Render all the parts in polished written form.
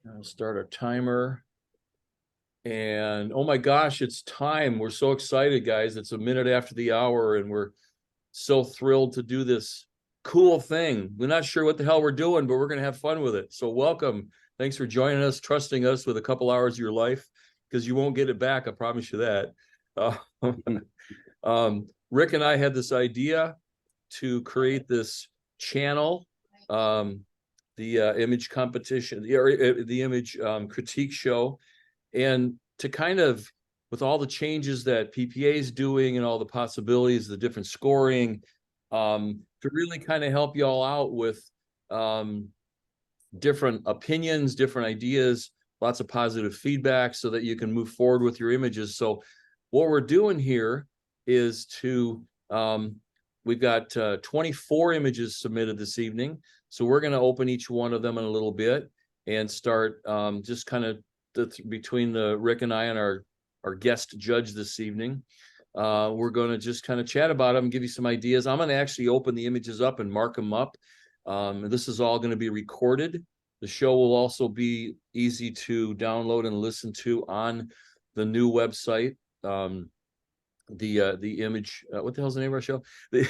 I'll start our timer. And oh my gosh, it's time. We're so excited, guys. It's a minute after the hour, and we're so thrilled to do this cool thing. We're not sure what the hell we're doing, but we're going to have fun with it. So welcome. Thanks for joining us, trusting us with a couple hours of your life, because you won't get it back. I promise you that. Rick and I had this idea to create this channel, the image competition, the image critique show, and to kind of, with all the changes that PPA is doing and all the possibilities, the different scoring, to really kind of help you all out with different opinions, different ideas, lots of positive feedback so that you can move forward with your images. So what we're doing here is to, we've got 24 images submitted this evening. So we're going to open each one of them in a little bit and start just kind of between Rick and I and our guest judge this evening. We're going to just kind of chat about them, give you some ideas. I'm going to actually open the images up and mark them up. This is all going to be recorded. The show will also be easy to download and listen to on the new website. The image, what the hell's the name of our show? The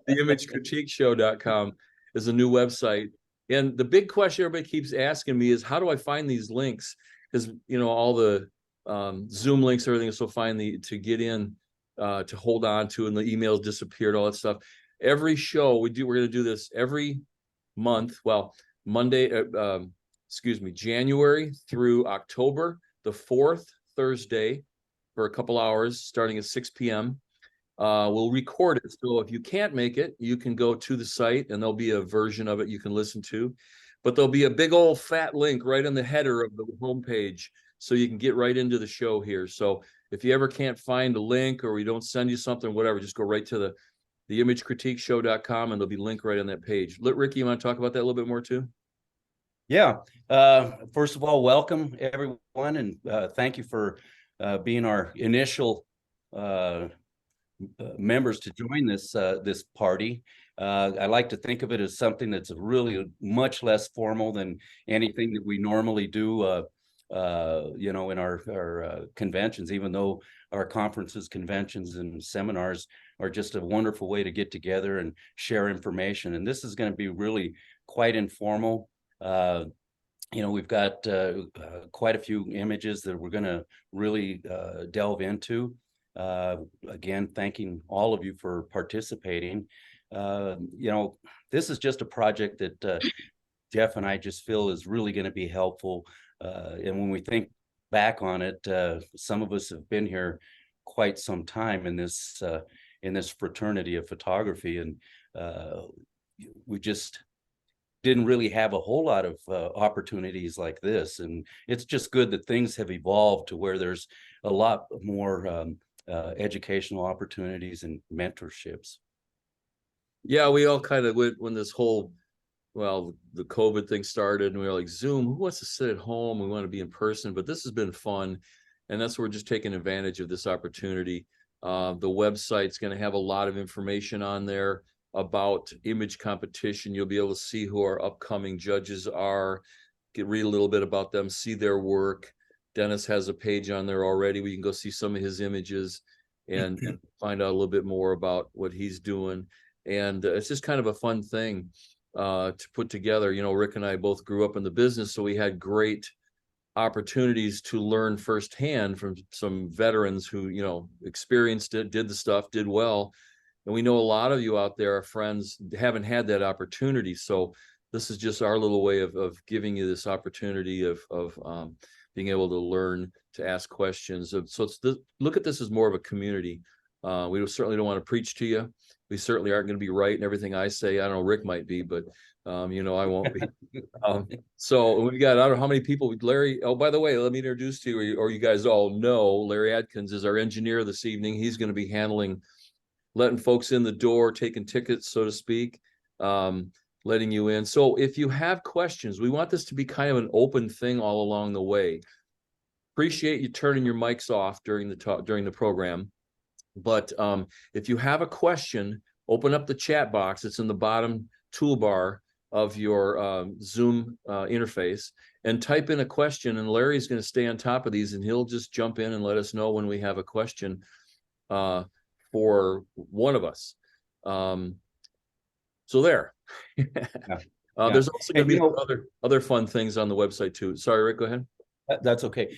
imagecritiqueshow.com is a new website. And the big question everybody keeps asking me is, how do I find these links? Because, you know, all the Zoom links, everything is so fine to get in, to hold on to, and the emails disappeared, all that stuff. Every show we're going to do this every month. Well, January through October, the 4th Thursday for a couple hours, starting at 6 p.m. We'll record it. So if you can't make it, you can go to the site and there'll be a version of it you can listen to. But there'll be a big old fat link right in the header of the homepage, so you can get right into the show here. So if you ever can't find a link, or we don't send you something, whatever, just go right to the imagecritiqueshow.com and there'll be a link right on that page. Ricky, you want to talk about that a little bit more too? Yeah. First of all, welcome everyone, and thank you for being our initial members to join this party. I like to think of it as something that's really much less formal than anything that we normally do, you know, in our conventions, even though our conferences, conventions, and seminars are just a wonderful way to get together and share information. And this is going to be really quite informal. You know, we've got quite a few images that we're going to really delve into. Again, thanking all of you for participating. You know, this is just a project that Jeff and I just feel is really going to be helpful. And when we think back on it, some of us have been here quite some time in this fraternity of photography, and we just didn't really have a whole lot of opportunities like this. And it's just good that things have evolved to where there's a lot more educational opportunities and mentorships. Yeah, we all kind of went when this whole, well, the COVID thing started, and we were like, Zoom, who wants to sit at home? We want to be in person, but this has been fun. And that's where we're just taking advantage of this opportunity. The website's going to have a lot of information on there about image competition. You'll be able to see who our upcoming judges are, read a little bit about them, see their work. Dennis has a page on there already where you can go see some of his images and find out a little bit more about what he's doing. And it's just kind of a fun thing to put together. You know, Rick and I both grew up in the business, so we had great opportunities to learn firsthand from some veterans who, you know, experienced it, did the stuff, did well. And we know a lot of you out there, our friends, haven't had that opportunity. So this is just our little way of giving you this opportunity of being able to learn, to ask questions. So it's look at this as more of a community. We certainly don't want to preach to you. We certainly aren't going to be right in everything I say. I don't know, Rick might be, but you know, I won't be. So we got, I don't know how many people. Larry, oh, by the way, let me introduce to you, or you guys all know, Larry Adkins is our engineer this evening. He's going to be handling letting folks in the door, taking tickets, so to speak, letting you in. So if you have questions, we want this to be kind of an open thing all along the way. Appreciate you turning your mics off during the program. But if you have a question, open up the chat box. It's in the bottom toolbar of your Zoom interface and type in a question, and Larry's going to stay on top of these, and he'll just jump in and let us know when we have a question for one of us. So there. There's also going to be other fun things on the website too. Sorry, Rick, go ahead. That's okay.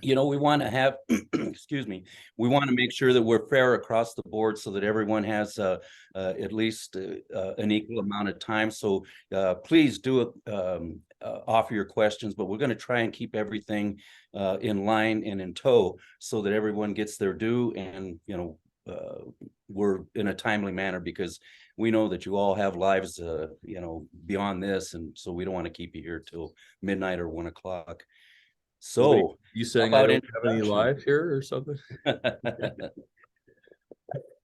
We want to have, excuse me, we want to make sure that we're fair across the board so that everyone has at least an equal amount of time. So please do offer your questions, but we're going to try and keep everything in line and in tow so that everyone gets their due, and, we're in a timely manner, because we know that you all have lives, beyond this. And so we don't want to keep you here till midnight or 1 o'clock. So you saying I don't have any live here or something? Why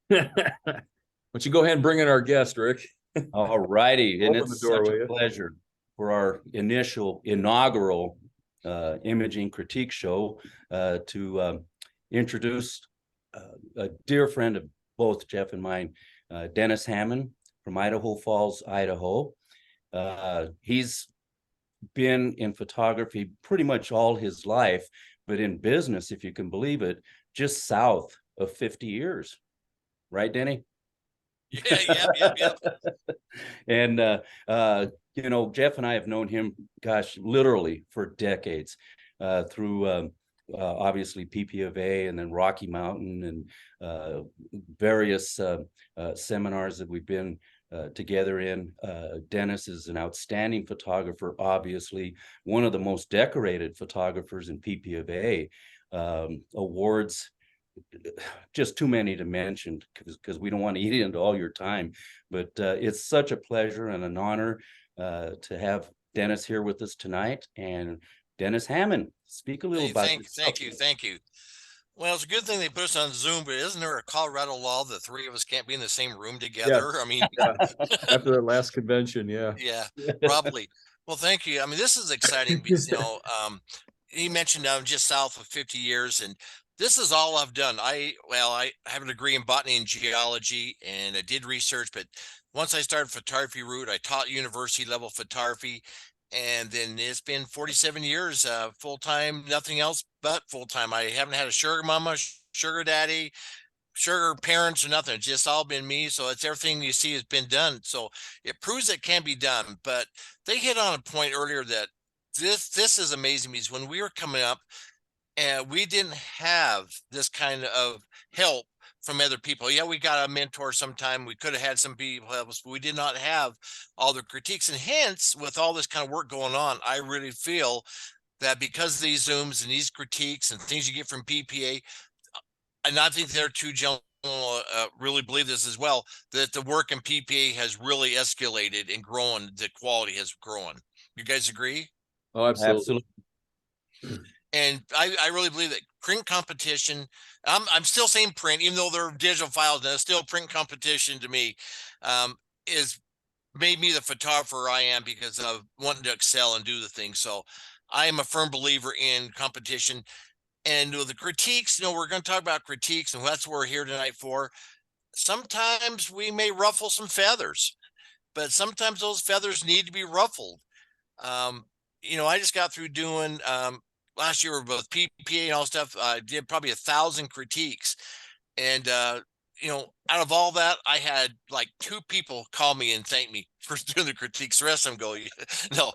don't you go ahead and bring in our guest, Rick? All righty. And it's such a pleasure for our inaugural imaging critique show to introduce a dear friend of both Jeff and mine, Dennis Hammon from Idaho Falls, Idaho. He's been in photography pretty much all his life, but in business, if you can believe it, just south of 50 years. Right, Denny? Yeah, yep. And, Jeff and I have known him, gosh, literally for decades, through obviously PP of A, and then Rocky Mountain, and various seminars that we've been together in. Dennis is an outstanding photographer, obviously one of the most decorated photographers in PP of A. Awards, just too many to mention, because we don't want to eat into all your time, but it's such a pleasure and an honor to have Dennis here with us tonight. And Dennis Hammon, speak a little about Thank you. Well, it's a good thing they put us on Zoom, but isn't there a Colorado law that 3 of us can't be in the same room together? Yeah. I mean, after that last convention, yeah, probably. Well, thank you. I mean, this is exciting because he mentioned I'm just south of 50 years, and this is all I've done. I have a degree in botany and geology, and I did research, but once I started photography route, I taught university level photography. And then it's been 47 years, full-time, nothing else but full-time. I haven't had a sugar mama, sugar daddy, sugar parents, or nothing. It's just all been me. So it's everything you see has been done. So it proves it can be done. But they hit on a point earlier that this is amazing, because when we were coming up, and we didn't have this kind of help from other people. Yeah, we got a mentor sometime. We could have had some people help us, but we did not have all the critiques. And hence, with all this kind of work going on, I really feel that because of these Zooms and these critiques and things you get from PPA, and I think they're two gentlemen really believe this as well, that the work in PPA has really escalated and grown. The quality has grown. You guys agree? Oh, absolutely. And I really believe that print competition, I'm still saying print, even though they're digital files, and it's still print competition to me, is made me the photographer I am, because of wanting to excel and do the thing. So I am a firm believer in competition. And with the critiques, we're going to talk about critiques, and that's what we're here tonight for. Sometimes we may ruffle some feathers, but sometimes those feathers need to be ruffled. I just got through doing last year with both PPA and all stuff. I did probably 1,000 critiques, and out of all that, I had like 2 people call me and thank me for doing the critiques. The rest of them go, no.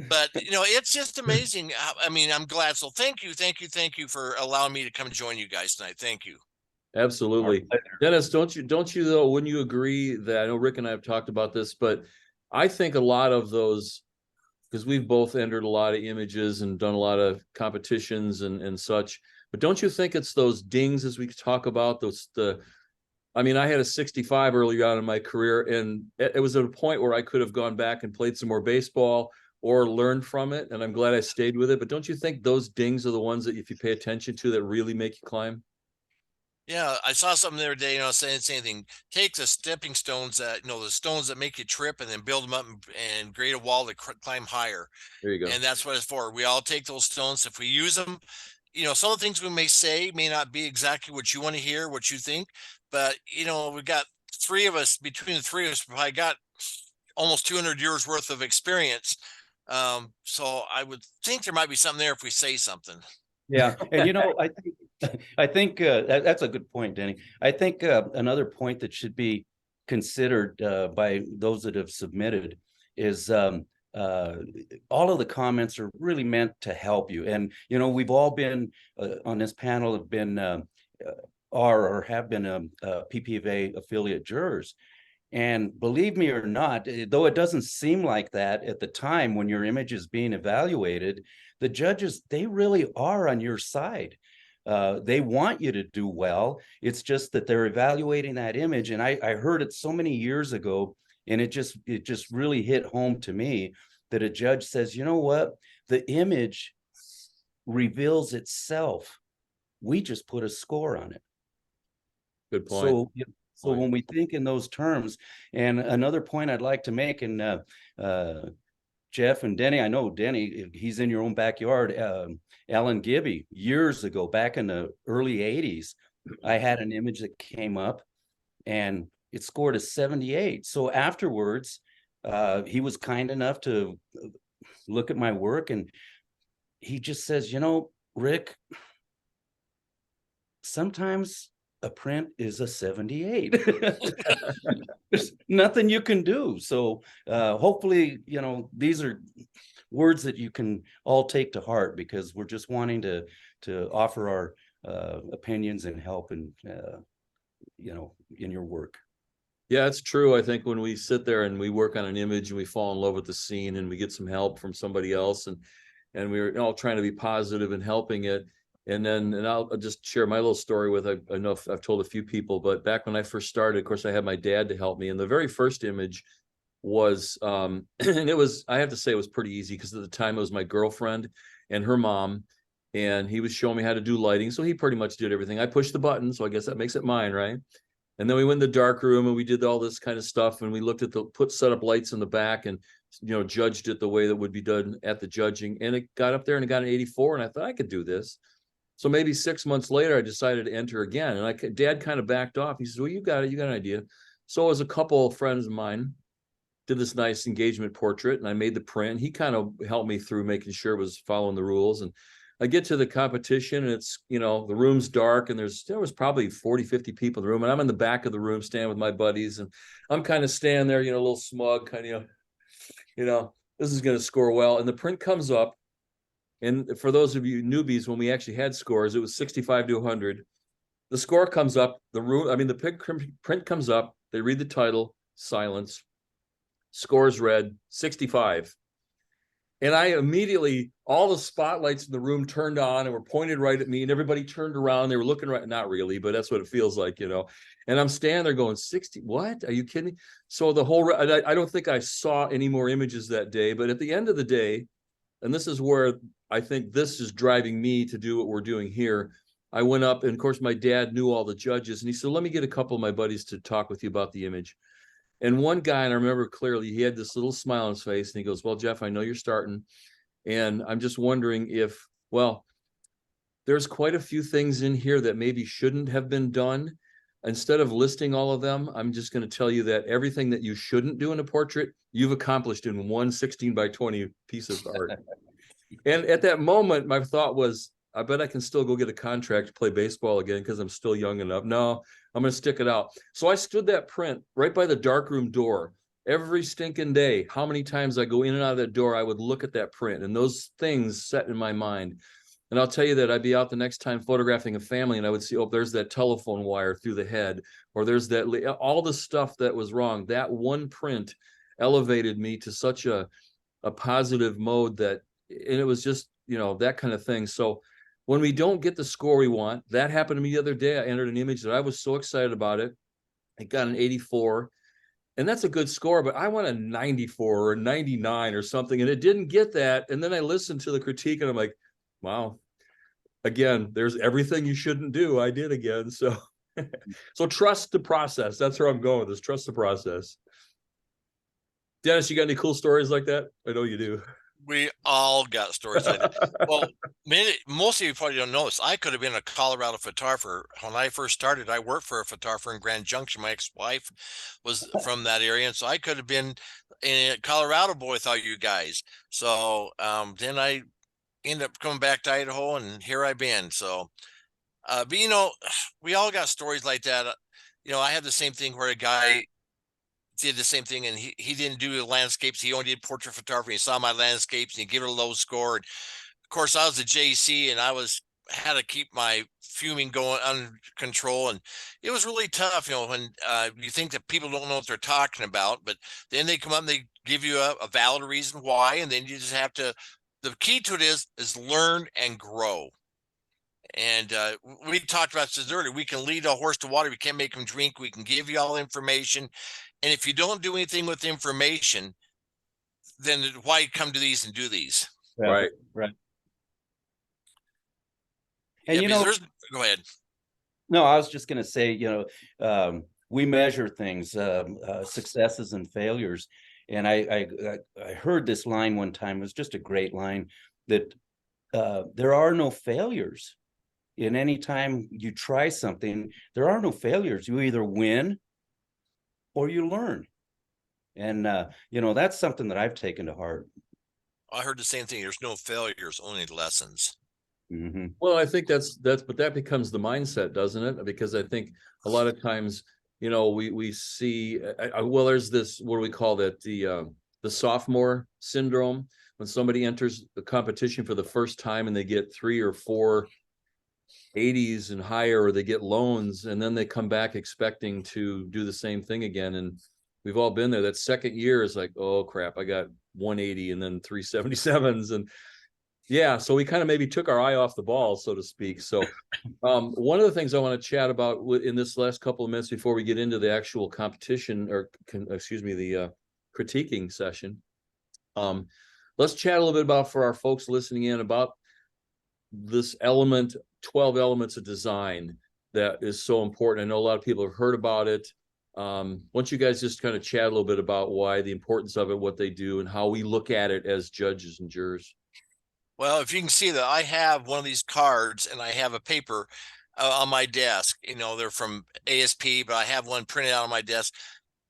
But it's just amazing. I mean, I'm glad. So thank you for allowing me to come join you guys tonight. Thank you. Absolutely. Dennis, don't you though, wouldn't you agree that, I know Rick and I have talked about this, but I think a lot of those, because we've both entered a lot of images and done a lot of competitions and such, but don't you think it's those dings, as we talk about I mean, I had a 65 early on in my career, and it was at a point where I could have gone back and played some more baseball or learned from it, and I'm glad I stayed with it. But don't you think those dings are the ones that, if you pay attention to, that really make you climb? Yeah, I saw something the other day, saying the same thing. Take the stepping stones that, the stones that make you trip, and then build them up and create a wall to climb higher. There you go. And that's what it's for. We all take those stones. If we use them, some of the things we may say may not be exactly what you want to hear, what you think, but we've got three of us, between the three of us, probably got almost 200 years worth of experience. So I would think there might be something there if we say something. Yeah, and I think that's a good point, Danny. I think another point that should be considered by those that have submitted is all of the comments are really meant to help you. And we've all been on this panel have been are or have been PPVA affiliate jurors. And believe me or not, though it doesn't seem like that at the time when your image is being evaluated, the judges, they really are on your side. They want you to do well. It's just that they're evaluating that image. And I heard it so many years ago, and it just really hit home to me that a judge says, you know what? The image reveals itself. We just put a score on it. Good point. So when we think in those terms, and another point I'd like to make, and Jeff and Denny, I know Denny, he's in your own backyard. Alan Gibby, years ago, back in the early 80s, I had an image that came up and it scored a 78. So afterwards, he was kind enough to look at my work, and he just says, Rick, sometimes a print is a 78. There's nothing you can do. So hopefully, these are words that you can all take to heart, because we're just wanting to offer our opinions and help in your work. Yeah, it's true. I think when we sit there and we work on an image and we fall in love with the scene and we get some help from somebody else, and we're all trying to be positive and helping it. And I'll just share my little story with, I know I've told a few people, but back when I first started, of course, I had my dad to help me. And the very first image was, and it was, I have to say it was pretty easy, because at the time it was my girlfriend and her mom, and he was showing me how to do lighting. So he pretty much did everything. I pushed the button, so I guess that makes it mine, right? And then we went in the dark room and we did all this kind of stuff. And we looked at set up lights in the back and, judged it the way that would be done at the judging. And it got up there and it got an 84. And I thought I could do this. So maybe 6 months later, I decided to enter again. And Dad kind of backed off. He said, well, you got it. You got an idea. So as a couple of friends of mine did this nice engagement portrait, and I made the print. He kind of helped me through making sure it was following the rules. And I get to the competition, and it's, the room's dark, and there was probably 40, 50 people in the room. And I'm in the back of the room standing with my buddies. And I'm kind of standing there, a little smug, kind of, this is going to score well. And the print comes up. And for those of you newbies, when we actually had scores, it was 65 to 100. The score comes up, the print comes up, they read the title, silence, scores read, 65. And I immediately, all the spotlights in the room turned on and were pointed right at me, and everybody turned around. They were looking right, not really, but that's what it feels like, And I'm standing there going, 60, what? Are you kidding me? So I don't think I saw any more images that day, but at the end of the day, and this is where I think this is driving me to do what we're doing here. I went up, and of course, my dad knew all the judges, and he said, let me get a couple of my buddies to talk with you about the image. And one guy, and I remember clearly, he had this little smile on his face, and he goes, well, Jeff, I know you're starting, and I'm just wondering if, there's quite a few things in here that maybe shouldn't have been done. Instead of listing all of them, I'm just going to tell you that everything that you shouldn't do in a portrait, you've accomplished in one 16 by 20 piece of art. And at that moment, my thought was, I bet I can still go get a contract to play baseball again, because I'm still young enough. No, I'm going to stick it out. So I stood that print right by the darkroom door every stinking day. How many times I go in and out of that door, I would look at that print, and those things set in my mind. And I'll tell you that I'd be out the next time photographing a family, and I would see, oh, there's that telephone wire through the head, or there's that, all the stuff that was wrong. That one print elevated me to such a positive mode and it was just, that kind of thing. So when we don't get the score we want, that happened to me the other day. I entered an image that I was so excited about it. It got an 84. And that's a good score, but I want a 94 or a 99 or something. And it didn't get that. And then I listened to the critique and I'm like, wow, again, there's everything you shouldn't do. I did again. So, so trust the process. That's where I'm going with this. Trust the process. Dennis, you got any cool stories like that? I know you do. We all got stories like that. Well, most of you probably don't know this. I could have been a Colorado photographer. When I first started, I worked for a photographer in Grand Junction. My ex-wife was from that area. And so I could have been in Colorado boy without you guys. So then I ended up coming back to Idaho and here I've been. So, but we all got stories like that. I had the same thing where a guy did the same thing and he didn't do the landscapes. He only did portrait photography. He saw my landscapes and he gave it a low score. And of course I was a JC and had to keep my fuming going under control. And it was really tough, when you think that people don't know what they're talking about, but then they come up and they give you a valid reason why. And then you just have to, the key to it is learn and grow. And we talked about this earlier. We can lead a horse to water. We can't make him drink. We can give you all the information. And if you don't do anything with the information, then why come to these and do these? Yeah, Right. right. And And go ahead. no, I was just going to say, we measure things, successes and failures. And I heard this line one time. It was just a great line that there are no failures. In any time you try something, there are no failures. You either win or you learn. And, that's something that I've taken to heart. I heard the same thing. There's no failures, only lessons. Mm-hmm. Well, I think but that becomes the mindset, doesn't it? Because I think a lot of times, we see, well, there's this, what do we call that? The sophomore syndrome, when somebody enters the competition for the first time and they get 3 or 4 80s and higher, or they get loans, and then they come back expecting to do the same thing again. And we've all been there. That second year is like, oh crap, I got 180 and then 377s. And yeah, so we kind of maybe took our eye off the ball, so to speak. So one of the things I want to chat about in this last couple of minutes before we get into the actual competition, or the critiquing session, let's chat a little bit about, for our folks listening in, about this 12 elements of design that is so important. I know a lot of people have heard about it. Why don't you guys just kind of chat a little bit about why, the importance of it, what they do, and how we look at it as judges and jurors. Well, if you can see that I have one of these cards and I have a paper on my desk, they're from ASP, but I have one printed out on my desk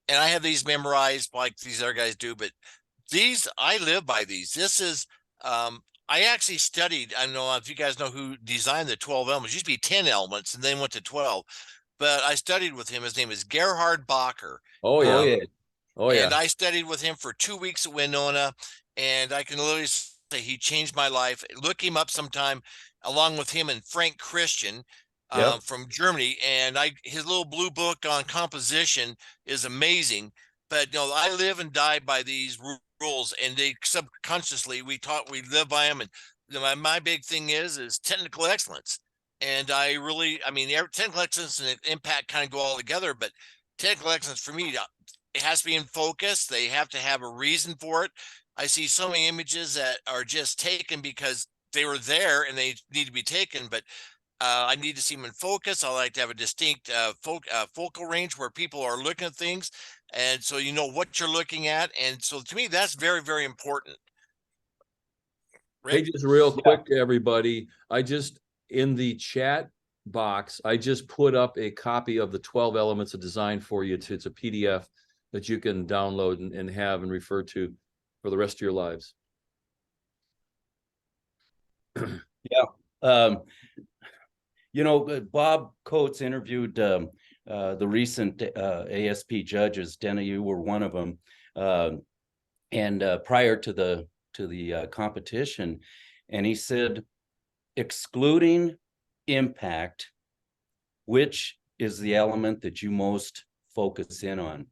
and I have these memorized like these other guys do. But I live by these. This is, I actually studied, I don't know if you guys know who designed the 12 elements. It used to be 10 elements and then went to 12, but I studied with him. His name is Gerhard Bacher. Oh yeah. yeah. Oh And yeah. I studied with him for 2 weeks at Winona, and I can literally say he changed my life. Look him up sometime, along with him and Frank Christian Yep. from Germany. And his little blue book on composition is amazing. But I live and die by these rules, and they subconsciously we live by them. And my big thing is technical excellence. And technical excellence and impact kind of go all together, but technical excellence for me, it has to be in focus. They have to have a reason for it. I see so many images that are just taken because they were there and they need to be taken, but I need to see them in focus. I like to have a distinct focal range where people are looking at things, and so you know what you're looking at. And so to me, that's very, very important. Hey, just real quick, everybody, in the chat box, I just put up a copy of the 12 elements of design for you. It's a PDF that you can download and have and refer to for the rest of your lives. Bob Coates interviewed the recent ASP judges. Denny, you were one of them. And prior to the competition, and he said, excluding impact, which is the element that you most focus in on?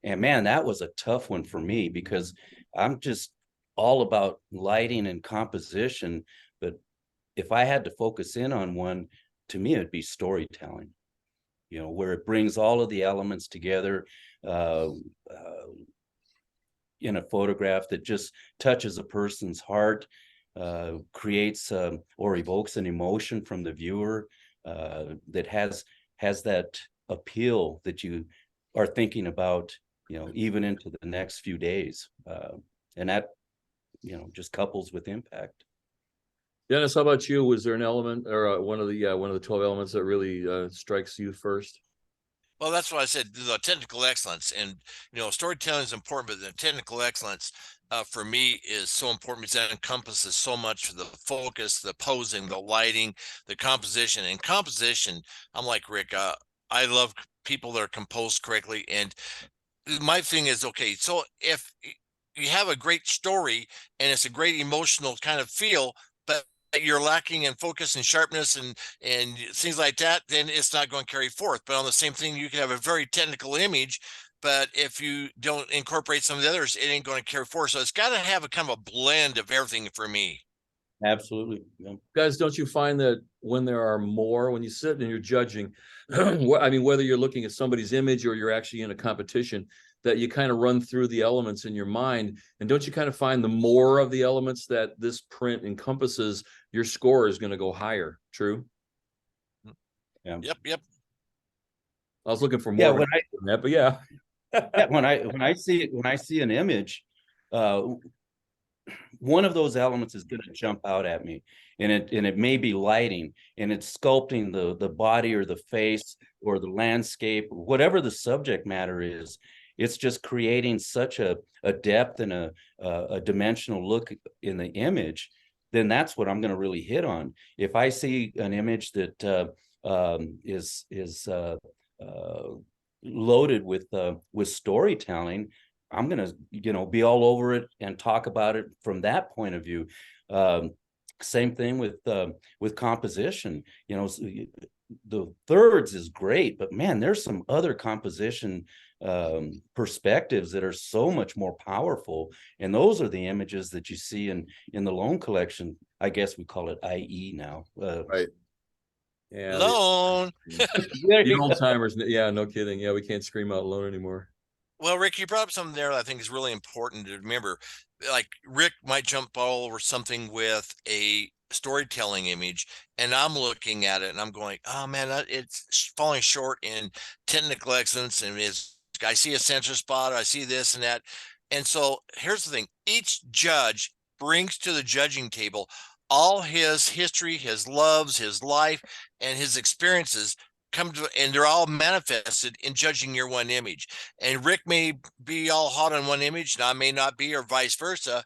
And man, that was a tough one for me, because I'm just all about lighting and composition. But if I had to focus in on one, to me, it'd be storytelling, where it brings all of the elements together in a photograph that just touches a person's heart, creates or evokes an emotion from the viewer that has that appeal that you are thinking about, even into the next few days. And just couples with impact. Dennis, how about you? Was there an element or one of the 12 elements that really strikes you first? Well, that's what I said, the technical excellence. And, storytelling is important, but the technical excellence for me is so important because that encompasses so much of the focus, the posing, the lighting, the composition. And composition, I'm like Rick, I love people that are composed correctly. And my thing is, okay, so if you have a great story and it's a great emotional kind of feel, but you're lacking in focus and sharpness and things like that, then it's not going to carry forth. But on the same thing, you can have a very technical image, but if you don't incorporate some of the others, it ain't going to carry forth. So it's got to have a kind of a blend of everything for me. Absolutely. Yeah. Guys, don't you find that when there are more, when you sit and you're judging, I mean, whether you're looking at somebody's image or you're actually in a competition, that you kind of run through the elements in your mind, and don't you kind of find the more of the elements that this print encompasses, your score is going to go higher? True. Yeah. Yep. I was looking for more Yeah, of that, but yeah. Yeah, when I see an image, one of those elements is going to jump out at me, and it may be lighting, and it's sculpting the body or the face or the landscape, whatever the subject matter is. It's just creating such a depth and a dimensional look in the image. Then that's what I'm going to really hit on. If I see an image that is loaded with storytelling, I'm going to, be all over it and talk about it from that point of view. Same thing with composition. The thirds is great, but man, there's some other composition perspectives that are so much more powerful. And those are the images that you see in the loan collection. I guess we call it IE now. Right. Yeah. Loan. The old timers. Yeah, no kidding. Yeah, we can't scream out loan anymore. Well, Rick, you brought up something there that I think is really important to remember. Like Rick might jump all over something with a storytelling image, and I'm looking at it and I'm going, "Oh man, it's falling short in technical excellence." And I see a censor spot, I see this and that. And so here's the thing: each judge brings to the judging table all his history, his loves, his life, and his experiences come to, and they're all manifested in judging your one image. And Rick may be all hot on one image and I may not be, or vice versa.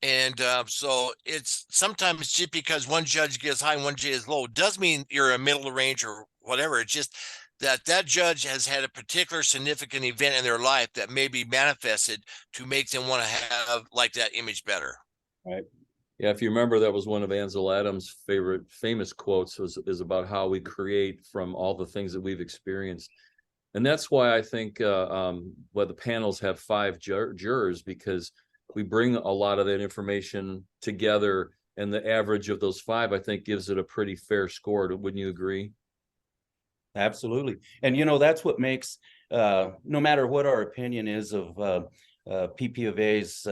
And so it's sometimes just because one judge gets high and one judge is low does mean you're a middle range or whatever. It's just that judge has had a particular significant event in their life that may be manifested to make them want to have like that image better. Right. Yeah, if you remember, that was one of Ansel Adams' famous quotes is about how we create from all the things that we've experienced. And that's why I think the panels have 5 jurors, because we bring a lot of that information together, and the average of those 5, I think, gives it a pretty fair score. Wouldn't you agree? Absolutely. And, that's what makes, no matter what our opinion is of PP of A's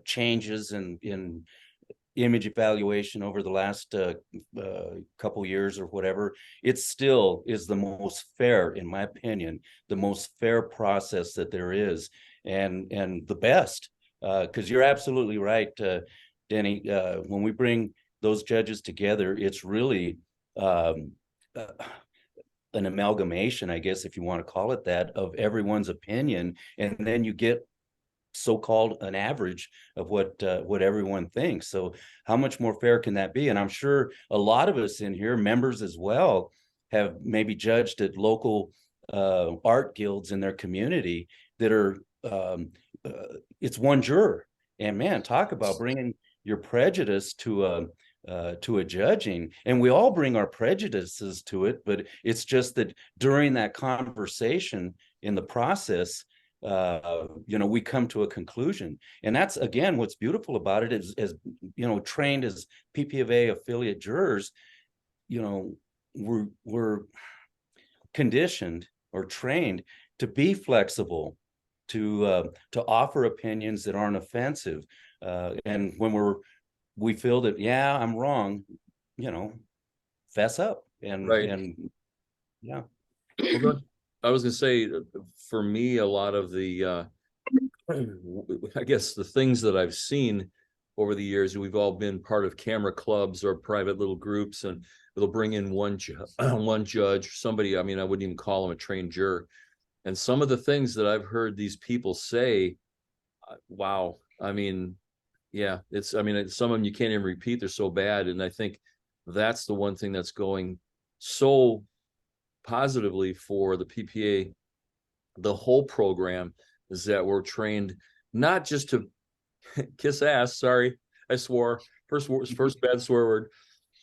changes in image evaluation over the last couple years or whatever, it still is the most fair, in my opinion, the most fair process that there is, and the best, because you're absolutely right, Denny. When we bring those judges together, it's really an amalgamation, I guess, if you want to call it that, of everyone's opinion, and then you get so-called an average of what everyone thinks. So how much more fair can that be? And I'm sure a lot of us in here, members as well, have maybe judged at local art guilds in their community that are it's one juror. And man, talk about bringing your prejudice to a judging. And we all bring our prejudices to it, but it's just that during that conversation in the process, we come to a conclusion. And that's, again, what's beautiful about it is, as trained as PP of A affiliate jurors, we're conditioned or trained to be flexible, to offer opinions that aren't offensive, and when we feel that, yeah, I'm wrong, fess up and Right. and yeah. Well, I was going to say, for me, a lot of the, I guess the things that I've seen over the years. We've all been part of camera clubs or private little groups, and they'll bring in one judge, somebody, I mean, I wouldn't even call him a trained juror. And some of the things that I've heard these people say, wow. I mean, yeah, I mean, some of them you can't even repeat. They're so bad. And I think that's the one thing that's going so positively for the PPA. The whole program is that we're trained not just to kiss ass. Sorry, I swore. First bad swear word.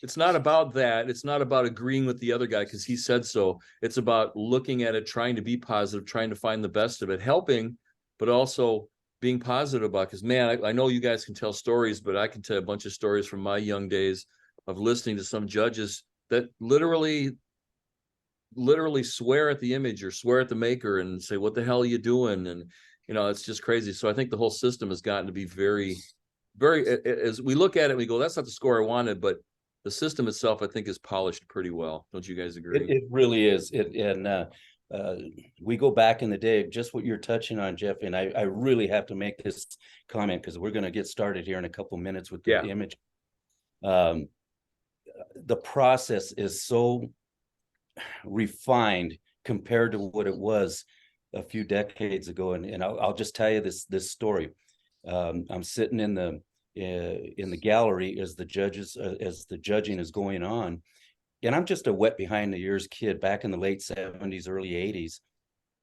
It's not about that. It's not about agreeing with the other guy because he said so. It's about looking at it, trying to be positive, trying to find the best of it, helping, but also being positive about it. Because, man, I know you guys can tell stories, but I can tell a bunch of stories from my young days of listening to some judges that literally swear at the image or swear at the maker and say, what the hell are you doing? And, you know, it's just crazy. So I think the whole system has gotten to be very, very, as we look at it, we go, that's not the score I wanted, but the system itself, I think, is polished pretty well. Don't you guys agree? It really is. We go back in the day, just what you're touching on, Jeff, and I really have to make this comment because we're going to get started here in a couple minutes with the image. The process is so refined compared to what it was a few decades ago. And I'll just tell you this story. I'm sitting in the gallery as the judging is going on, and I'm just a wet behind the ears kid back in the late 70s, early 80s,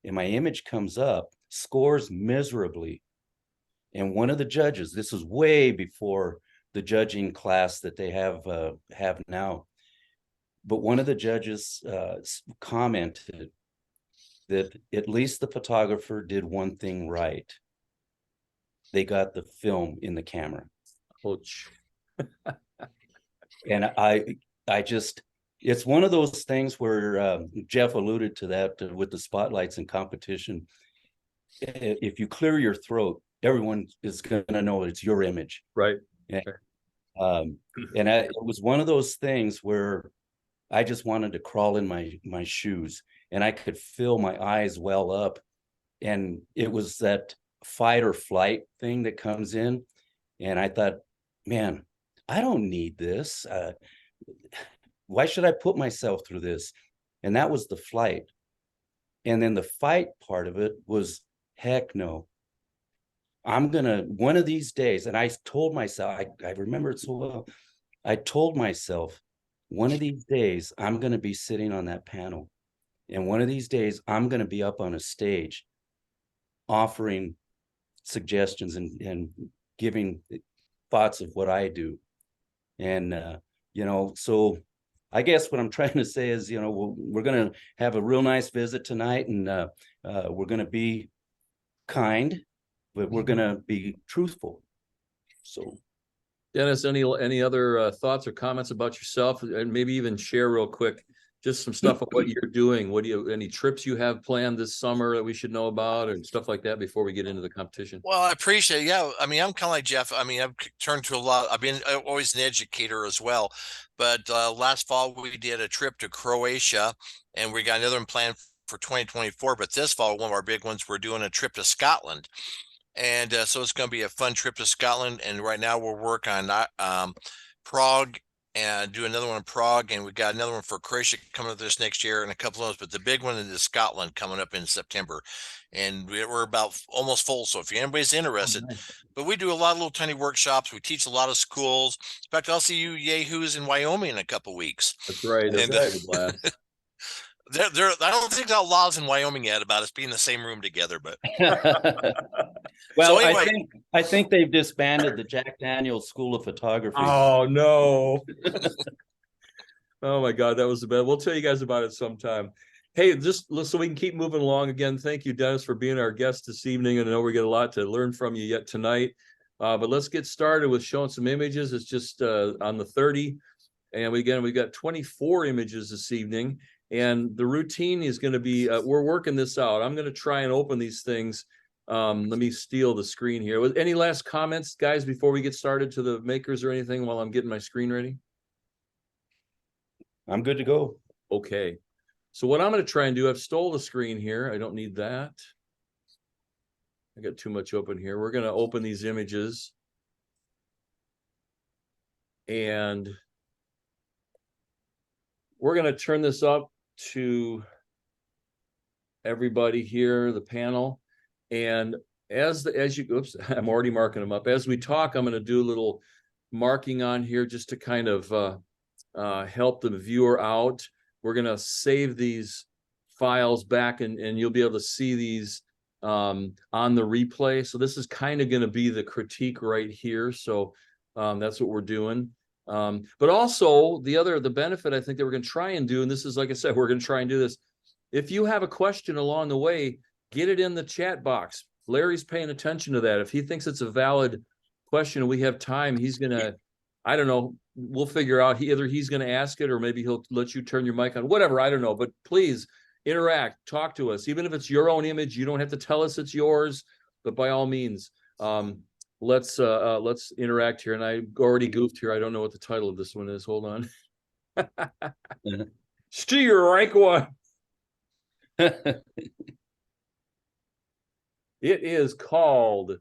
and my image comes up, scores miserably, and one of the judges, this was way before the judging class that they have now, but one of the judges commented that at least the photographer did one thing right. They got the film in the camera. Ouch. And I just, it's one of those things where Jeff alluded to that with the spotlights and competition. If you clear your throat, everyone is going to know it's your image. Right. And, it was one of those things where I just wanted to crawl in my shoes, and I could feel my eyes well up. And it was that fight or flight thing that comes in. And I thought, man, I don't need this. Why should I put myself through this? And that was the flight. And then the fight part of it was, heck no. I'm going to, one of these days, and I told myself, I remember it so well. I told myself, one of these days, I'm going to be sitting on that panel. And one of these days, I'm going to be up on a stage offering suggestions and giving thoughts of what I do. And, so I guess what I'm trying to say is, we're going to have a real nice visit tonight, and we're going to be kind, but we're going to be truthful. So, Dennis, any other thoughts or comments about yourself, and maybe even share real quick just some stuff of what you're doing? Any trips you have planned this summer that we should know about, and stuff like that before we get into the competition? Well, I appreciate it. Yeah, I mean, I'm kind of like Jeff. I mean, I've turned to a lot. I've been always an educator as well. But last fall we did a trip to Croatia, and we got another one planned for 2024. But this fall, one of our big ones, we're doing a trip to Scotland. And so it's going to be a fun trip to Scotland. And right now we're working on Prague, and do another one in Prague. And we got another one for Croatia coming up this next year, and a couple of those. But the big one is Scotland coming up in September. And we're about almost full. So if anybody's interested, but we do a lot of little tiny workshops. We teach a lot of schools. In fact, I'll see you yahoos in Wyoming in a couple of weeks. That's right. That's right. I don't think there are laws in Wyoming yet about us being in the same room together, but well, so anyway, I think they've disbanded the Jack Daniels School of Photography. Oh no. Oh my God, that was the best. We'll tell you guys about it sometime. Hey, just so we can keep moving along. Again, thank you, Dennis, for being our guest this evening. And I know we get a lot to learn from you yet tonight. But let's get started with showing some images. It's just on the 30. And we got 24 images this evening. And the routine is going to be, we're working this out. I'm going to try and open these things. Let me steal the screen here. Any last comments, guys, before we get started to the makers or anything while I'm getting my screen ready? I'm good to go. Okay. So what I'm going to try and do, I've stole the screen here. I don't need that. I got too much open here. We're going to open these images. And we're going to turn this up to everybody here, the panel. And as you, oops, I'm already marking them up. As we talk, I'm going to do a little marking on here just to kind of help the viewer out. We're going to save these files back and you'll be able to see these on the replay. So this is kind of going to be the critique right here. So that's what we're doing. But also the benefit I think that we're going to try and do, and this is, like I said, we're going to try and do this. If you have a question along the way, get it in the chat box. Larry's paying attention to that. If he thinks it's a valid question and we have time, he's going to, I don't know, we'll figure out either he's going to ask it or maybe he'll let you turn your mic on, whatever. I don't know, but please interact, talk to us. Even if it's your own image, you don't have to tell us it's yours, but by all means, let's interact here. And I already goofed here. I don't know what the title of this one is. Hold on. Steer rank one. It is called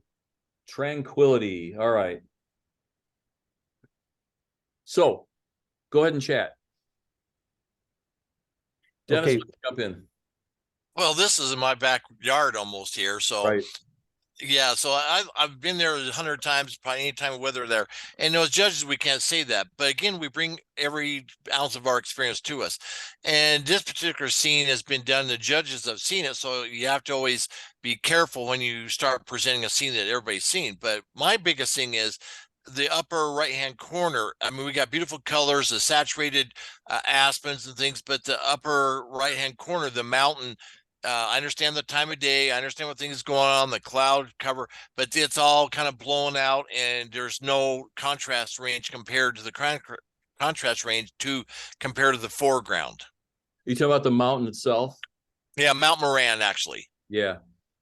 Tranquility. All right. So go ahead and chat. Dennis, Okay. jump in. Well, this is in my backyard almost here. So Right. yeah, so I've been there 100 times, probably any time of weather there. And those judges, we can't say that, but again, we bring every ounce of our experience to us. And this particular scene has been done. The judges have seen it, so you have to always be careful when you start presenting a scene that everybody's seen. But my biggest thing is the upper right-hand corner. I mean, we got beautiful colors, the saturated aspens and things, but the upper right-hand corner, the mountain. I understand the time of day. I understand what things going on, the cloud cover, but it's all kind of blown out and there's no contrast range compared to the contrast range compared to the foreground. You talking about the mountain itself? Yeah, Mount Moran, actually. Yeah.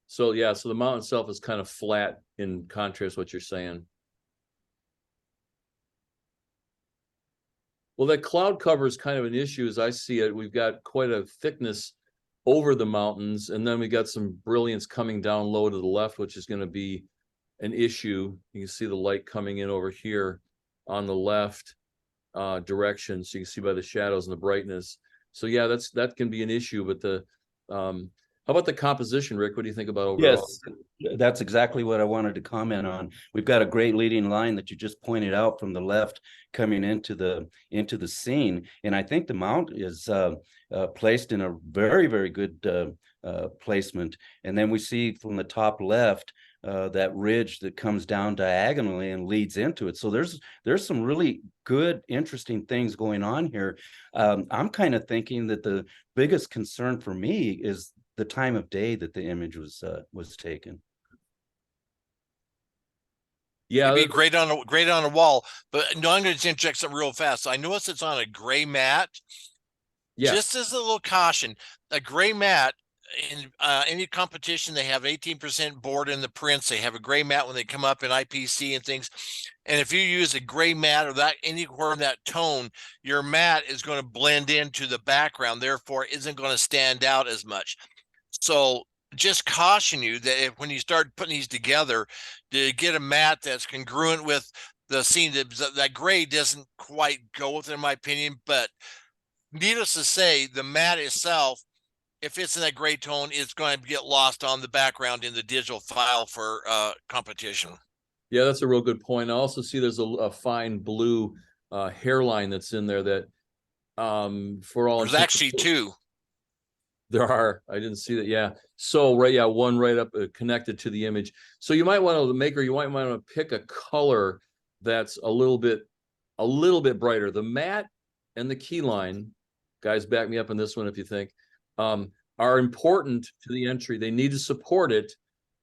So the mountain itself is kind of flat in contrast to what you're saying. Well, that cloud cover is kind of an issue as I see it. We've got quite a thickness over the mountains, and then we got some brilliance coming down low to the left, which is going to be an issue. You can see the light coming in over here on the left direction, so you can see by the shadows and the brightness. So yeah, that can be an issue. But how about the composition, Rick? What do you think about overall? Yes, that's exactly what I wanted to comment on. We've got a great leading line that you just pointed out from the left coming into the scene, and I think the mount is placed in a very, very good placement. And then we see from the top left that ridge that comes down diagonally and leads into it. So there's some really good, interesting things going on here. I'm kind of thinking that the biggest concern for me is the time of day that the image was taken. Yeah, it'd be great on a wall. But no, I'm going to interject something real fast. I noticed it's on a gray mat. yes. Just as a little caution, a gray mat in any competition, they have 18% board in the prints. They have a gray mat when they come up in IPC and things. And if you use a gray mat or that anywhere in that tone, your mat is going to blend into the background, therefore isn't going to stand out as much. So just caution you that if, when you start putting these together, to get a mat that's congruent with the scene, that gray doesn't quite go with it, in my opinion. But needless to say, the mat itself, if it's in that gray tone, it's going to get lost on the background in the digital file for competition. Yeah, that's a real good point. I also see there's a fine blue hairline that's in there that for all there's actually two. There are. I didn't see that. Yeah. So right. Yeah. One right up connected to the image. So you might want to you might want to pick a color that's a little bit brighter. The matte and the key line, guys, back me up on this one if you think, are important to the entry. They need to support it,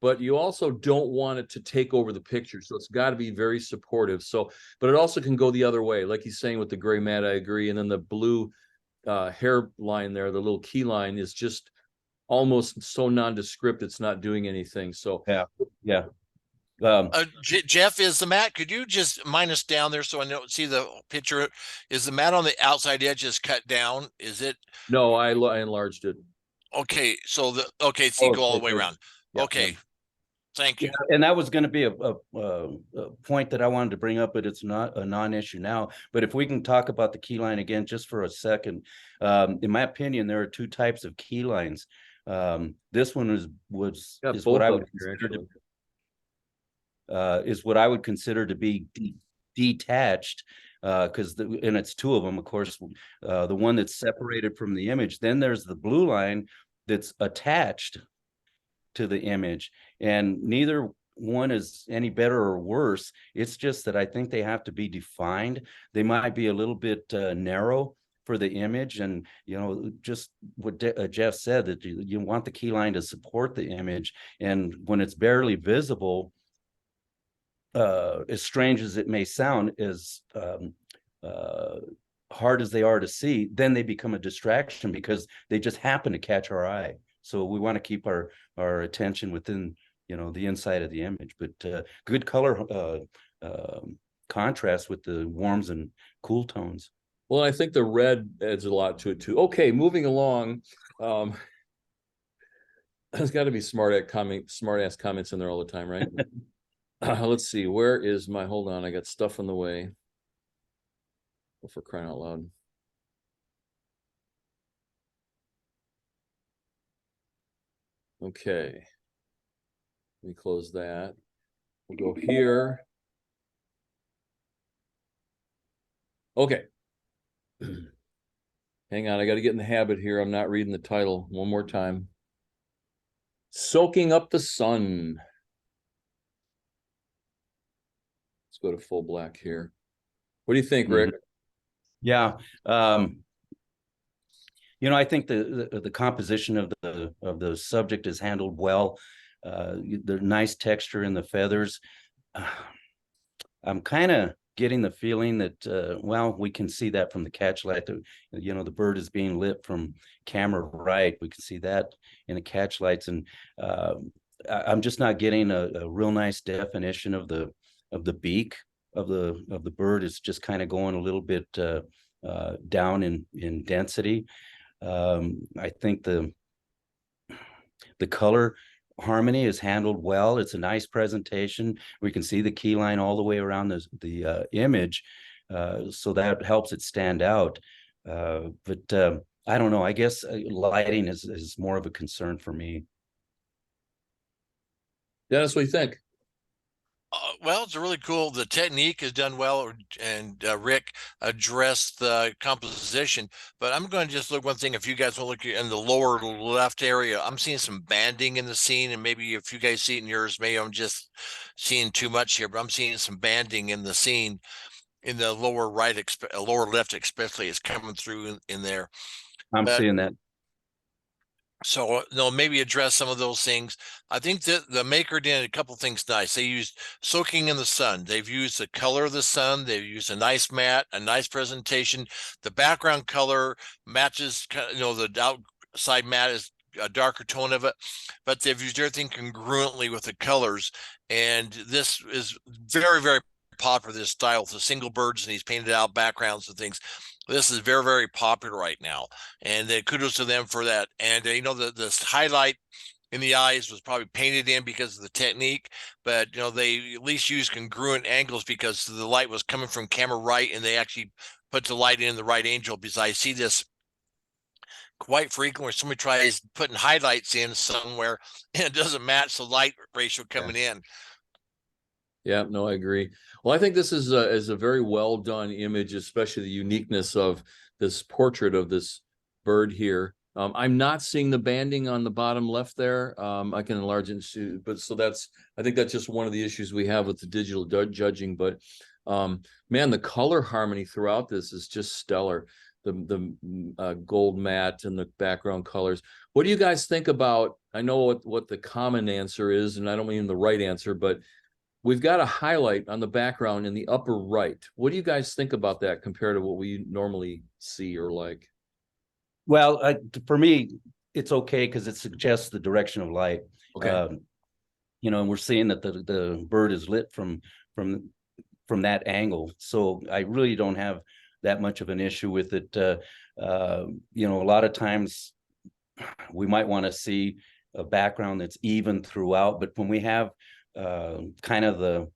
but you also don't want it to take over the picture. So it's got to be very supportive. So, but it also can go the other way. Like he's saying with the gray matte, I agree. And then the blue hairline there, the little key line is just almost so nondescript, it's not doing anything. So yeah. Jeff, is the mat, could you just minus down there so I don't see the picture? Is the mat on the outside edge is cut down? Is it? No, I enlarged it. Okay, so so you go all the way around. Yeah, okay. yeah. Thank you. And that was going to be a point that I wanted to bring up, but it's not a non-issue now. But if we can talk about the key line again just for a second, in my opinion, there are two types of key lines. This one is what I would consider is what I would consider to be detached, because and it's two of them, of course. The one that's separated from the image. Then there's the blue line that's attached to the image, and neither one is any better or worse. It's just that I think they have to be defined. They might be a little bit narrow for the image, and just what Jeff said, that you want the key line to support the image, and when it's barely visible, as strange as it may sound, as hard as they are to see, then they become a distraction because they just happen to catch our eye. So we want to keep our attention within, the inside of the image, but good color contrast with the warms and cool tones. Well, I think the red adds a lot to it too. Okay, moving along. There's got to be smart ass comments in there all the time, right? Let's see. Where is my? Hold on, I got stuff in the way. Oh, for crying out loud. Okay. Let me close that. We'll go here. Okay. Hang on, I got to get in the habit here. I'm not reading the title one more time. Soaking up the sun. Let's go to full black here. What do you think, Rick? Yeah. I think the composition of the subject is handled well. The nice texture in the feathers. I'm kind of getting the feeling that, well, we can see that from the catch light. The bird is being lit from camera right. We can see that in the catch lights, and I'm just not getting a real nice definition of the beak of the bird. It's just kind of going a little bit down in density. I think the color harmony is handled well. It's a nice presentation. We can see the key line all the way around the image, so that helps it stand out. But I don't know. I guess lighting is more of a concern for me. Dennis, what do you think? Well, it's really cool. The technique is done well, and Rick addressed the composition. But I'm going to just look one thing. If you guys will look in the lower left area, I'm seeing some banding in the scene, and maybe if you guys see it in yours, maybe I'm just seeing too much here. But I'm seeing some banding in the scene in the lower right, lower left, especially. It's coming through in there. I'm seeing that. So they'll maybe address some of those things. I think that the maker did a couple things nice. They used soaking in the sun. They've used the color of the sun. They've used a nice matte, a nice presentation. The background color matches, the outside matte is a darker tone of it, but they've used everything congruently with the colors. And this is very, very popular, this style with the single birds and these painted out backgrounds and things. This is very, very popular right now, and kudos to them for that. And the highlight in the eyes was probably painted in because of the technique, but they at least used congruent angles because the light was coming from camera right, and they actually put the light in the right angle. Because I see this quite frequently where somebody tries putting highlights in somewhere and it doesn't match the light ratio coming in. Yeah, no, I agree. Well, I think this is a very well done image, especially the uniqueness of this portrait of this bird here. I'm not seeing the banding on the bottom left there. I can enlarge it, but I think that's just one of the issues we have with the digital judging. But man, the color harmony throughout this is just stellar. The gold matte and the background colors. What do you guys think about? I know what the common answer is, and I don't mean the right answer, but we've got a highlight on the background in the upper right. What do you guys think about that compared to what we normally see or like? Well, for me, it's okay because it suggests the direction of light. Okay. And we're seeing that the bird is lit from that angle. So I really don't have that much of an issue with it. A lot of times we might want to see a background that's even throughout. But when we have kind of the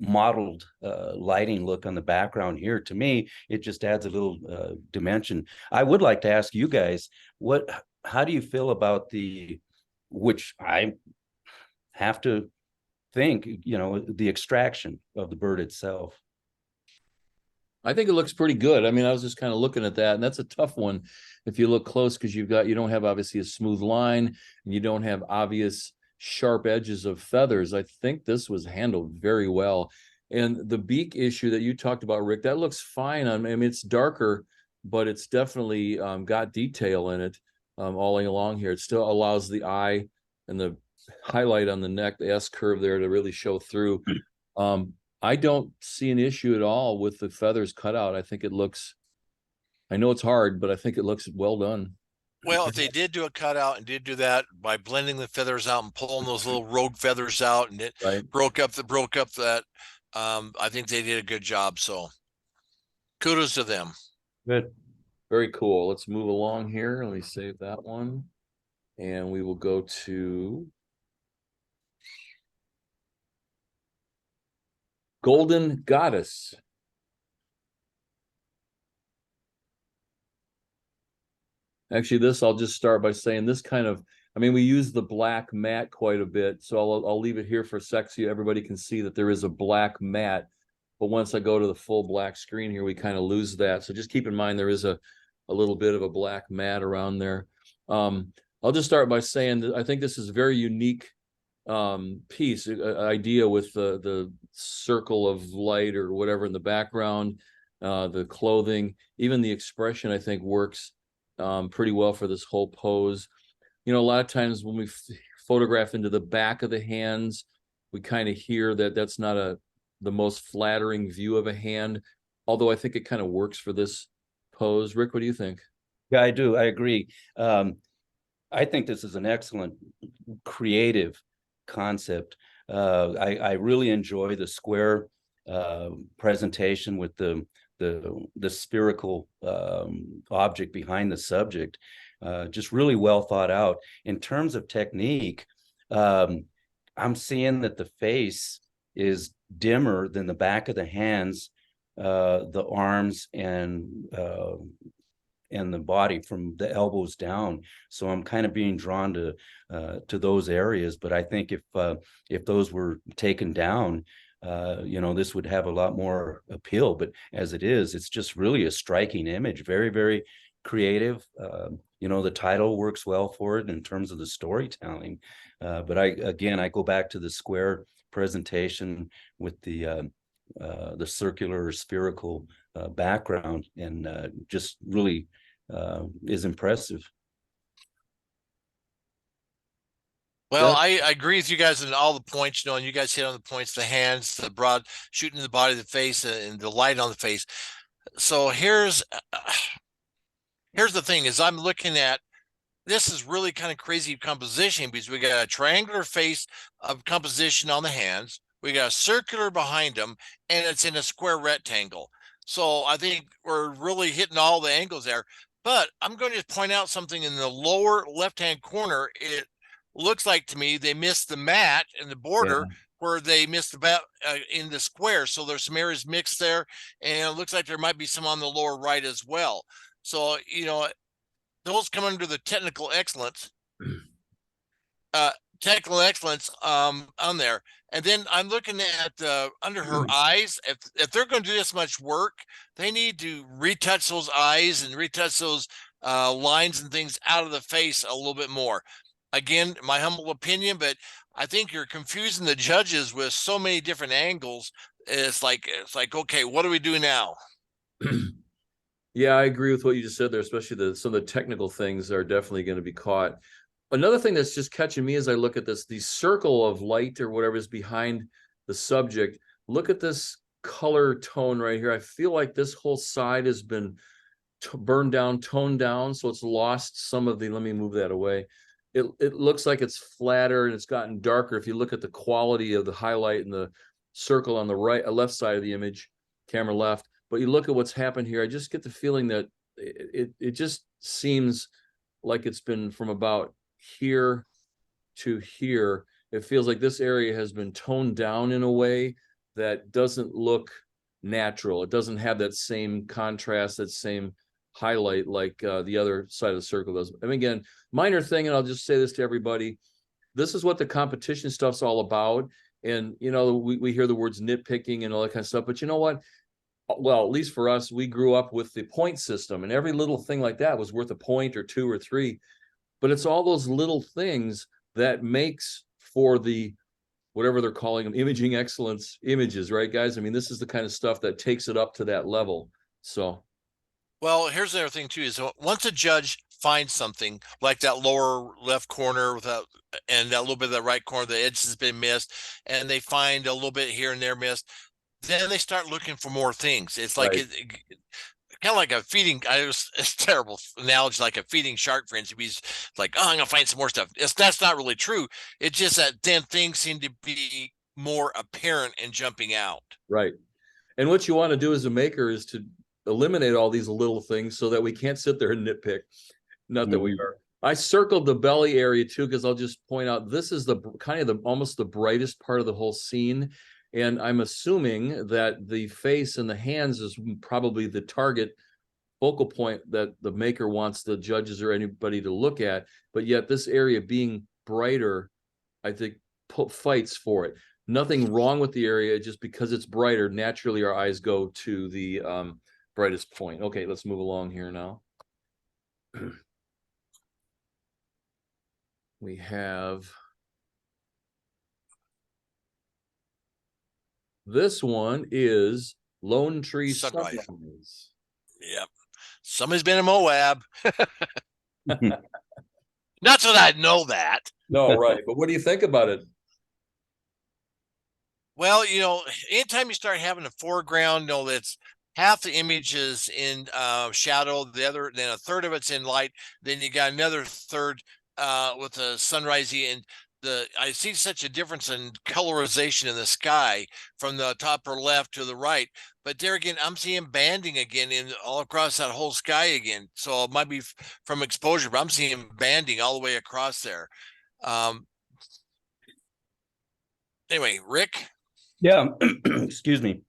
modeled lighting look on the background here, to me, it just adds a little dimension. I would like to ask you guys, how do you feel about which I have to think, the extraction of the bird itself? I think it looks pretty good. I mean, I was just kind of looking at that, and that's a tough one if you look close, because you don't have obviously a smooth line, and you don't have obvious sharp edges of feathers. I think this was handled very well. And the beak issue that you talked about, Rick, that looks fine. I mean, it's darker, but it's definitely got detail in it all along here. It still allows the eye and the highlight on the neck, the S curve there, to really show through. I don't see an issue at all with the feathers cut out. I think it looks, I know it's hard, but I think it looks well done. Well, if they did do a cutout and did do that by blending the feathers out and pulling those little rogue feathers out, and it Right. broke up that, I think they did a good job. So kudos to them. Good. Very cool. Let's move along here. Let me save that one. And we will go to Golden Goddess. Actually, this, I'll just start by saying this kind of, I mean, we use the black mat quite a bit, so I'll leave it here for a sec so everybody can see that there is a black mat. But once I go to the full black screen here, we kind of lose that. So just keep in mind there is a little bit of a black mat around there. I'll just start by saying that I think this is a very unique piece, idea with the circle of light or whatever in the background, the clothing, even the expression, I think works pretty well for this whole pose. A lot of times when we photograph into the back of the hands, we kind of hear that that's not the most flattering view of a hand, although I think it kind of works for this pose. Rick, what do you think? Yeah, I do. I agree. I think this is an excellent creative concept. I really enjoy the square presentation with the spherical object behind the subject. Just really well thought out. In terms of technique, I'm seeing that the face is dimmer than the back of the hands, the arms, and the body from the elbows down. So I'm kind of being drawn to those areas. But I think if those were taken down, this would have a lot more appeal. But as it is, it's just really a striking image. Very, very creative. The title works well for it in terms of the storytelling. But I go back to the square presentation with the circular or spherical background, and just really is impressive. Well, I agree with you guys on all the points, and you guys hit on the points, the hands, the broad shooting the body, the face, and the light on the face. So here's the thing is I'm looking at, this is really kind of crazy composition, because we got a triangular face of composition on the hands. We got a circular behind them, and it's in a square rectangle. So I think we're really hitting all the angles there. But I'm going to point out something in the lower left-hand corner. It looks like to me they missed the mat and the border, where they missed about in the square. So there's some areas mixed there, and it looks like there might be some on the lower right as well. So, those come under the technical excellence on there. And then I'm looking at under her eyes. If they're going to do this much work, they need to retouch those eyes and retouch those lines and things out of the face a little bit more. Again, my humble opinion, but I think you're confusing the judges with so many different angles. It's like, okay, what do we do now? Yeah, I agree with what you just said there, especially some of the technical things are definitely going to be caught. Another thing that's just catching me as I look at this, the circle of light or whatever is behind the subject. Look at this color tone right here. I feel like this whole side has been burned down, toned down, so it's lost some of the, let me move that away. It looks like it's flatter and it's gotten darker. If you look at the quality of the highlight and the circle on the left side of the image, camera left, but you look at what's happened here, I just get the feeling that it just seems like it's been from about here to here, it feels like this area has been toned down in a way that doesn't look natural. It doesn't have that same contrast, that same highlight like the other side of the circle does. And again, minor thing, and I'll just say this to everybody. This is what the competition stuff's all about. And, you know, we hear the words nitpicking and all that kind of stuff, but you know what? Well, at least for us, we grew up with the point system, and every little thing like that was worth a point or two or three. But it's all those little things that makes for the, whatever they're calling them, imaging excellence images, right, guys? I mean, this is the kind of stuff that takes it up to that level. So, Well, here's the other thing too, is once a judge finds something like that lower left corner without, and that little bit of the right corner, the edge has been missed, and they find a little bit here and there missed, then they start looking for more things. It's like right. kind of like a feeding. It's a terrible analogy, like a feeding shark, for instance. He's like, oh, I'm gonna find some more stuff. That's not really true. It's just that then things seem to be more apparent and jumping out. Right. And what you want to do as a maker is to eliminate all these little things so that we can't sit there and nitpick. Not that we are. I circled the belly area too, because I'll just point out this is the kind of the almost the brightest part of the whole scene. And I'm assuming that the face and the hands is probably the target focal point that the maker wants the judges or anybody to look at. But yet this area being brighter, I think fights for it. Nothing wrong with the area, just because it's brighter, naturally our eyes go to the brightest point. Okay, let's move along here now. We have this one is Lone Tree Sunrise. Sunrise. Yep. Somebody's been in Moab. Not that I know that. No, right. But what do you think about it? Well, you know, anytime you start having a foreground, you know, that's half the image is in shadow, then a third of it's in light, then you got another third with the sunrisey, and I see such a difference in colorization in the sky from the top or left to the right. But there again, I'm seeing banding again in all across that whole sky again. So it might be from exposure, but I'm seeing banding all the way across there. Anyway, Rick. Yeah, excuse me.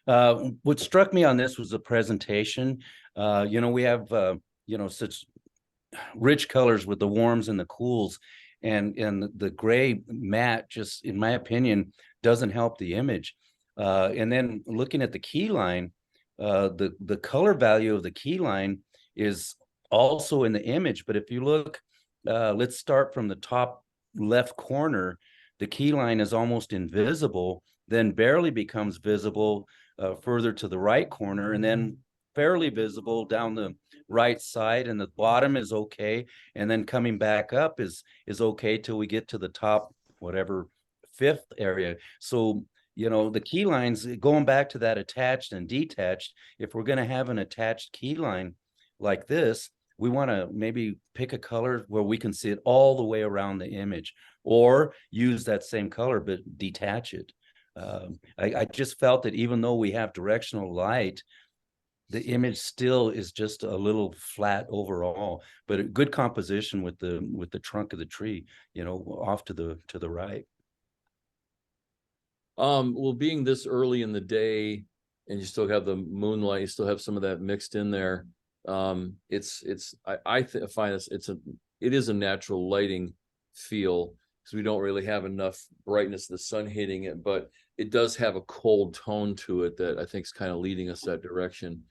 What struck me on this was the presentation. You know, we have you know, such rich colors with the warms and the cools, and the gray matte just, in my opinion, doesn't help the image. And then looking at the key line, the color value of the key line is also in the image. But if you look, let's start from the top left corner. The key line is almost invisible, then barely becomes visible further to the right corner, and then fairly visible down the right side, and the bottom is okay, and then coming back up is okay till we get to the top, whatever, fifth area. So, you know, the key lines, going back to that attached and detached, if we're going to have an attached key line like this, we want to maybe pick a color where we can see it all the way around the image, or use that same color but detach it. I just felt that even though we have directional light, the image still is just a little flat overall, but a good composition with the trunk of the tree, you know, off to the right. Well, being this early in the day and you still have the moonlight, you still have some of that mixed in there. I find it is a natural lighting feel, because we don't really have enough brightness of the sun hitting it, but it does have a cold tone to it that I think is kind of leading us that direction.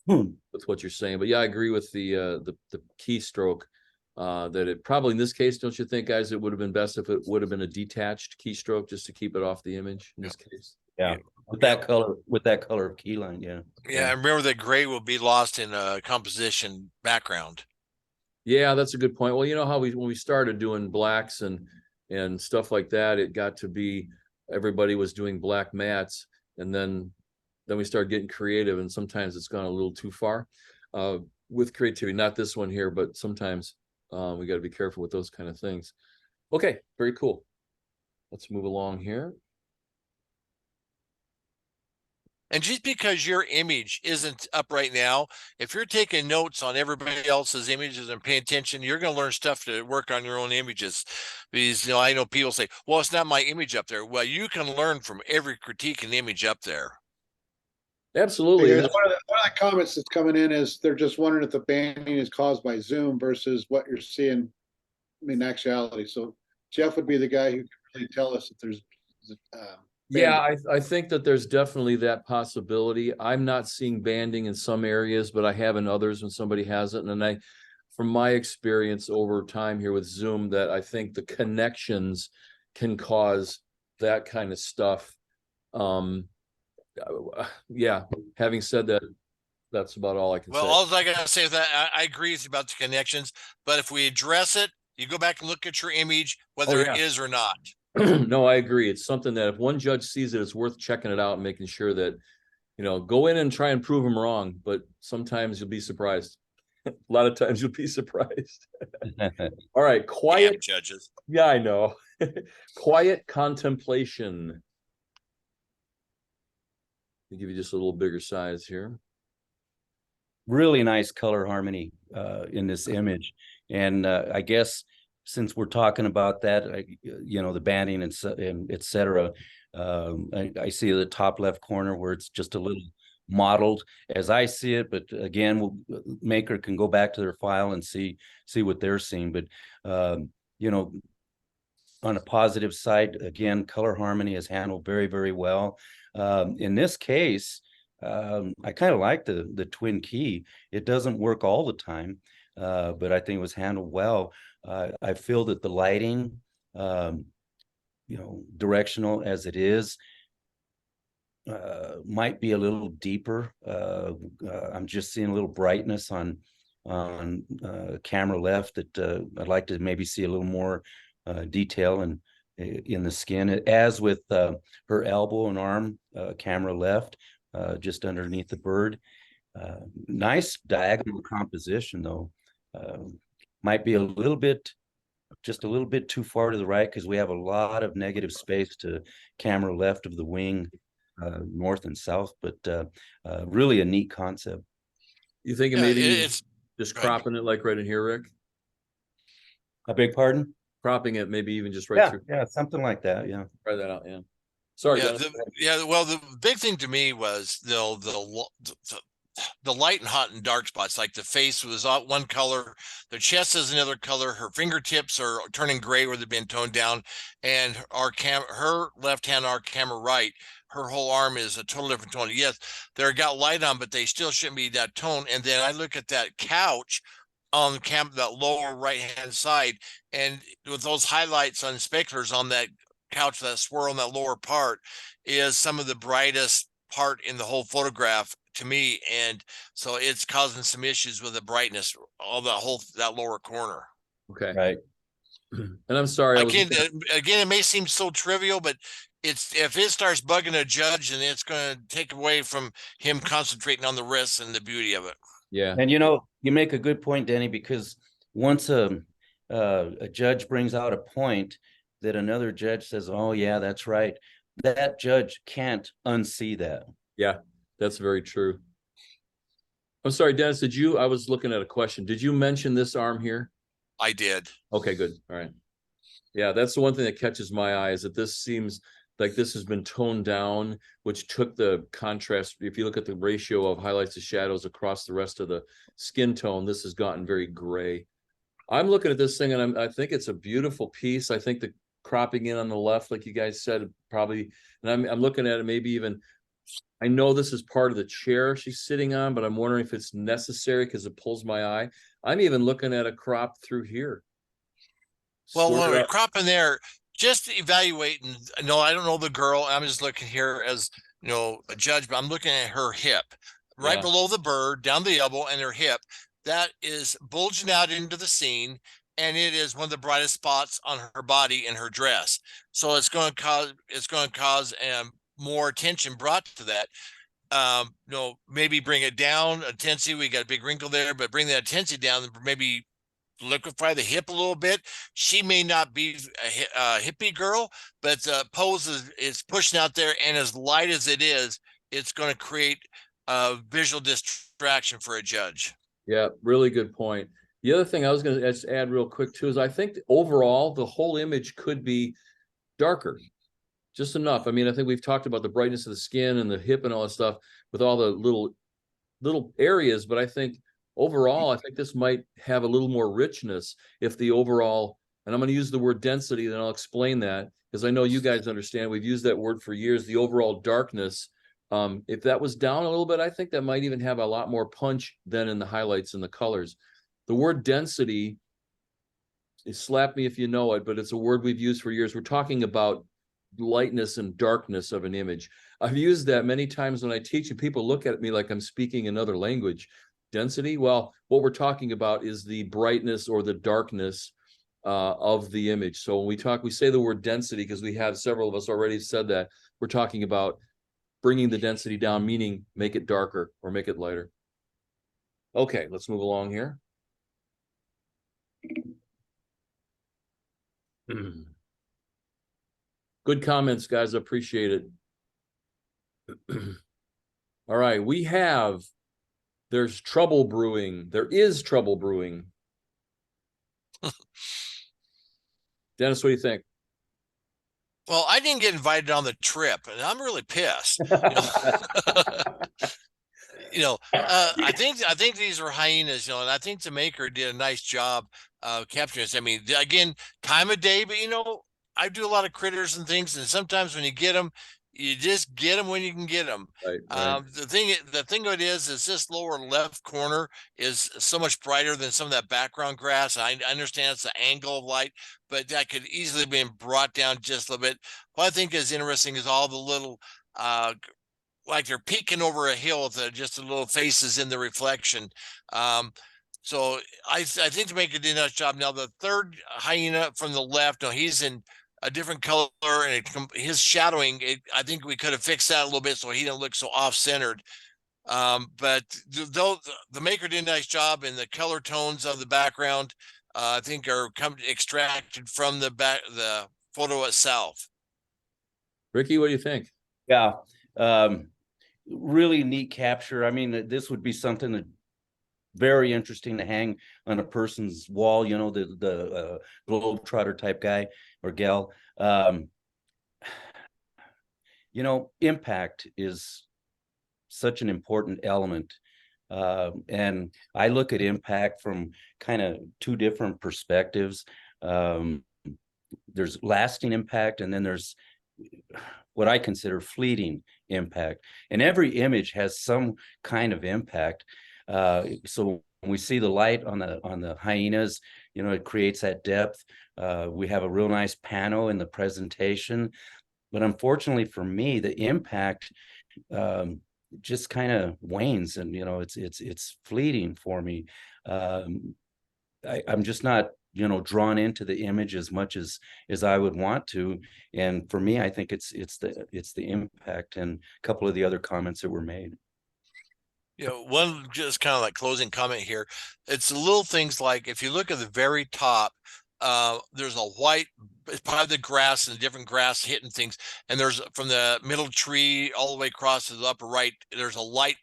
With what you're saying. But yeah, I agree with the keystroke, that it probably, in this case, don't you think, guys, it would have been best if it would have been a detached keystroke just to keep it off the image in this case. Yeah, with that color of key line. Yeah, and remember that gray will be lost in a composition background. Yeah, that's a good point. Well, you know how when we started doing blacks and stuff like that, it got to be everybody was doing black mattes, and then we started getting creative, and sometimes it's gone a little too far with creativity. Not this one here, but sometimes we got to be careful with those kind of things. Okay, very cool. Let's move along here. And just because your image isn't up right now, if you're taking notes on everybody else's images and paying attention, you're going to learn stuff to work on your own images. Because, I know people say, well, it's not my image up there. Well, you can learn from every critique and image up there. Absolutely. Because one of the comments that's coming in is they're just wondering if the banding is caused by Zoom versus what you're seeing in actuality. So Jeff would be the guy who can really tell us if there's Yeah, I think that there's definitely that possibility. I'm not seeing banding in some areas, but I have in others when somebody has it. And from my experience over time here with Zoom, that I think the connections can cause that kind of stuff. Yeah, having said that, that's about all I can say. Well, all I gotta say is that I agree with you about the connections, but if we address it, you go back and look at your image, whether it is or not. No, I agree. It's something that if one judge sees it, it's worth checking it out and making sure that, go in and try and prove them wrong, but sometimes you'll be surprised. A lot of times you'll be surprised. All right, quiet. Damn judges. Yeah, I know. Quiet contemplation. I'll give you just a little bigger size here. Really nice color harmony in this image. And I guess since we're talking about that, the banding and et cetera, I see the top left corner where it's just a little modeled as I see it. But again, maker can go back to their file and see what they're seeing. But, on a positive side, again, color harmony is handled very, very well. In this case, I kind of like the twin key. It doesn't work all the time, but I think it was handled well. I feel that the lighting, directional as it is, might be a little deeper. I'm just seeing a little brightness on camera left that I'd like to maybe see a little more detail in the skin, as with her elbow and arm, camera left, just underneath the bird. Nice diagonal composition though. Might be just a little bit too far to the right because we have a lot of negative space to camera left of the wing, north and south, but really a neat concept. You think maybe it's just cropping it like right in here, Rick? I beg pardon? Cropping it, maybe even just right through. Yeah, something like that. Yeah. Try that out. Yeah. Sorry. Well, the big thing to me was the light and hot and dark spots. Like the face was one color, the chest is another color, her fingertips are turning gray where they've been toned down, and her left hand, our camera right, her whole arm is a total different tone. Yes, they're got light on, but they still shouldn't be that tone. And then I look at that couch on that lower right hand side, and with those highlights on speculars on that couch, that swirl in that lower part is some of the brightest part in the whole photograph to me, and so it's causing some issues with the brightness, all that lower corner. Okay, right. And I'm sorry, again, it may seem so trivial, but if it starts bugging a judge, then it's going to take away from him concentrating on the risks and the beauty of it. Yeah. And you make a good point, Danny, because once a judge brings out a point that another judge says, oh yeah, that's right, that judge can't unsee that. Yeah, that's very true. I'm sorry, Dennis, I was looking at a question. Did you mention this arm here? I did. Okay, good. All right. Yeah, that's the one thing that catches my eye, is that this seems like this has been toned down, which took the contrast. If you look at the ratio of highlights to shadows across the rest of the skin tone, this has gotten very gray. I'm looking at this thing and I think it's a beautiful piece. I think the cropping in on the left, like you guys said, probably, and I'm looking at it, maybe even, I know this is part of the chair she's sitting on, but I'm wondering if it's necessary because it pulls my eye. I'm even looking at a crop through here. Well, when we're cropping there, just evaluate, and no, I don't know the girl. I'm just looking here as a judge, but I'm looking at her hip, right below the bird, down the elbow, and her hip. That is bulging out into the scene, and it is one of the brightest spots on her body in her dress. So it's going to cause more attention brought to that. Maybe bring it down. Intensity, we got a big wrinkle there, but bring that intensity down, and maybe liquefy the hip a little bit. She may not be a hippie girl, but pose is pushing out there, and as light as it is, it's going to create a visual distraction for a judge. Yeah, really good point. The other thing I was going to just add real quick too is I think overall the whole image could be darker, just enough. I mean, I think we've talked about the brightness of the skin and the hip and all that stuff with all the little areas, but I think overall, I think this might have a little more richness if the overall, and I'm going to use the word density, then I'll explain that because I know you guys understand. We've used that word for years, the overall darkness. If that was down a little bit, I think that might even have a lot more punch than in the highlights and the colors. The word density, slap me if you know it, but it's a word we've used for years. We're talking about lightness and darkness of an image. I've used that many times when I teach, and people look at me like I'm speaking another language. Density, well, what we're talking about is the brightness or the darkness of the image. So when we say the word density, because we have several of us already said that, we're talking about bringing the density down, meaning make it darker or make it lighter. Okay, let's move along here. Good comments, guys. I appreciate it. All right, there's trouble brewing. There is trouble brewing. Dennis, what do you think? Well, I didn't get invited on the trip, and I'm really pissed. I think these were hyenas, and I think the maker did a nice job capturing this. I mean, again, time of day, but I do a lot of critters and things, and sometimes when you get them, you just get them when you can get them. Right. The thing of it is this lower left corner is so much brighter than some of that background grass. I understand it's the angle of light, but that could easily be brought down just a little bit. What I think is interesting is all the little like they're peeking over a hill with just the little faces in the reflection. So I think to make a nice job. Now the third hyena from the left, no, he's in a different color, and his shadowing, I think we could have fixed that a little bit so he didn't look so off-centered. But though the maker did a nice job, and the color tones of the background, I think are extracted from the photo itself. Ricky, what do you think? Yeah, really neat capture. I mean, this would be something that very interesting to hang on a person's wall, the globetrotter type guy or gal. Impact is such an important element. And I look at impact from kind of two different perspectives. There's lasting impact, and then there's what I consider fleeting impact. And every image has some kind of impact. So when we see the light on the hyenas, it creates that depth. We have a real nice pano in the presentation, but unfortunately for me, the impact just kind of wanes, and it's fleeting for me. I'm just not drawn into the image as much as I would want to. And for me, I think it's the impact and a couple of the other comments that were made. One just kind of like closing comment here. It's the little things like if you look at the very top, there's a white, it's part of the grass and different grass hitting things. And there's from the middle tree all the way across to the upper right, there's a light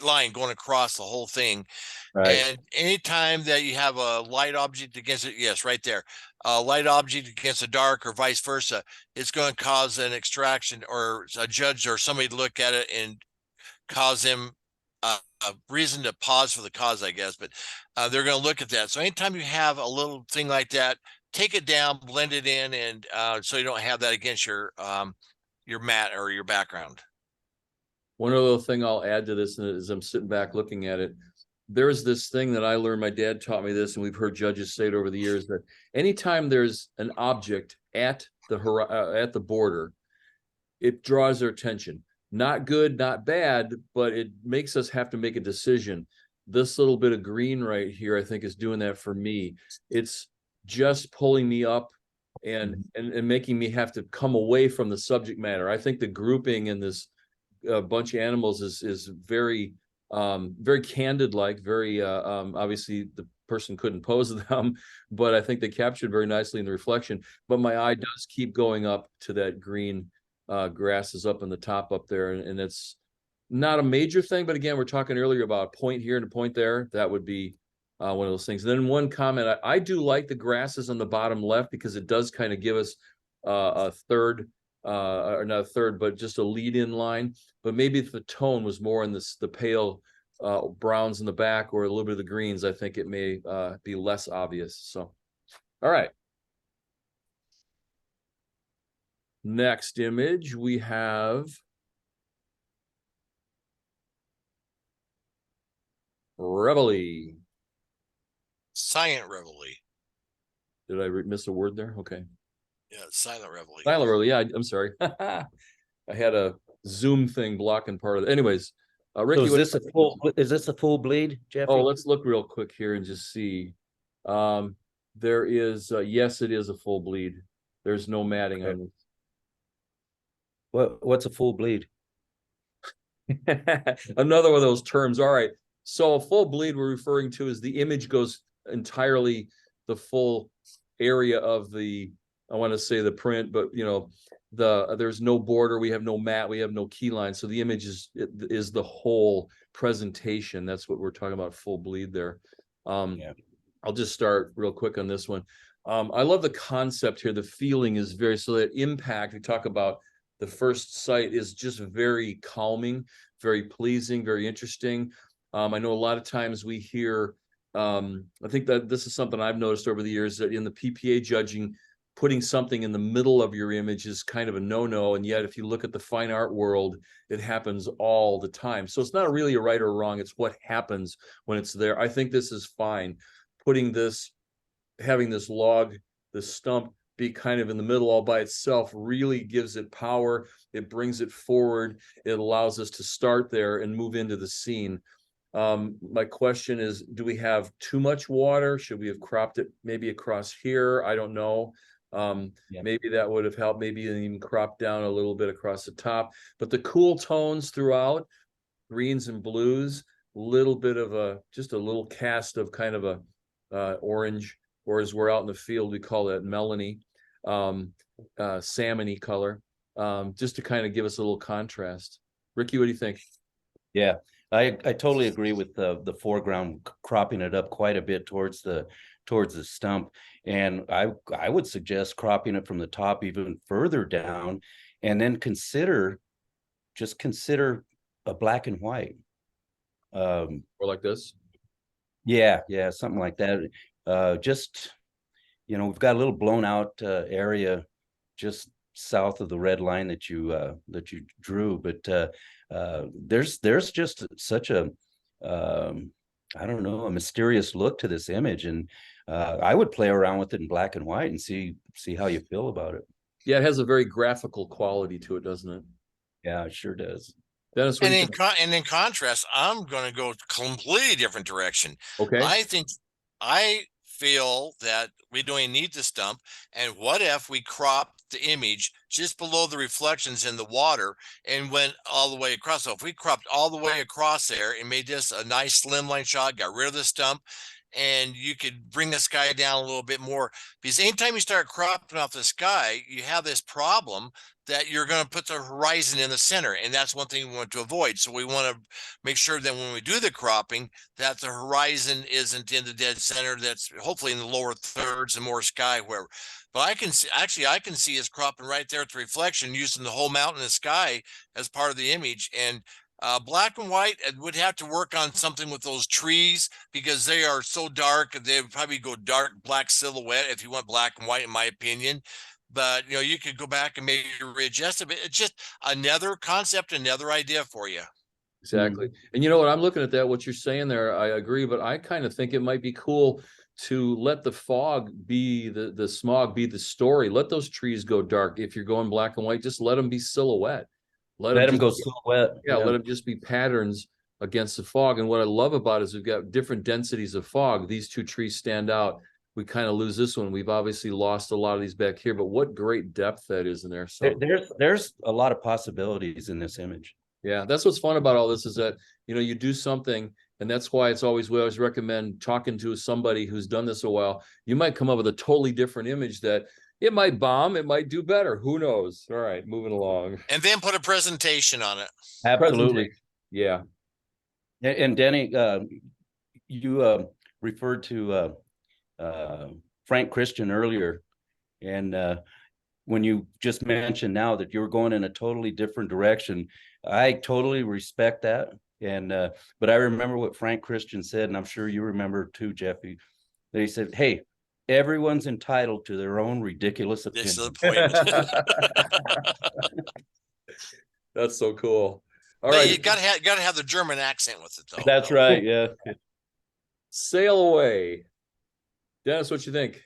line going across the whole thing. Right. And anytime that you have a light object against it, yes, right there, a light object against a dark or vice versa, it's going to cause an extraction or a judge or somebody to look at it and cause them a reason to pause for the cause, I guess. But they're going to look at that. So anytime you have a little thing like that, take it down, blend it in, and so you don't have that against your mat or your background. One other thing I'll add to this, and as I'm sitting back looking at it, there's this thing that I learned, my dad taught me this, and we've heard judges say it over the years, that anytime there's an object at the border, it draws their attention. Not good, not bad, but it makes us have to make a decision. This little bit of green right here, I think, is doing that for me. It's just pulling me up and making me have to come away from the subject matter. I think the grouping in this bunch of animals is very very candid, like very obviously the person couldn't pose them, but I think they captured very nicely in the reflection. But my eye does keep going up to that green grasses up in the top up there, and it's not a major thing, but again, we're talking earlier about a point here and a point there. That would be one of those things. And then one comment, I do like the grasses on the bottom left because it does kind of give us a third, or not a third, but just a lead in line. But maybe if the tone was more in the pale browns in the back or a little bit of the greens, I think it may be less obvious. So, all right. Next image, we have Reveille. Silent Reveille. Did I miss a word there? Okay. Yeah, Silent Reveille. Silent Reveille. Yeah, I'm sorry. I had a Zoom thing blocking part of it. Anyways, Ricky, So is this a full bleed, Jeffy? oh, let's look real quick here and just see. There is, yes, it is a full bleed. There's no matting on this. What's a full bleed? Another one of those terms. All right. So a full bleed we're referring to is the image goes entirely the full area of the, I want to say the print, but you know, there's no border, we have no mat, we have no key line. So the image is the whole presentation. That's what we're talking about, full bleed there. Yeah. I'll just start real quick on this one. I love the concept here. The feeling is very, so that impact, we talk about the first sight is just very calming, very pleasing, very interesting. I know a lot of times we hear, I think that this is something I've noticed over the years, that in the PPA judging, putting something in the middle of your image is kind of a no-no. And yet, if you look at the fine art world, it happens all the time. So it's not really a right or wrong. It's what happens when it's there. I think this is fine. Putting this, having this log, this stump, be kind of in the middle all by itself really gives it power. It brings it forward. It allows us to start there and move into the scene. My question is, do we have too much water? Should we have cropped it maybe across here? I don't know. Maybe that would have helped. Maybe even cropped down a little bit across the top. But the cool tones throughout, greens and blues, little bit of just a little cast of kind of a orange, or as we're out in the field, we call that melony, salmony color, just to kind of give us a little contrast. Ricky, what do you think? Yeah, I totally agree with the foreground cropping it up quite a bit towards the stump, and I would suggest cropping it from the top even further down, and then consider a black and white, Or like this. Yeah, something like that. Just, you know, we've got a little blown out area just south of the red line that you drew, but there's just such a I don't know, a mysterious look to this image, and I would play around with it in black and white and see how you feel about it. Yeah, it has a very graphical quality to it, doesn't it? Yeah, it sure does. Dennis, And in contrast, I'm going to go completely different direction. okay. I feel that we don't even need the stump. And what if we cropped the image just below the reflections in the water and went all the way across? So if we cropped all the way across there and made this a nice slimline shot, got rid of the stump, and you could bring the sky down a little bit more, because anytime you start cropping off the sky, you have this problem that you're going to put the horizon in the center, and that's one thing we want to avoid. So we want to make sure that when we do the cropping, that the horizon isn't in the dead center, that's hopefully in the lower thirds and more sky, wherever. But I can see us cropping right there at the reflection, using the whole mountain and sky as part of the image. And black and white, it would have to work on something with those trees, because they are so dark. They would probably go dark black silhouette if you want black and white, in my opinion. But you know, you could go back and maybe readjust it. But it's just another concept, another idea for you. Exactly. And you know what, I'm looking at that, what you're saying there, I agree, but I kind of think it might be cool to let the fog be the smog be the story. Let those trees go dark. If you're going black and white, just let them be silhouette. Let them go silhouette. Yeah, let them just be patterns against the fog. And what I love about it is we've got different densities of fog. These two trees stand out. We kind of lose this one. We've obviously lost a lot of these back here, but what great depth that is in there. So there's a lot of possibilities in this image. Yeah, that's what's fun about all this, is that, you know, you do something, and that's why we always recommend talking to somebody who's done this a while. You might come up with a totally different image that It might bomb, it might do better. Who knows? All right, moving along. And then put a presentation on it. Absolutely. Presentation. Yeah. And Denny, you referred to Frank Christian earlier, and when you just mentioned now that you're going in a totally different direction, I totally respect that. And but I remember what Frank Christian said, and I'm sure you remember too, Jeffy. That he said, "Hey, everyone's entitled to their own ridiculous This is opinion." the point. That's so cool. All But right. you gotta have the German accent with it though. That's right. Yeah. Sail away. Dennis, what you think?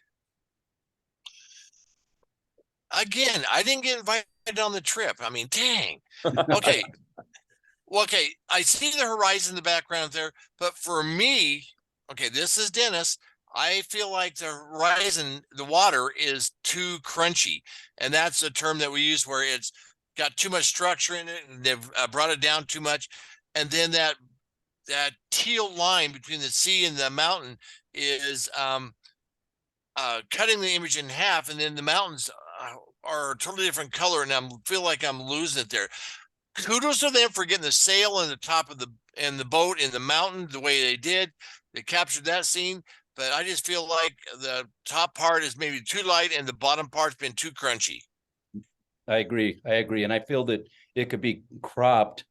Again, I didn't get invited on the trip. I mean, dang. Okay. Well, okay, I see the horizon in the background there, but for me, okay, this is Dennis. I feel like the horizon, the water is too crunchy, and that's a term that we use where it's got too much structure in it, and they've brought it down too much, and then that teal line between the sea and the mountain is cutting the image in half, and then the mountains are a totally different color, and I feel like I'm losing it there. Kudos to them for getting the sail in the top of the boat in the mountain the way they did. They captured that scene, but I just feel like the top part is maybe too light and the bottom part's been too crunchy. I agree. And I feel that it could be cropped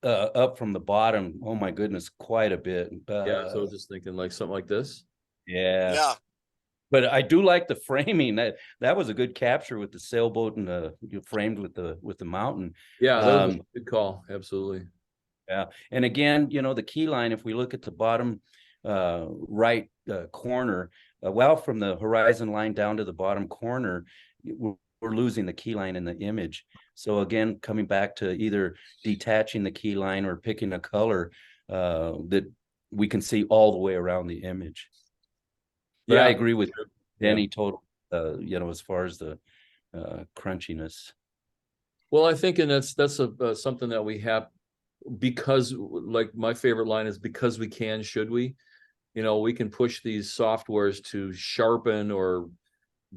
up from the bottom. Oh my goodness, quite a bit. Yeah, so I was just thinking like something like this. Yeah. Yeah. But I do like the framing. That was a good capture with the sailboat and framed with the mountain. Yeah, that was a good call. Absolutely. Yeah. And again, the key line, if we look at the bottom right corner, well, from the horizon line down to the bottom corner, we're losing the key line in the image. So again, coming back to either detaching the key line or picking a color that we can see all the way around the image. But Yeah, I agree with Danny Yeah. total, as far as the crunchiness. Well, I think, and that's something that we have, because like my favorite line is, because we can, should we? We can push these softwares to sharpen or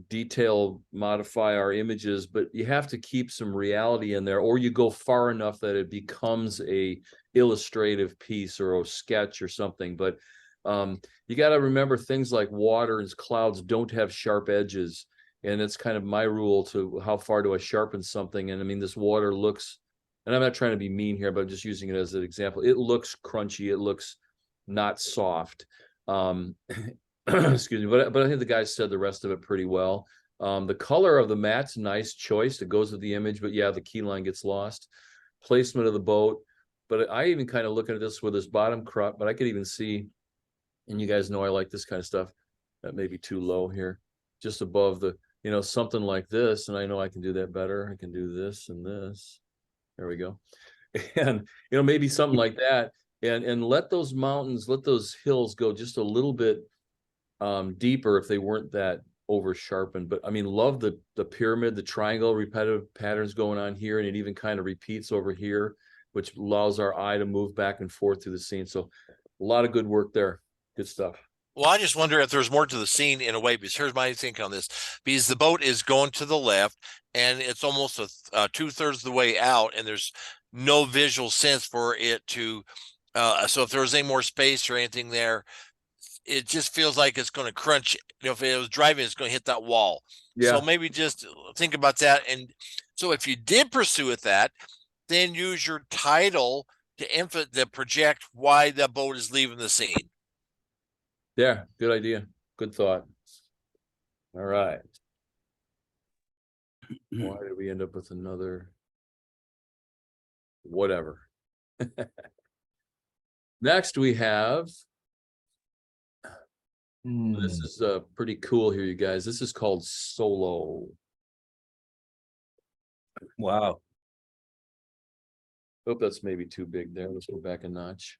detail modify our images, but you have to keep some reality in there, or you go far enough that it becomes a illustrative piece or a sketch or something. But you got to remember things like water and clouds don't have sharp edges, and it's kind of my rule to how far do I sharpen something. And I mean, this water looks, and I'm not trying to be mean here, but I'm just using it as an example. It looks crunchy, it looks not soft. Excuse me, but I think the guys said the rest of it pretty well. The color of the mat's nice choice. It goes with the image, but yeah, the key line gets lost. Placement of the boat. But I even kind of look at this with this bottom crop, but I could even see, and you guys know I like this kind of stuff. That may be too low here, just above the, something like this. And I know I can do that better. I can do this and this. There we go. And, maybe something like that. And let those mountains, let those hills go just a little bit deeper if they weren't that over sharpened. But I mean, love the pyramid, the triangle repetitive patterns going on here, and it even kind of repeats over here, which allows our eye to move back and forth through the scene. So a lot of good work there. Good stuff. Well, I just wonder if there's more to the scene in a way, because here's my think on this. Because the boat is going to the left and it's almost a 2/3 of the way out, and there's no visual sense for it to so if there was any more space or anything there, it just feels like it's going to crunch. If it was driving, it's going to hit that wall. Yeah. So maybe just think about that. And so if you did pursue with that, then use your title to project why the boat is leaving the scene. Yeah, good idea. Good thought. All right. Why did we end up with another? Whatever. Next we have, this is pretty cool here, you guys. This is called Solo. Wow. Hope that's maybe too big there. Let's go back a notch.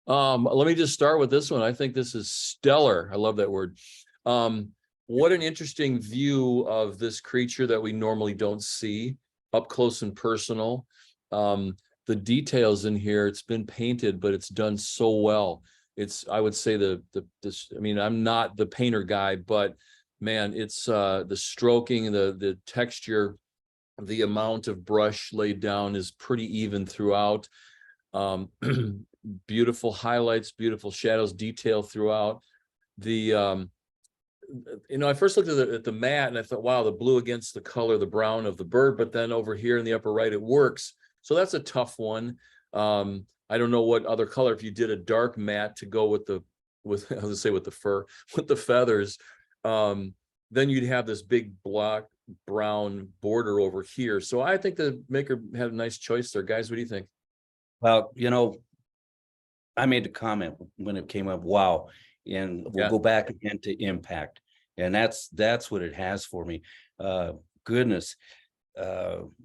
Let me just start with this one. I think this is stellar. I love that word. What an interesting view of this creature that we normally don't see up close and personal. The details in here, it's been painted, but it's done so well. I would say I mean, I'm not the painter guy, but man, it's the stroking, the texture, the amount of brush laid down is pretty even throughout. Beautiful highlights, beautiful shadows, detail throughout. The I first looked at the mat and I thought, wow, the blue against the color, the brown of the bird, but then over here in the upper right, it works. So that's a tough one. I don't know what other color, if you did a dark matte to go with I was gonna say with the fur, with the feathers, then you'd have this big black brown border over here. So I think the maker had a nice choice there. Guys, what do you think? Well, I made the comment when it came up, wow, and we'll Yeah. go back again to impact. And that's what it has for me. Goodness.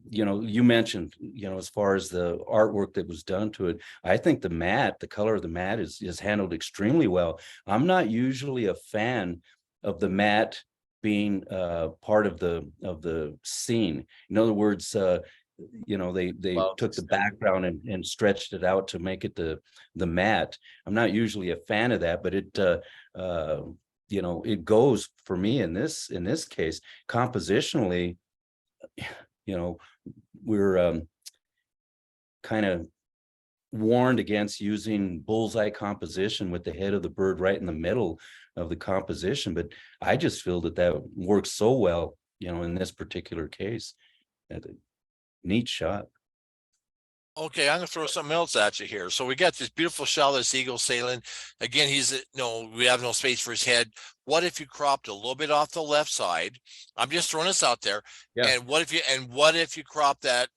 You mentioned, as far as the artwork that was done to it, I think the color of the mat is handled extremely well. I'm not usually a fan of the mat being part of the scene. In other words, they Wow, took the extended. background and stretched it out to make it the mat. I'm not usually a fan of that, but it goes for me in this case compositionally. We're kind of warned against using bullseye composition with the head of the bird right in the middle of the composition, but I just feel that works so well, in this particular case. Neat shot. Okay, I'm gonna throw something else at you here. So we got this beautiful shot of this eagle sailing. Again, we have no space for his head. What if you cropped a little bit off the left side? I'm just throwing this out there. Yeah. And what if you crop that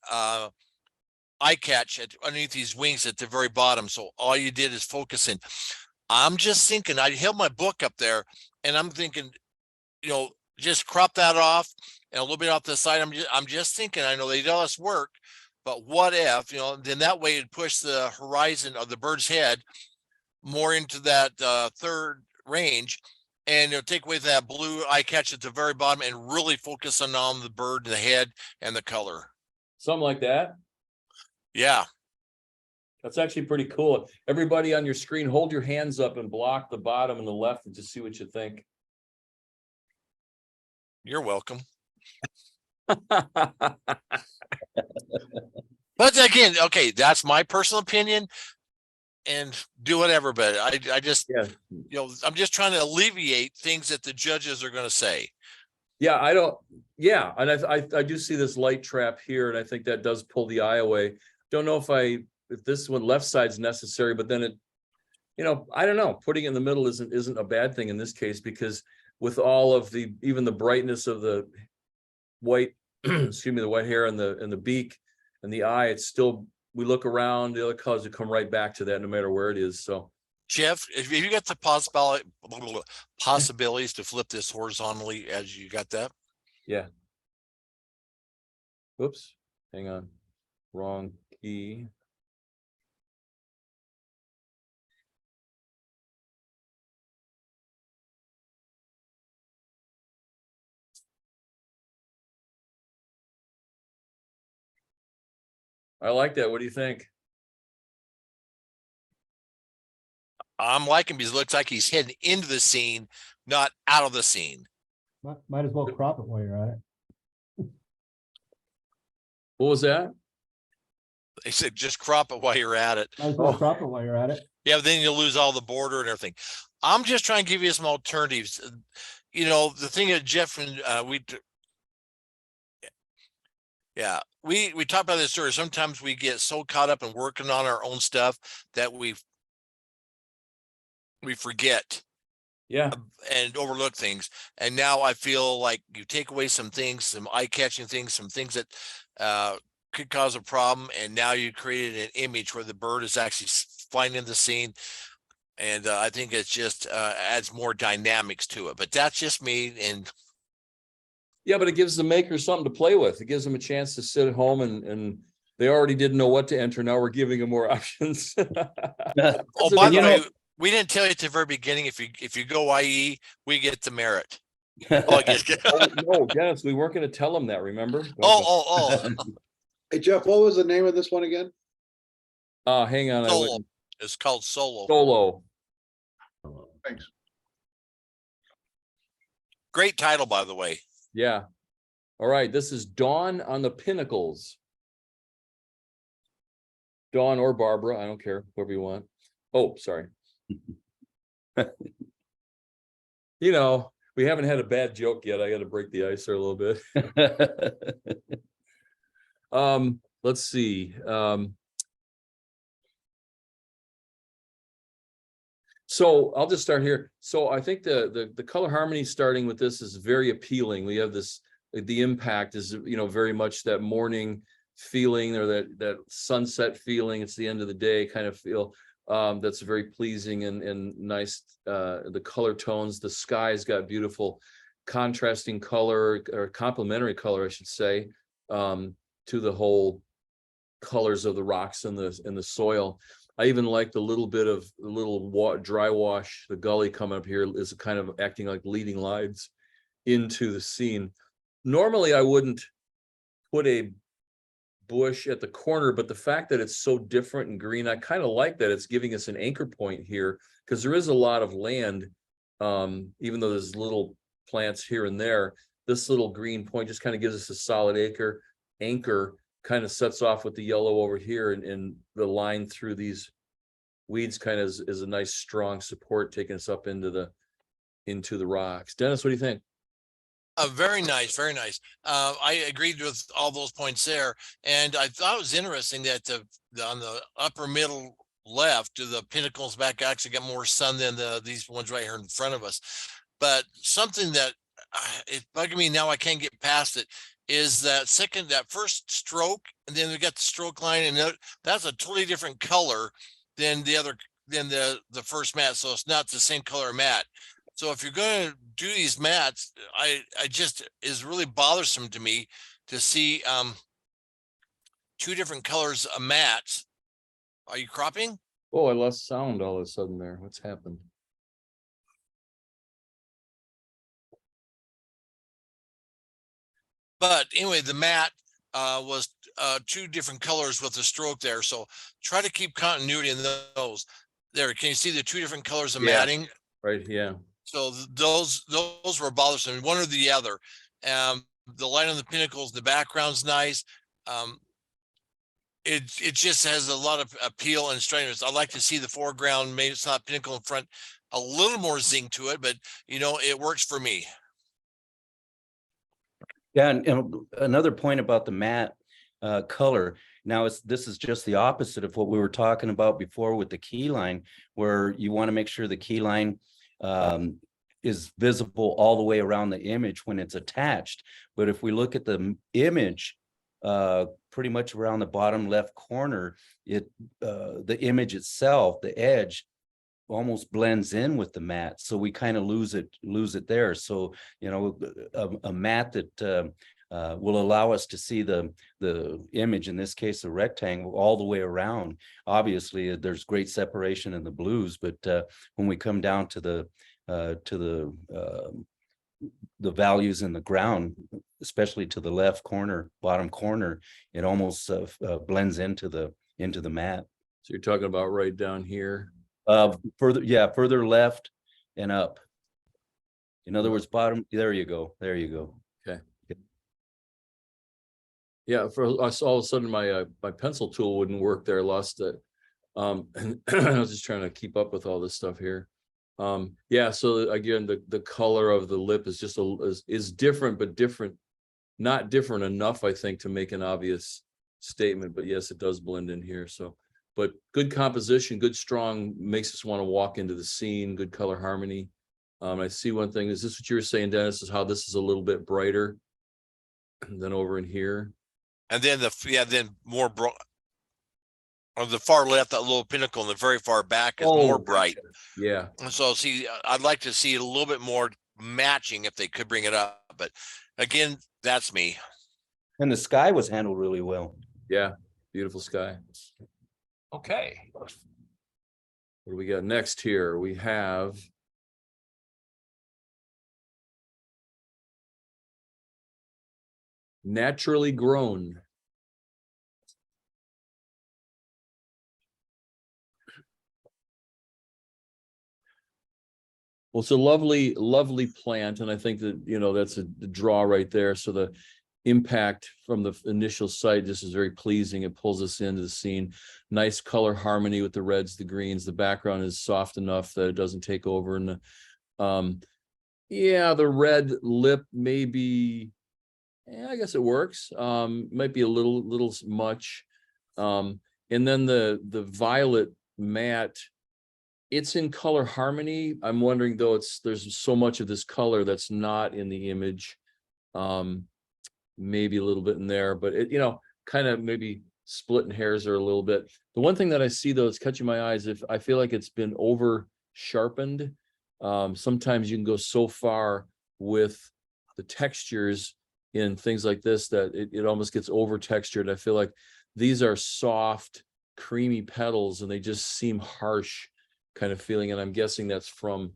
eye catch underneath these wings at the very bottom? So all you did is focus in. I'm just thinking, I held my book up there and I'm thinking, just crop that off and a little bit off the side. I'm just thinking, I know they do this work, but what if, then that way it'd push the horizon of the bird's head more into that third range, and it'll take away that blue eye catch at the very bottom and really focus on the bird, the head, and the color. Something like that. Yeah. That's actually pretty cool. Everybody on your screen, hold your hands up and block the bottom and the left and just see what you think. You're welcome. But again, okay, that's my personal opinion, and do whatever. But I just, Yeah. I'm just trying to alleviate things that the judges are going to say. Yeah, and I do see this light trap here, and I think that does pull the eye away. Don't know if this one left side's necessary, but then I don't know. Putting it in the middle isn't a bad thing in this case, because with all of even the brightness of the white, excuse me, the white hair and the beak and the eye, it's still, we look around, the other colors will come right back to that no matter where it is. So Jeff, if you got the possibilities to flip this horizontally, as you got that. yeah. Whoops, hang on. Wrong key. I like that. What do you think? I'm liking because it looks like he's heading into the scene, not out of the scene. Might as well crop it while you're at it. What was that? They said just crop it while you're at it. Might as well Oh. crop it while you're at it. Yeah, then you'll lose all the border and everything. I'm just trying to give you some alternatives. The thing that Jeff and we talked about this earlier. Sometimes we get so caught up in working on our own stuff that we forget Yeah. and overlook things. And now I feel like you take away some things, some eye-catching things, some things that could cause a problem, and now you created an image where the bird is actually flying in the scene. And I think it's just adds more dynamics to it. But that's just me. And Yeah, but it gives the makers something to play with. It gives them a chance to sit at home and they already didn't know what to enter. Now we're giving them more options. oh, by the way, we didn't tell you at the very beginning. If you go IE, we get the merit. Oh, no, Dennis, we weren't going to tell them that. Remember? oh. Hey, Jeff, what was the name of this one again? Hang on. Solo. It's called Solo. Solo. Thanks. Great title, by the way. Yeah. All right. This is Dawn on the Pinnacles. Dawn or Barbara, I don't care, whoever you want. Oh, sorry. You know, we haven't had a bad joke yet. I got to break the ice there a little bit. Let's see. So I'll just start here. So I think the color harmony starting with this is very appealing. We have this, the impact is, you know, very much that morning feeling, or that sunset feeling. It's the end of the day kind of feel. That's very pleasing and nice. The color tones, the sky's got beautiful contrasting color, or complementary color, I should say, to the whole colors of the rocks and the soil. I even like the little bit of the little dry wash, the gully coming up here is kind of acting like leading lights into the scene. Normally I wouldn't put a bush at the corner, but the fact that it's so different and green, I kind of like that it's giving us an anchor point here, because there is a lot of land, even though there's little plants here and there. This little green point just kind of gives us a solid anchor, kind of sets off with the yellow over here, and the line through these weeds kind of is a nice strong support, taking us up into the rocks. Dennis, what do you think? Very nice, very nice. I agreed with all those points there, and I thought it was interesting that on the upper middle left, the pinnacles back actually got more sun than these ones right here in front of us. But something that it's bugging me now, I can't get past it, is that first stroke, and then we got the stroke line, and that's a totally different color than the first mat. So it's not the same color mat. So if you're going to do these mats, I just is really bothersome to me to see two different colors of mats. Are you cropping? Oh, I lost sound all of a sudden there. What's happened? But anyway, the mat was two different colors with the stroke there. So try to keep continuity in those. There, can you see the two different colors of matting? Right, yeah. So those were bothersome, one or the other. The light on the pinnacles, the background's nice. It just has a lot of appeal and strangeness. I like to see the foreground. Maybe it's not pinnacle in front, a little more zing to it, but you know, it works for me. Yeah, and another point about the matte color. Now, this is just the opposite of what we were talking about before with the key line, where you want to make sure the key line is visible all the way around the image when it's attached. But if we look at the image, pretty much around the bottom left corner, the image itself, the edge, almost blends in with the mat, so we kind of lose it there. So, you know, a mat that will allow us to see the image, in this case a rectangle, all the way around. Obviously there's great separation in the blues, but when we come down to the values in the ground, especially to the left corner, bottom corner, it almost blends into the mat. So you're talking about right down here. Further left and up. In other words, bottom. There you go. Okay. Yeah, for us, all of a sudden my pencil tool wouldn't work there. I lost it. And I was just trying to keep up with all this stuff here. Yeah, so again, the color of the lip is just is different, but not different enough, I think, to make an obvious statement. But yes, it does blend in here. So, but good composition, good strong, makes us want to walk into the scene. Good color harmony. I see one thing. Is this what you were saying, Dennis? Is how this is a little bit brighter than over in here? And then then more on the far left, that little pinnacle in the very far back is more bright. Yeah. So see, I'd like to see a little bit more matching if they could bring it up. But again, that's me. And the sky was handled really well. Yeah. Beautiful sky. Okay. What do we got next here? We have naturally grown. Well, it's a lovely, lovely plant, and I think that, you know, that's a draw right there. So the impact from the initial sight just is very pleasing. It pulls us into the scene. Nice color harmony with the reds, the greens. The background is soft enough that it doesn't take over. And yeah, the red lip maybe, yeah, I guess it works. Might be a little much. And then the violet matte, it's in color harmony. I'm wondering though, there's so much of this color that's not in the image. Maybe a little bit in there, but it, you know, kind of maybe splitting hairs are a little bit. The one thing that I see though, is catching my eyes, if I feel like it's been over sharpened. Sometimes you can go so far with the textures in things like this that it almost gets over textured. I feel like these are soft, creamy petals and they just seem harsh kind of feeling. And I'm guessing that's from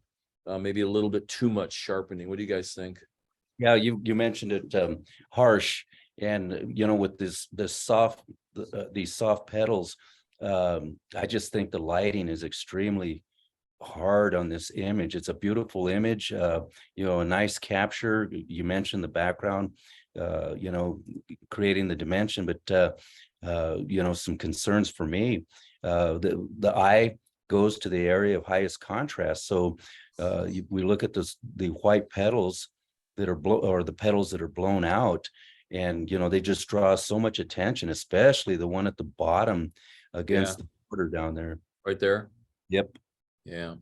maybe a little bit too much sharpening. What do you guys think? Yeah, you mentioned it, harsh, and you know, with these soft petals, I just think the lighting is extremely hard on this image. It's a beautiful image, you know, a nice capture. You mentioned the background, you know, creating the dimension, but you know, some concerns for me. The eye goes to the area of highest contrast. So we look at the white petals that are the petals that are blown out, and you know, they just draw so much attention, especially the one at the bottom against the border down there. Right there? Yep. Yeah.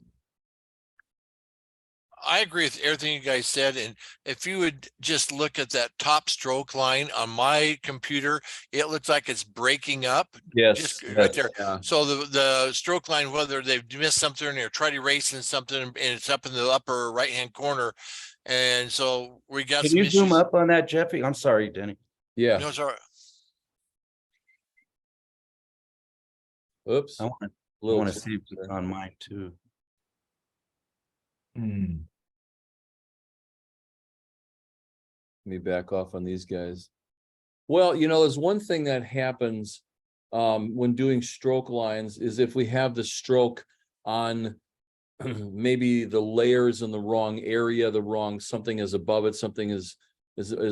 I agree with everything you guys said. And if you would just look at that top stroke line on my computer, it looks like it's breaking up. Yes. Just right there. Yeah. So the stroke line, whether they've missed something or tried erasing something, and it's up in the upper right hand corner. And so we got Can some you issues. zoom up on that, Jeffy? I'm sorry, Denny. Yeah. No, it's all right. Oops. I want to see if it's on mine too. Let me back off on these guys. Well, you know, there's one thing that happens when doing stroke lines is if we have the stroke on maybe the layers in the wrong area, something is above it, something is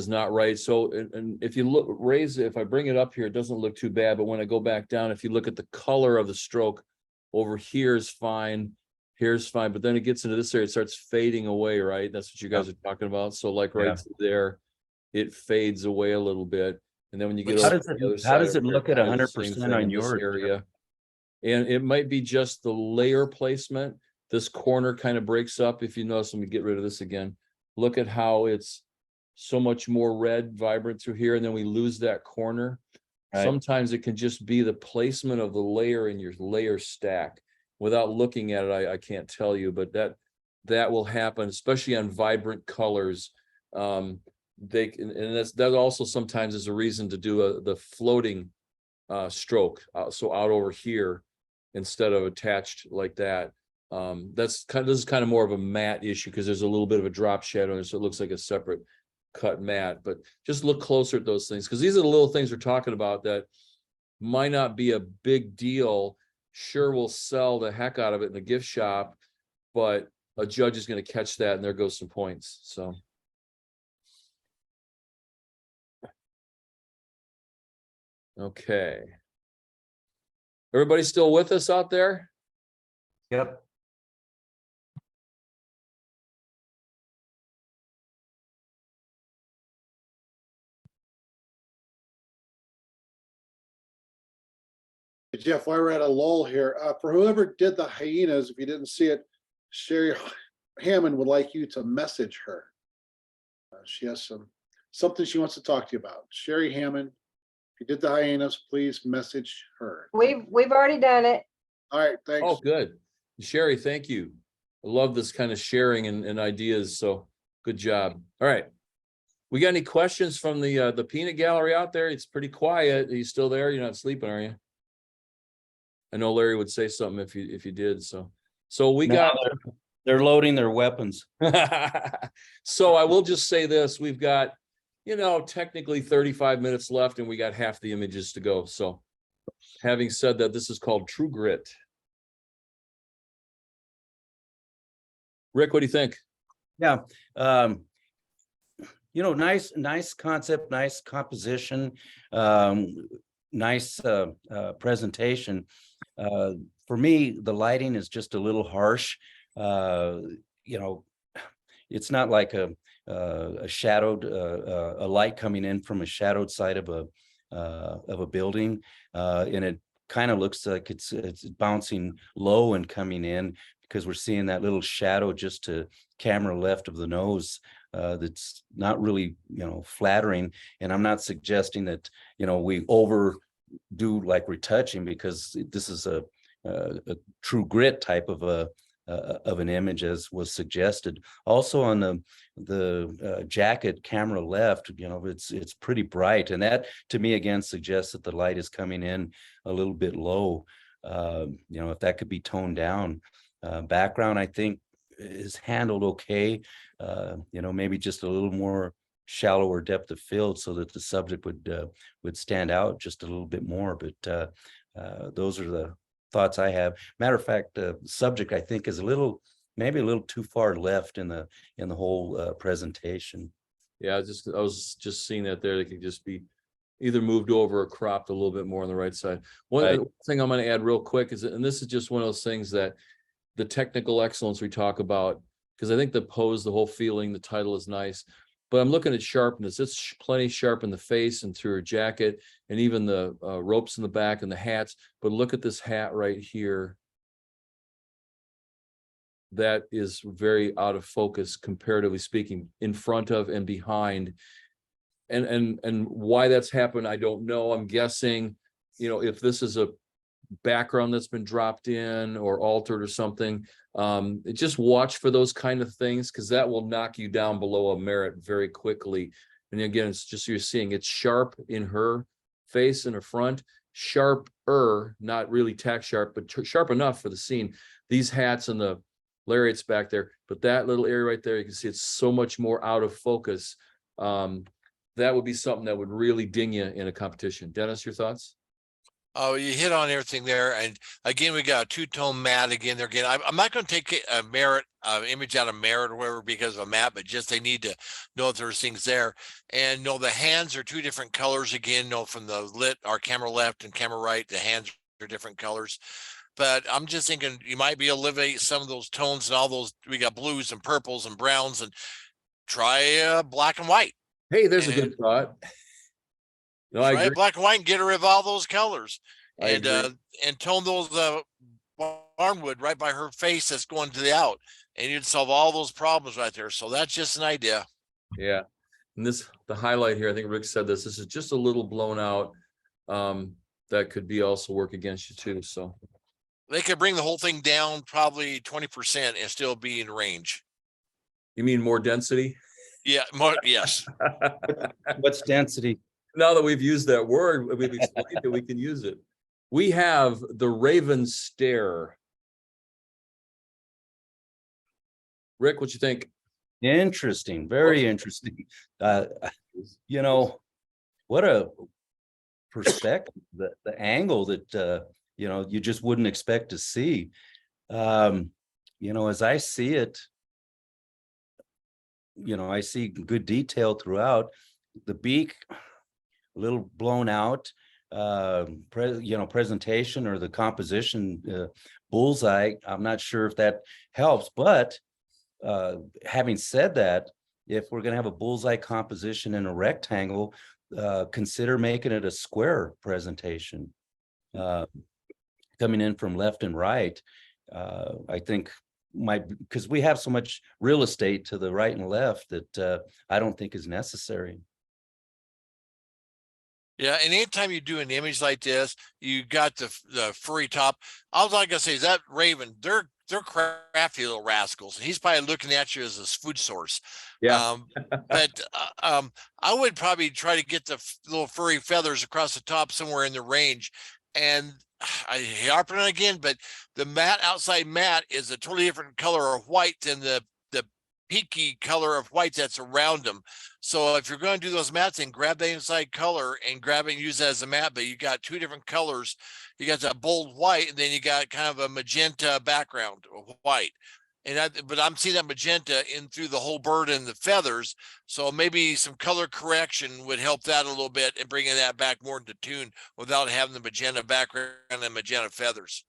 not right. So, and if you look, if I bring it up here, it doesn't look too bad, but when I go back down, if you look at the color of the stroke over here is fine, here's fine, but then it gets into this area, it starts fading away, right? That's what you guys are talking about. So like right there, it fades away a little bit. And then when you get How over does to the other how side does it over look here, at kind of the same 100% thing on in this yours? area? And it might be just the layer placement. This corner kind of breaks up. If you notice, let me get rid of this again. Look at how it's so much more red, vibrant through here, and then we lose that corner. Right. Sometimes it can just be the placement of the layer in your layer stack. Without looking at it, I can't tell you, but that will happen, especially on vibrant colors. And that also sometimes is a reason to do the floating stroke, so out over here instead of attached like that. This is kind of more of a matte issue because there's a little bit of a drop shadow in it, so it looks like a separate cut matte. But just look closer at those things, because these are the little things we're talking about that might not be a big deal. Sure, we'll sell the heck out of it in the gift shop, but a judge is going to catch that, and there goes some points. So. Okay. Everybody still with us out there? Yep. Jeff, while we're at a lull here, for whoever did the hyenas, if you didn't see it, Sherry Hammond would like you to message her. She has something she wants to talk to you about. Sherry Hammond, if you did the hyenas, please message her. We've already done it. All right, thanks. Oh, good. Sherry, thank you. I love this kind of sharing and ideas. So good job. All right. We got any questions from the peanut gallery out there? It's pretty quiet. Are you still there? You're not sleeping, are you? I know Larry would say something if you did. So we got. They're loading their weapons. So I will just say this: we've got, technically 35 minutes left, and we got half the images to go. So, having said that, this is called True Grit. Rick, what do you think? Yeah. Nice concept, nice composition, nice presentation. For me, the lighting is just a little harsh. It's not like a shadowed a light coming in from a shadowed side of a building, and it kind of looks like it's bouncing low and coming in, because we're seeing that little shadow just to camera left of the nose. That's not really, flattering. And I'm not suggesting that, we overdo like retouching, because this is a true grit type of an image, as was suggested. Also on the jacket camera left, it's pretty bright, and that to me again suggests that the light is coming in a little bit low. If that could be toned down. Background, I think, is handled okay. Maybe just a little more shallower depth of field so that the subject would stand out just a little bit more. But those are the thoughts I have. Matter of fact, the subject, I think, is maybe a little too far left in the whole presentation. Yeah, I was just seeing that there. They could just be either moved over or cropped a little bit more on the right side. One Right. thing I'm going to add real quick is, and this is just one of those things that the technical excellence we talk about, because I think the pose, the whole feeling, the title is nice, but I'm looking at sharpness. It's plenty sharp in the face and through her jacket, and even the ropes in the back and the hats. But look at this hat right here. That is very out of focus, comparatively speaking, in front of and behind. And why that's happened, I don't know. I'm guessing, if this is a background that's been dropped in or altered or something, just watch for those kind of things, because that will knock you down below a merit very quickly. And again, it's just, you're seeing it's sharp in her face and her front, sharper, not really tack sharp, but sharp enough for the scene. These hats and the lariats back there, but that little area right there, you can see it's so much more out of focus. That would be something that would really ding you in a competition. Dennis, your thoughts? Oh, you hit on everything there. And again, we got a two-tone matte again. There again, I'm not going to take a merit image out of merit or whatever because of a matte, but just they need to know that there's things there. And the hands are two different colors again. From the lit, our camera left and camera right, the hands are different colors. But I'm just thinking you might be eliminate some of those tones and all those. We got blues and purples and browns, and try black and white. Hey, there's a good thought. No, I Try agree. black and white and get rid of all those colors, I and agree. and tone those barnwood right by her face that's going to the out, and you'd solve all those problems right there. So that's just an idea. Yeah. And the highlight here, I think Rick said this is just a little blown out. That could be also work against you too. So They could bring the whole thing down probably 20% and still be in range. you mean more density? Yeah, more, yes. What's density? Now that we've used that word, we've explained it, we can use it. We have the Raven Stare. Rick, what you think? Interesting, very interesting. What a perspective, the angle that you just wouldn't expect to see. As I see it, I see good detail throughout. The beak, a little blown out, presentation or the composition, bullseye. I'm not sure if that helps, but having said that, if we're going to have a bullseye composition in a rectangle, consider making it a square presentation, coming in from left and right. I think because we have so much real estate to the right and left that I don't think is necessary. Yeah, and anytime you do an image like this, you got the furry top. All I gotta say is that Raven, they're crafty little rascals. He's probably looking at you as his food source. Yeah. But I would probably try to get the little furry feathers across the top somewhere in the range. And I harp on it again, but the matte outside matte is a totally different color of white than the peaky color of white that's around them. So if you're going to do those mattes, then grab the inside color and grab it and use that as a matte. But you got two different colors. You got that bold white, and then you got kind of a magenta background of white. but I'm seeing that magenta in through the whole bird and the feathers. So maybe some color correction would help that a little bit and bringing that back more into tune without having the magenta background and magenta feathers.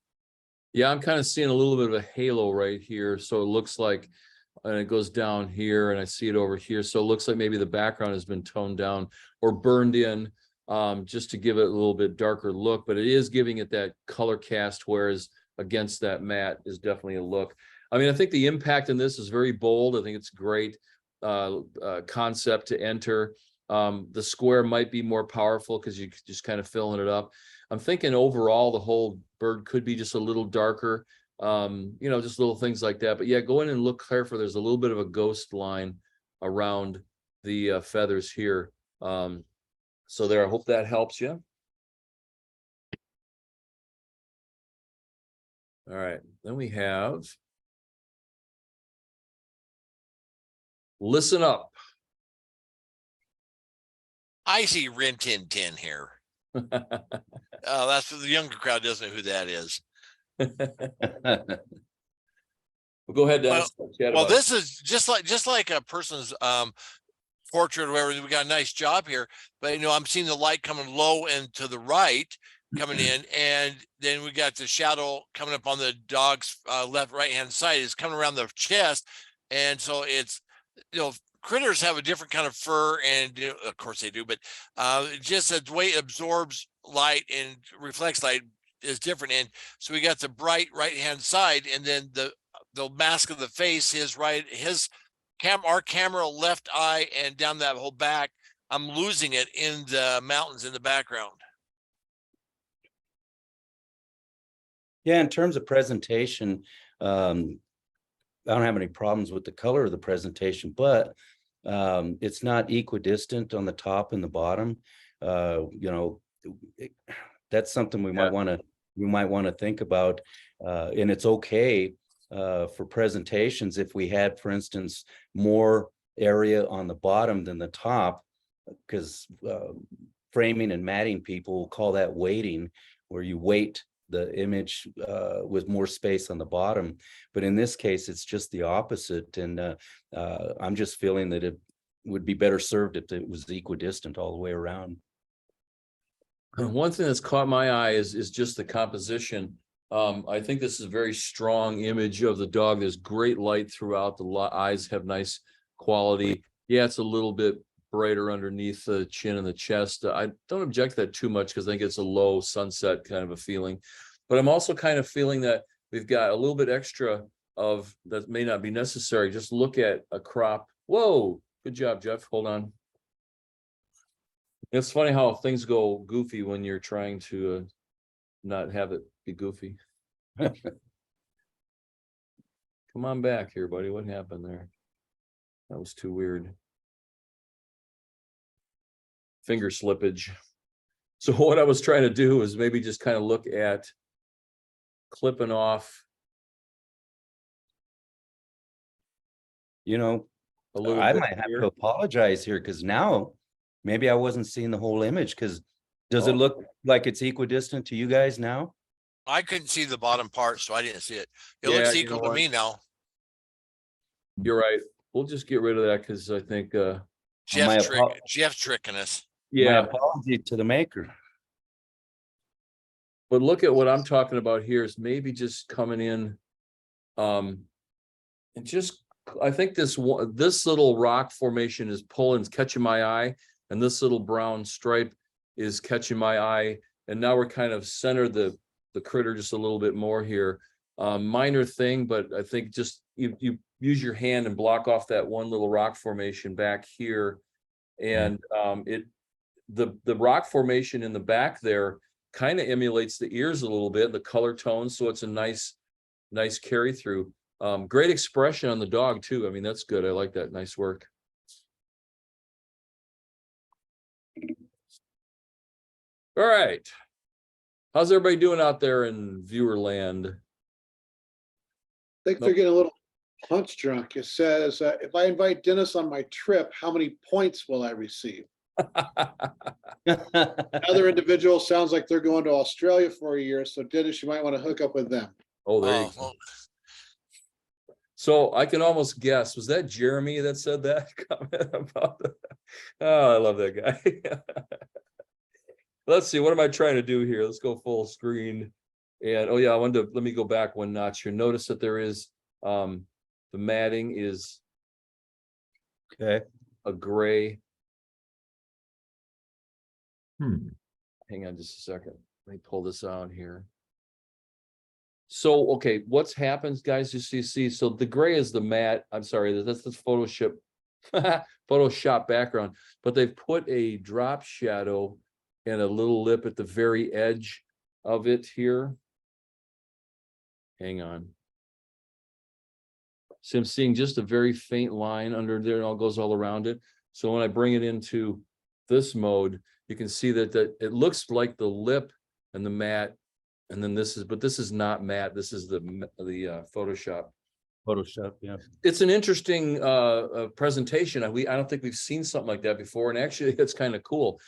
Yeah, I'm kind of seeing a little bit of a halo right here. So it looks like, and it goes down here and I see it over here. So it looks like maybe the background has been toned down or burned in, just to give it a little bit darker look, but it is giving it that color cast, whereas against that matte is definitely a look. I mean, I think the impact in this is very bold. I think it's great concept to enter. The square might be more powerful because you're just kind of filling it up. I'm thinking overall the whole bird could be just a little darker, just little things like that. But yeah, go in and look careful. There's a little bit of a ghost line around the feathers here. So there, I hope that helps you. All right, then we have Listen Up. I see Rin Tin Tin here. That's the younger crowd doesn't know who that is. Well, go ahead, Dennis. Well, this is just like a person's portrait or whatever. We got a nice job here, but I'm seeing the light coming low and to the right coming in, and then we got the shadow coming up on the dog's right hand side. It's coming around the chest, and so it's critters have a different kind of fur, and of course they do, but just the way it absorbs light and reflects light is different. And so we got the bright right hand side, and then the mask of the face, our camera left eye and down that whole back, I'm losing it in the mountains in the background. Yeah, in terms of presentation, I don't have any problems with the color of the presentation, but it's not equidistant on the top and the bottom. That's something we might want to think about, and it's okay for presentations if we had, for instance, more area on the bottom than the top, because framing and matting people will call that weighting, where you weight the image with more space on the bottom. But in this case, it's just the opposite. And I'm just feeling that it would be better served if it was equidistant all the way around. One thing that's caught my eye is just the composition. I think this is a very strong image of the dog. There's great light throughout. The eyes have nice quality. Yeah, it's a little bit brighter underneath the chin and the chest. I don't object to that too much because I think it's a low sunset kind of a feeling. But I'm also kind of feeling that we've got a little bit extra of that may not be necessary. Just look at a crop. Whoa, good job, Jeff. Hold on. It's funny how things go goofy when you're trying to not have it be goofy. Come on back here, buddy. What happened there? That was too weird. Finger slippage. So what I was trying to do is maybe just kind of look at clipping off. A little I might have to apologize here, because now maybe I wasn't seeing the whole image. Because does it look like it's equidistant to you guys now? I couldn't see the bottom part, so I didn't see it. It looks equal to me now. You're right. We'll just get rid of that because I think Jeff's tricking us. Yeah, my apology to the maker. But look at what I'm talking about here is maybe just coming in, and just I think this little rock formation is catching my eye, and this little brown stripe is catching my eye, and now we're kind of centered the critter just a little bit more here. Minor thing, but I think just you use your hand and block off that one little rock formation back here, and the rock formation in the back there kind of emulates the ears a little bit, the color tone, so it's a nice carry through. Great expression on the dog too. I mean, that's good. I like that. Nice work. All right. How's everybody doing out there in viewer land? I think they're getting a little punch drunk. It says, if I invite Dennis on my trip, how many points will I receive? Another individual sounds like they're going to Australia for a year. So Dennis, you might want to hook up with them. Oh, there you go. Well, So I can almost guess, was that Jeremy that said that comment about that? Oh, I love that guy. Let's see, what am I trying to do here? Let's go full screen. And oh yeah, let me go back one notch here. Notice that there is, the matting is Okay. a gray. Hmm. Hang on just a second. Let me pull this out here. So, okay, what's happens, guys, you see, so the gray is the matte, I'm sorry, that's the Photoshop, Photoshop background, but they've put a drop shadow and a little lip at the very edge of it here. Hang on. So I'm seeing just a very faint line under there, and all goes all around it. So when I bring it into this mode, you can see that it looks like the lip and the matte, and then this is not matte. This is the Photoshop. Photoshop, yeah. It's an interesting presentation. I don't think we've seen something like that before, and actually, it's kind of cool.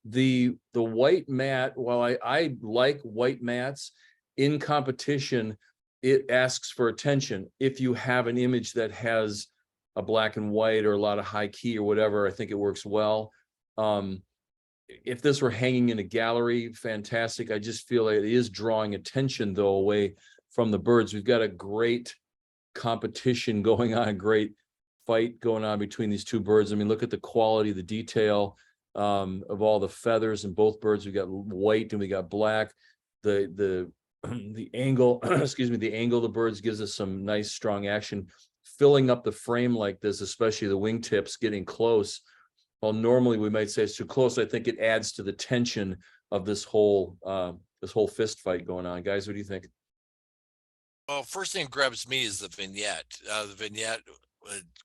The white matte, while I like white mattes, in competition, it asks for attention. If you have an image that has a black and white or a lot of high key or whatever, I think it works well. If this were hanging in a gallery, fantastic. I just feel like it is drawing attention though away from the birds. We've got a great competition going on, a great fight going on between these two birds. I mean, look at the quality, the detail of all the feathers in both birds. We got white and we got black. The angle, excuse me, the angle of the birds gives us some nice strong action. Filling up the frame like this, especially the wingtips getting close. Well, normally we might say it's too close. I think it adds to the tension of this whole fist fight going on. Guys, what do you think? Well, first thing grabs me is the vignette. The vignette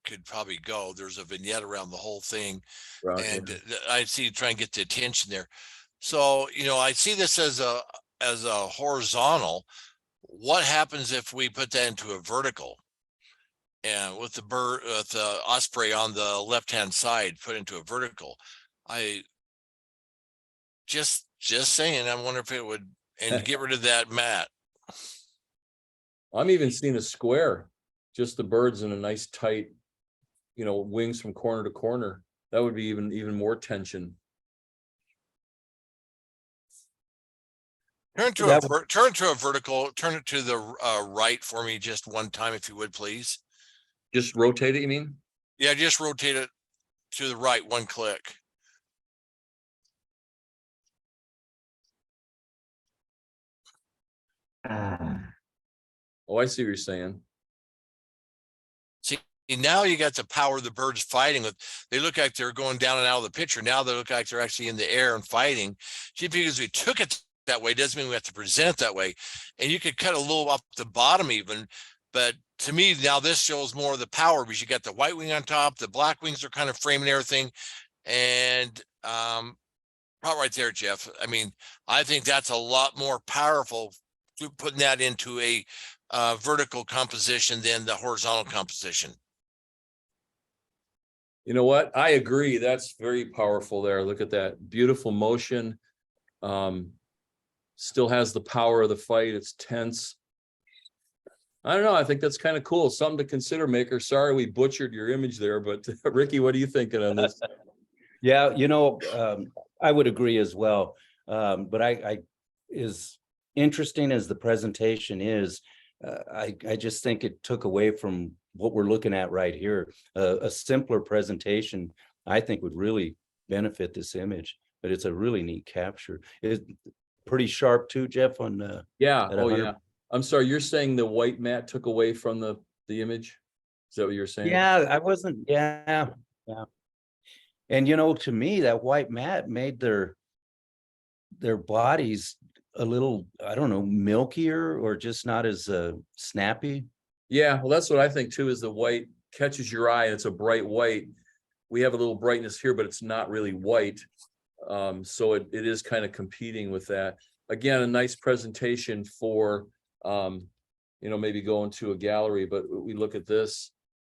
could probably go. There's a vignette around the whole thing, Right, and yeah. I see try and get the attention there. So, I see this as a horizontal. What happens if we put that into a vertical? And with the osprey on the left-hand side put into a vertical, I just saying, I wonder if it would, and get rid of that mat. I'm even seeing a square, just the birds in a nice tight, wings from corner to corner. That would be even more tension. Turn to a vertical. Turn it to the right for me just one time, if you would, please. Just rotate it, you mean? Yeah, just rotate it to the right, one click. Oh, I see what you're saying. See, now you got the power of the birds fighting with. They look like they're going down and out of the picture. Now they look like they're actually in the air and fighting. See, because we took it that way doesn't mean we have to present it that way. And you could cut a little off the bottom even, but to me now this shows more of the power because you got the white wing on top, the black wings are kind of framing everything, and right there, Jeff. I mean, I think that's a lot more powerful putting that into a vertical composition than the horizontal composition. You know what? I agree. That's very powerful there. Look at that beautiful motion. Still has the power of the fight. It's tense. I don't know. I think that's kind of cool. Something to consider, Maker. Sorry we butchered your image there, but Ricky, what are you thinking on this? Yeah, I would agree as well. But I as interesting as the presentation is, I just think it took away from what we're looking at right here. A simpler presentation, I think, would really benefit this image. But it's a really neat capture. It's pretty sharp too, Jeff. On Yeah. at Oh, 100. yeah. I'm sorry. You're saying the white mat took away from the image? Is that what you're saying? Yeah, I wasn't. Yeah. And to me, that white mat made their bodies a little, I don't know, milkier or just not as snappy. Yeah, well, that's what I think too, is the white catches your eye and it's a bright white. We have a little brightness here, but it's not really white. So it is kind of competing with that. Again, a nice presentation for, maybe going to a gallery, but we look at this.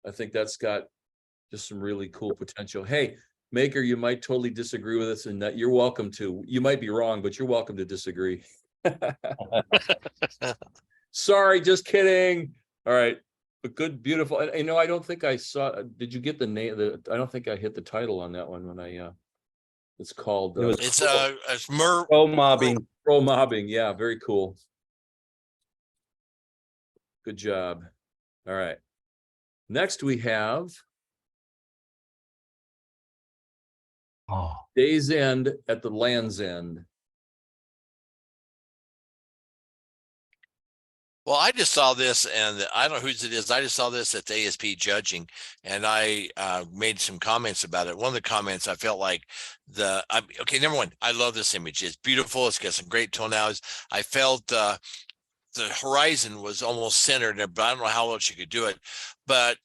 I think that's got just some really cool potential. Hey, Maker, you might totally disagree with us, and that you're welcome to. You might be wrong, but you're welcome to disagree. Sorry, just kidding. All right. But good, beautiful. And, you know, I don't think I saw, did you get the name? I don't think I hit the title on that one when it's called. It was It's Mer. pro mobbing. Pro mobbing. Yeah, very cool. Good job. All right. Next we have Oh, Day's End at the Land's End. Well, I just saw this, and I don't know whose it is. I just saw this at the ASP judging, and I made some comments about it. One of the comments, I felt like okay, number one, I love this image. It's beautiful. It's got some great tonalities. I felt the horizon was almost centered, but I don't know how else you could do it. But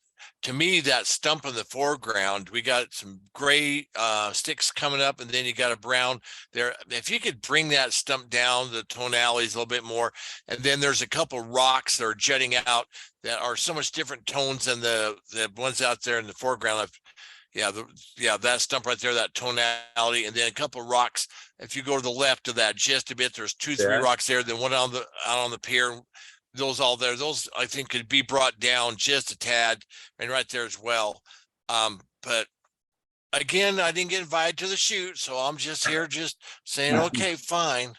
to me, that stump in the foreground, we got some gray sticks coming up, and then you got a brown there. If you could bring that stump down, the tonalities a little bit more, and then there's a couple rocks that are jutting out that are so much different tones than the ones out there in the foreground. Yeah, that stump right there, that tonality, and then a couple of rocks. If you go to the left of that just a bit, there's two, three rocks there. Then one out on the pier. Those all there. Those I think could be brought down just a tad, and right there as well. But again, I didn't get invited to the shoot, so I'm just here, just saying, okay, fine.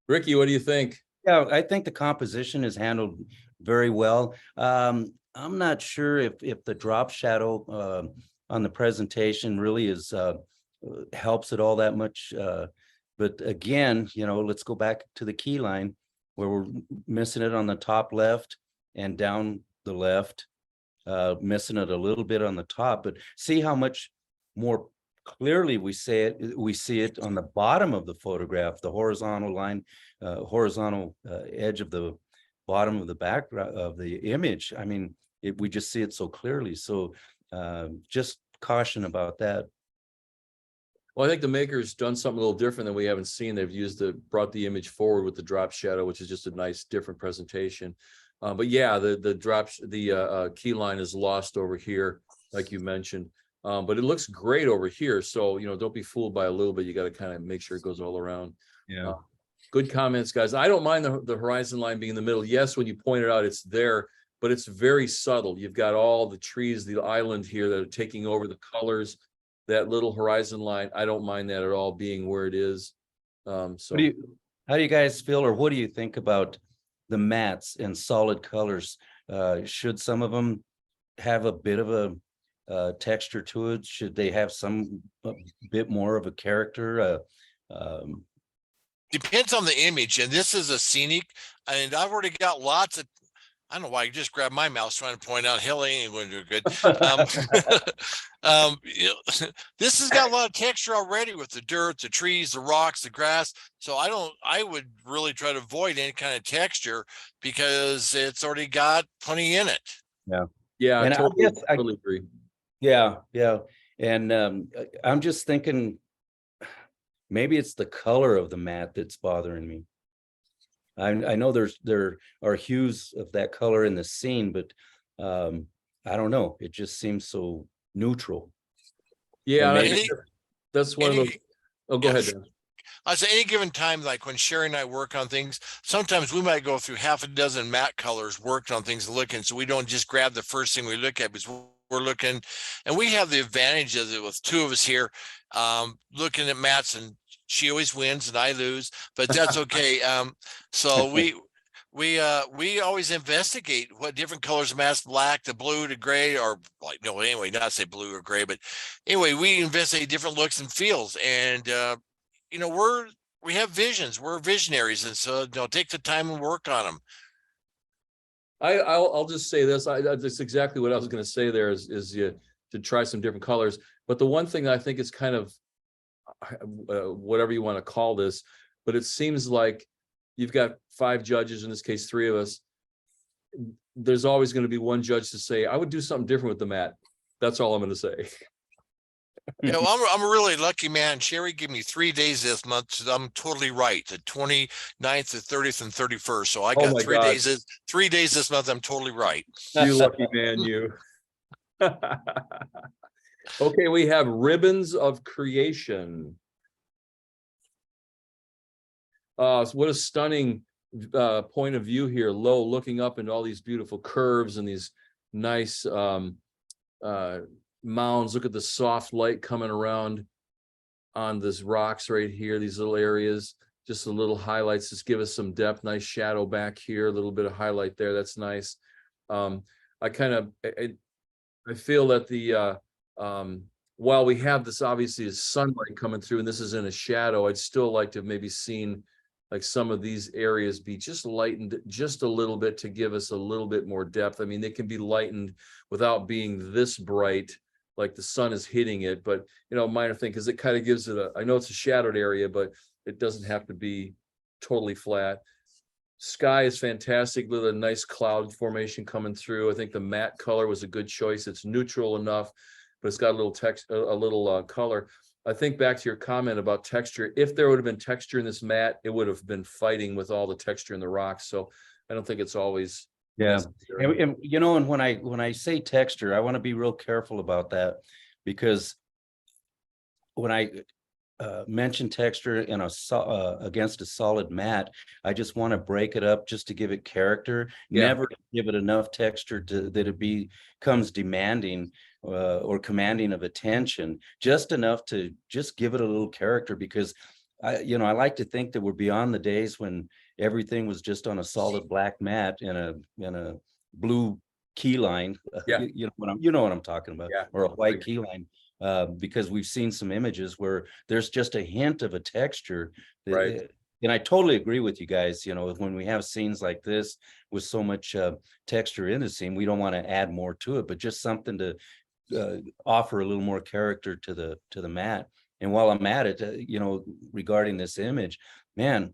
Ricky, what do you think? Yeah, I think the composition is handled very well. I'm not sure if the drop shadow on the presentation really is helps it all that much. But again, you know, let's go back to the key line where we're missing it on the top left and down the left, missing it a little bit on the top. But see how much more clearly we see it on the bottom of the photograph, the horizontal line, horizontal edge of the bottom of the background of the image. I mean, we just see it so clearly. So just caution about that. Well, I think the maker's done something a little different than we haven't seen. They've brought the image forward with the drop shadow, which is just a nice different presentation. But yeah, the key line is lost over here, like you mentioned. But it looks great over here. So, you know, don't be fooled by a little bit. You got to kind of make sure it goes all around. Yeah. Good comments, guys. I don't mind the horizon line being in the middle. Yes, when you point it out, it's there, but it's very subtle. You've got all the trees, the island here that are taking over the colors. That little horizon line, I don't mind that at all being where it is. So how do you guys feel, or what do you think about the mattes and solid colors? Should some of them have a bit of a texture to it? Should they have a bit more of a character? Depends on the image, and this is a scenic, and I've already got lots of. I don't know why you just grabbed my mouse trying to point out Hill ain't going to do good. This has got a lot of texture already with the dirt, the trees, the rocks, the grass. So I would really try to avoid any kind of texture because it's already got plenty in it. yeah, And I totally agree. Yeah. And I'm just thinking maybe it's the color of the matte that's bothering me. I know there are hues of that color in the scene, but I don't know. It just seems so neutral. Yeah, maybe, that's one of those. Oh, go ahead, Dan. I say any given time, like when Sherry and I work on things, sometimes we might go through half a dozen matte colors worked on things looking. So we don't just grab the first thing we look at because we're looking, and we have the advantage of it with two of us here looking at mattes, and she always wins and I lose, but that's okay. So we always investigate what different colors of mattes, black, the blue, the gray, or like, no, anyway, not say blue or gray, but anyway, we investigate different looks and feels. And, you know, we have visions, we're visionaries. And so, you know, take the time and work on them. I'll just say this. That's exactly what I was going to say there is to try some different colors. But the one thing I think is kind of whatever you want to call this, but it seems like you've got 5 judges, in this case 3 of us. There's always going to be one judge to say, I would do something different with the mat. That's all I'm going to say. You know, I'm a really lucky man. Sherry gave me 3 days this month, so I'm totally right. The 29th, the 30th, and 31st. So I got 3 days. 3 days this month. I'm totally right. You lucky man, you. Okay, we have Ribbons of Creation. So what a stunning point of view here, low, looking up into all these beautiful curves and these nice mounds. Look at the soft light coming around on this rocks right here, these little areas, just the little highlights, just give us some depth. Nice shadow back here, a little bit of highlight there. That's nice. I feel that the while we have this obviously is sunlight coming through and this is in a shadow, I'd still like to have maybe seen like some of these areas be just lightened just a little bit to give us a little bit more depth. I mean, they can be lightened without being this bright, like the sun is hitting it, but minor thing, because it kind of gives it I know it's a shadowed area, but it doesn't have to be totally flat. Sky is fantastic with a nice cloud formation coming through. I think the matte color was a good choice. It's neutral enough, but it's got a little text, a little color. I think back to your comment about texture. If there would have been texture in this matte, it would have been fighting with all the texture in the rocks. So I don't think it's always necessary. And when I say texture, I want to be real careful about that, because when I mention texture in against a solid matte, I just want to break it up just to give it character, never give it enough texture that it becomes demanding or commanding of attention, just enough to just give it a little character, because I like to think that we're beyond the days when everything was just on a solid black mat in a blue key line. You know what I'm talking about, or a white key line. Because we've seen some images where there's just a hint of a texture. Right. And I totally agree with you guys. When we have scenes like this with so much texture in the scene, we don't want to add more to it, but just something to offer a little more character to the mat. And while I'm at it, regarding this image, man,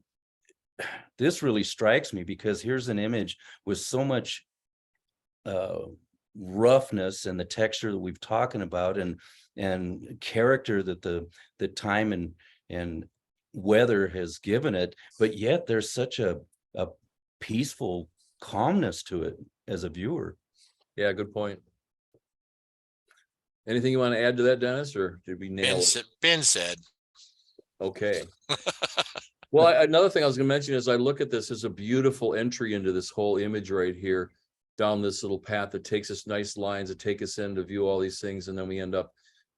this really strikes me, because here's an image with so much roughness and the texture that we've talking about, and character that the time and weather has given it, but yet there's such a peaceful calmness to it as a viewer. Yeah, good point. Anything you want to add to that, Dennis, or did we nail it? Ben said. Okay. Well, another thing I was going to mention is I look at this as a beautiful entry into this whole image right here, down this little path that takes us nice lines that take us in to view all these things, and then we end up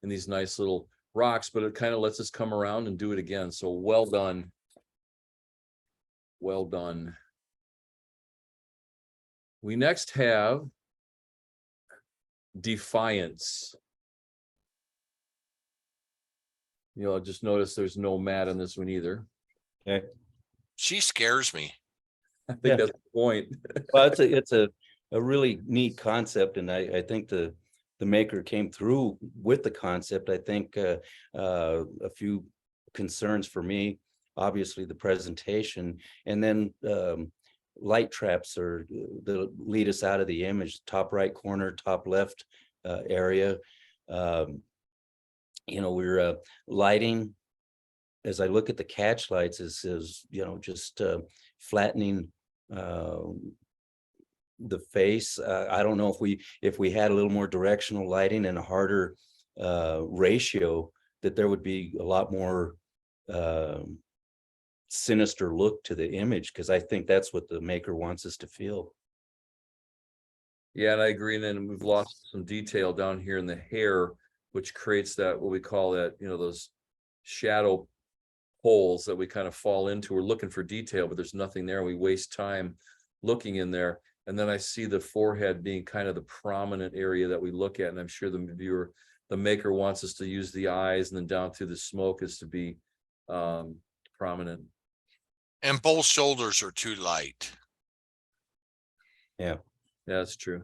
in these nice little rocks, but it kind of lets us come around and do it again. So well done. Well done. We next have Defiance. Just notice there's no mat on this one either. Okay. She scares me. I think that's the point. Well, it's a really neat concept, and I think the maker came through with the concept. I think a few concerns for me, obviously the presentation, and then light traps or that lead us out of the image, top right corner, top left area. We're lighting, as I look at the catch lights, is just flattening the face. I don't know if we had a little more directional lighting and a harder ratio, that there would be a lot more sinister look to the image, because I think that's what the maker wants us to feel. Yeah, and I agree. And then we've lost some detail down here in the hair, which creates that, what we call that, those shadow holes that we kind of fall into. We're looking for detail, but there's nothing there. We waste time looking in there. And then I see the forehead being kind of the prominent area that we look at. And I'm sure the maker wants us to use the eyes, and then down through the smoke is to be prominent. And both shoulders are too light. Yeah, that's true.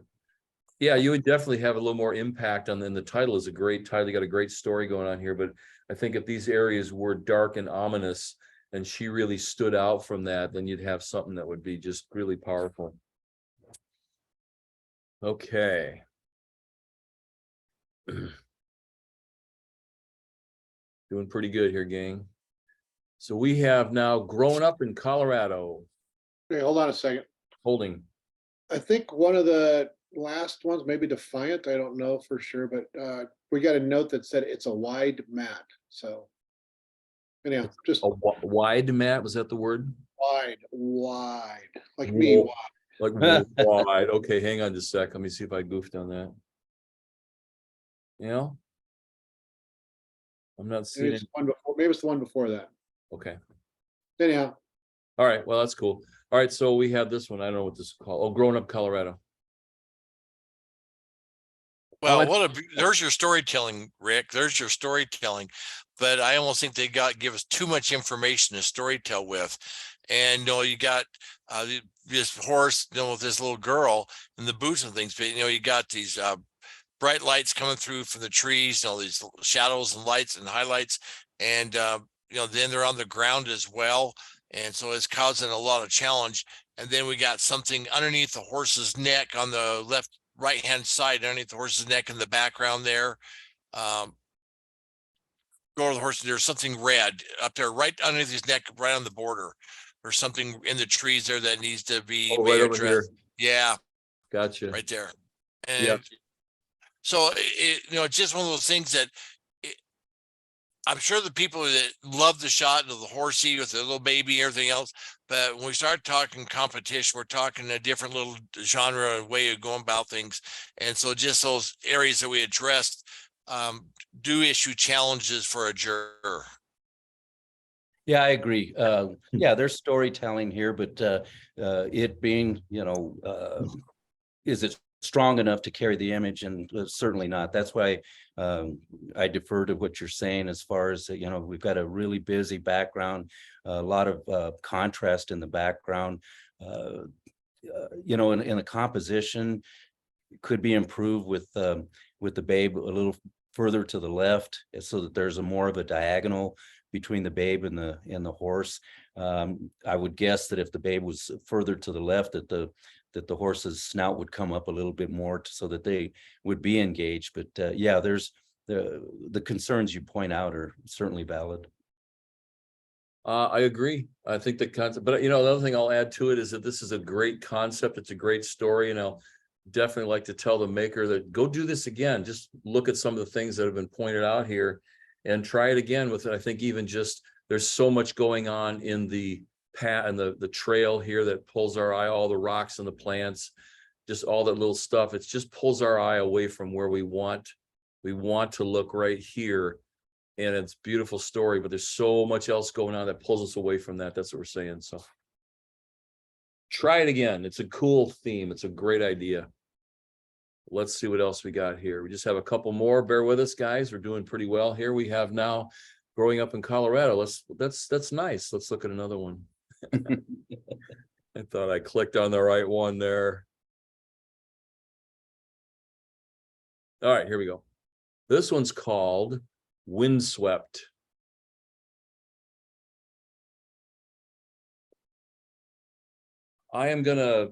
Yeah, you would definitely have a little more impact on. Then the title is a great title. You got a great story going on here, but I think if these areas were dark and ominous, and she really stood out from that, then you'd have something that would be just really powerful. Okay. Doing pretty good here, gang. So we have now Grown Up in Colorado. Okay, hold on a second. Holding. I think one of the last ones, maybe Defiant, I don't know for sure, but we got a note that said it's a wide mat. So anyhow, just A wide mat, was that the word? wide, like me, Whoa. wide. Like wide. Okay, hang on just a sec. Let me see if I goofed on that. Yeah. I'm not Maybe seeing it's it. the one before, maybe it's the one before that. Okay. Anyhow, All right. Well, that's cool. All right. So we have this one. I don't know what this is called. Oh, Grown Up Colorado. Well, there's your storytelling, Rick. There's your storytelling. But I almost think they give us too much information to storytell with. And you got this horse, with this little girl and the boots and things, but you got these bright lights coming through from the trees, these shadows and lights and highlights. And then they're on the ground as well. And so it's causing a lot of challenge. And then we got something underneath the horse's neck on the right hand side, underneath the horse's neck in the background there. Go to the horse, there's something red up there right underneath his neck, right on the border. There's something in the trees there that needs to be Oh, right over addressed. here. Yeah, Gotcha. right there. Yeah. And so it's just one of those things that I'm sure the people that love the shot of the horsey with the little baby and everything else, but when we start talking competition, we're talking a different little genre and way of going about things. And so just those areas that we addressed do issue challenges for a juror. Yeah, I agree. Yeah, there's storytelling here, but it being, is it strong enough to carry the image? And certainly not. That's why I defer to what you're saying as far as, we've got a really busy background, a lot of contrast in the background, and the composition could be improved with the babe a little further to the left so that there's more of a diagonal between the babe and the horse. I would guess that if the babe was further to the left, that the horse's snout would come up a little bit more so that they would be engaged. But yeah, there's the concerns you point out are certainly valid. I agree. I think the concept, but the other thing I'll add to it is that this is a great concept. It's a great story, and I'll definitely like to tell the maker that go do this again. Just look at some of the things that have been pointed out here and try it again with it. I think even just there's so much going on in the path and the trail here that pulls our eye, all the rocks and the plants, just all that little stuff. It just pulls our eye away from where we want to look right here. And it's a beautiful story, but there's so much else going on that pulls us away from that. That's what we're saying. So try it again. It's a cool theme. It's a great idea. Let's see what else we got here. We just have a couple more. Bear with us, guys. We're doing pretty well here. We have now growing up in Colorado. That's nice. Let's look at another one. I thought I clicked on the right one there. All right, here we go. This one's called Windswept. I am gonna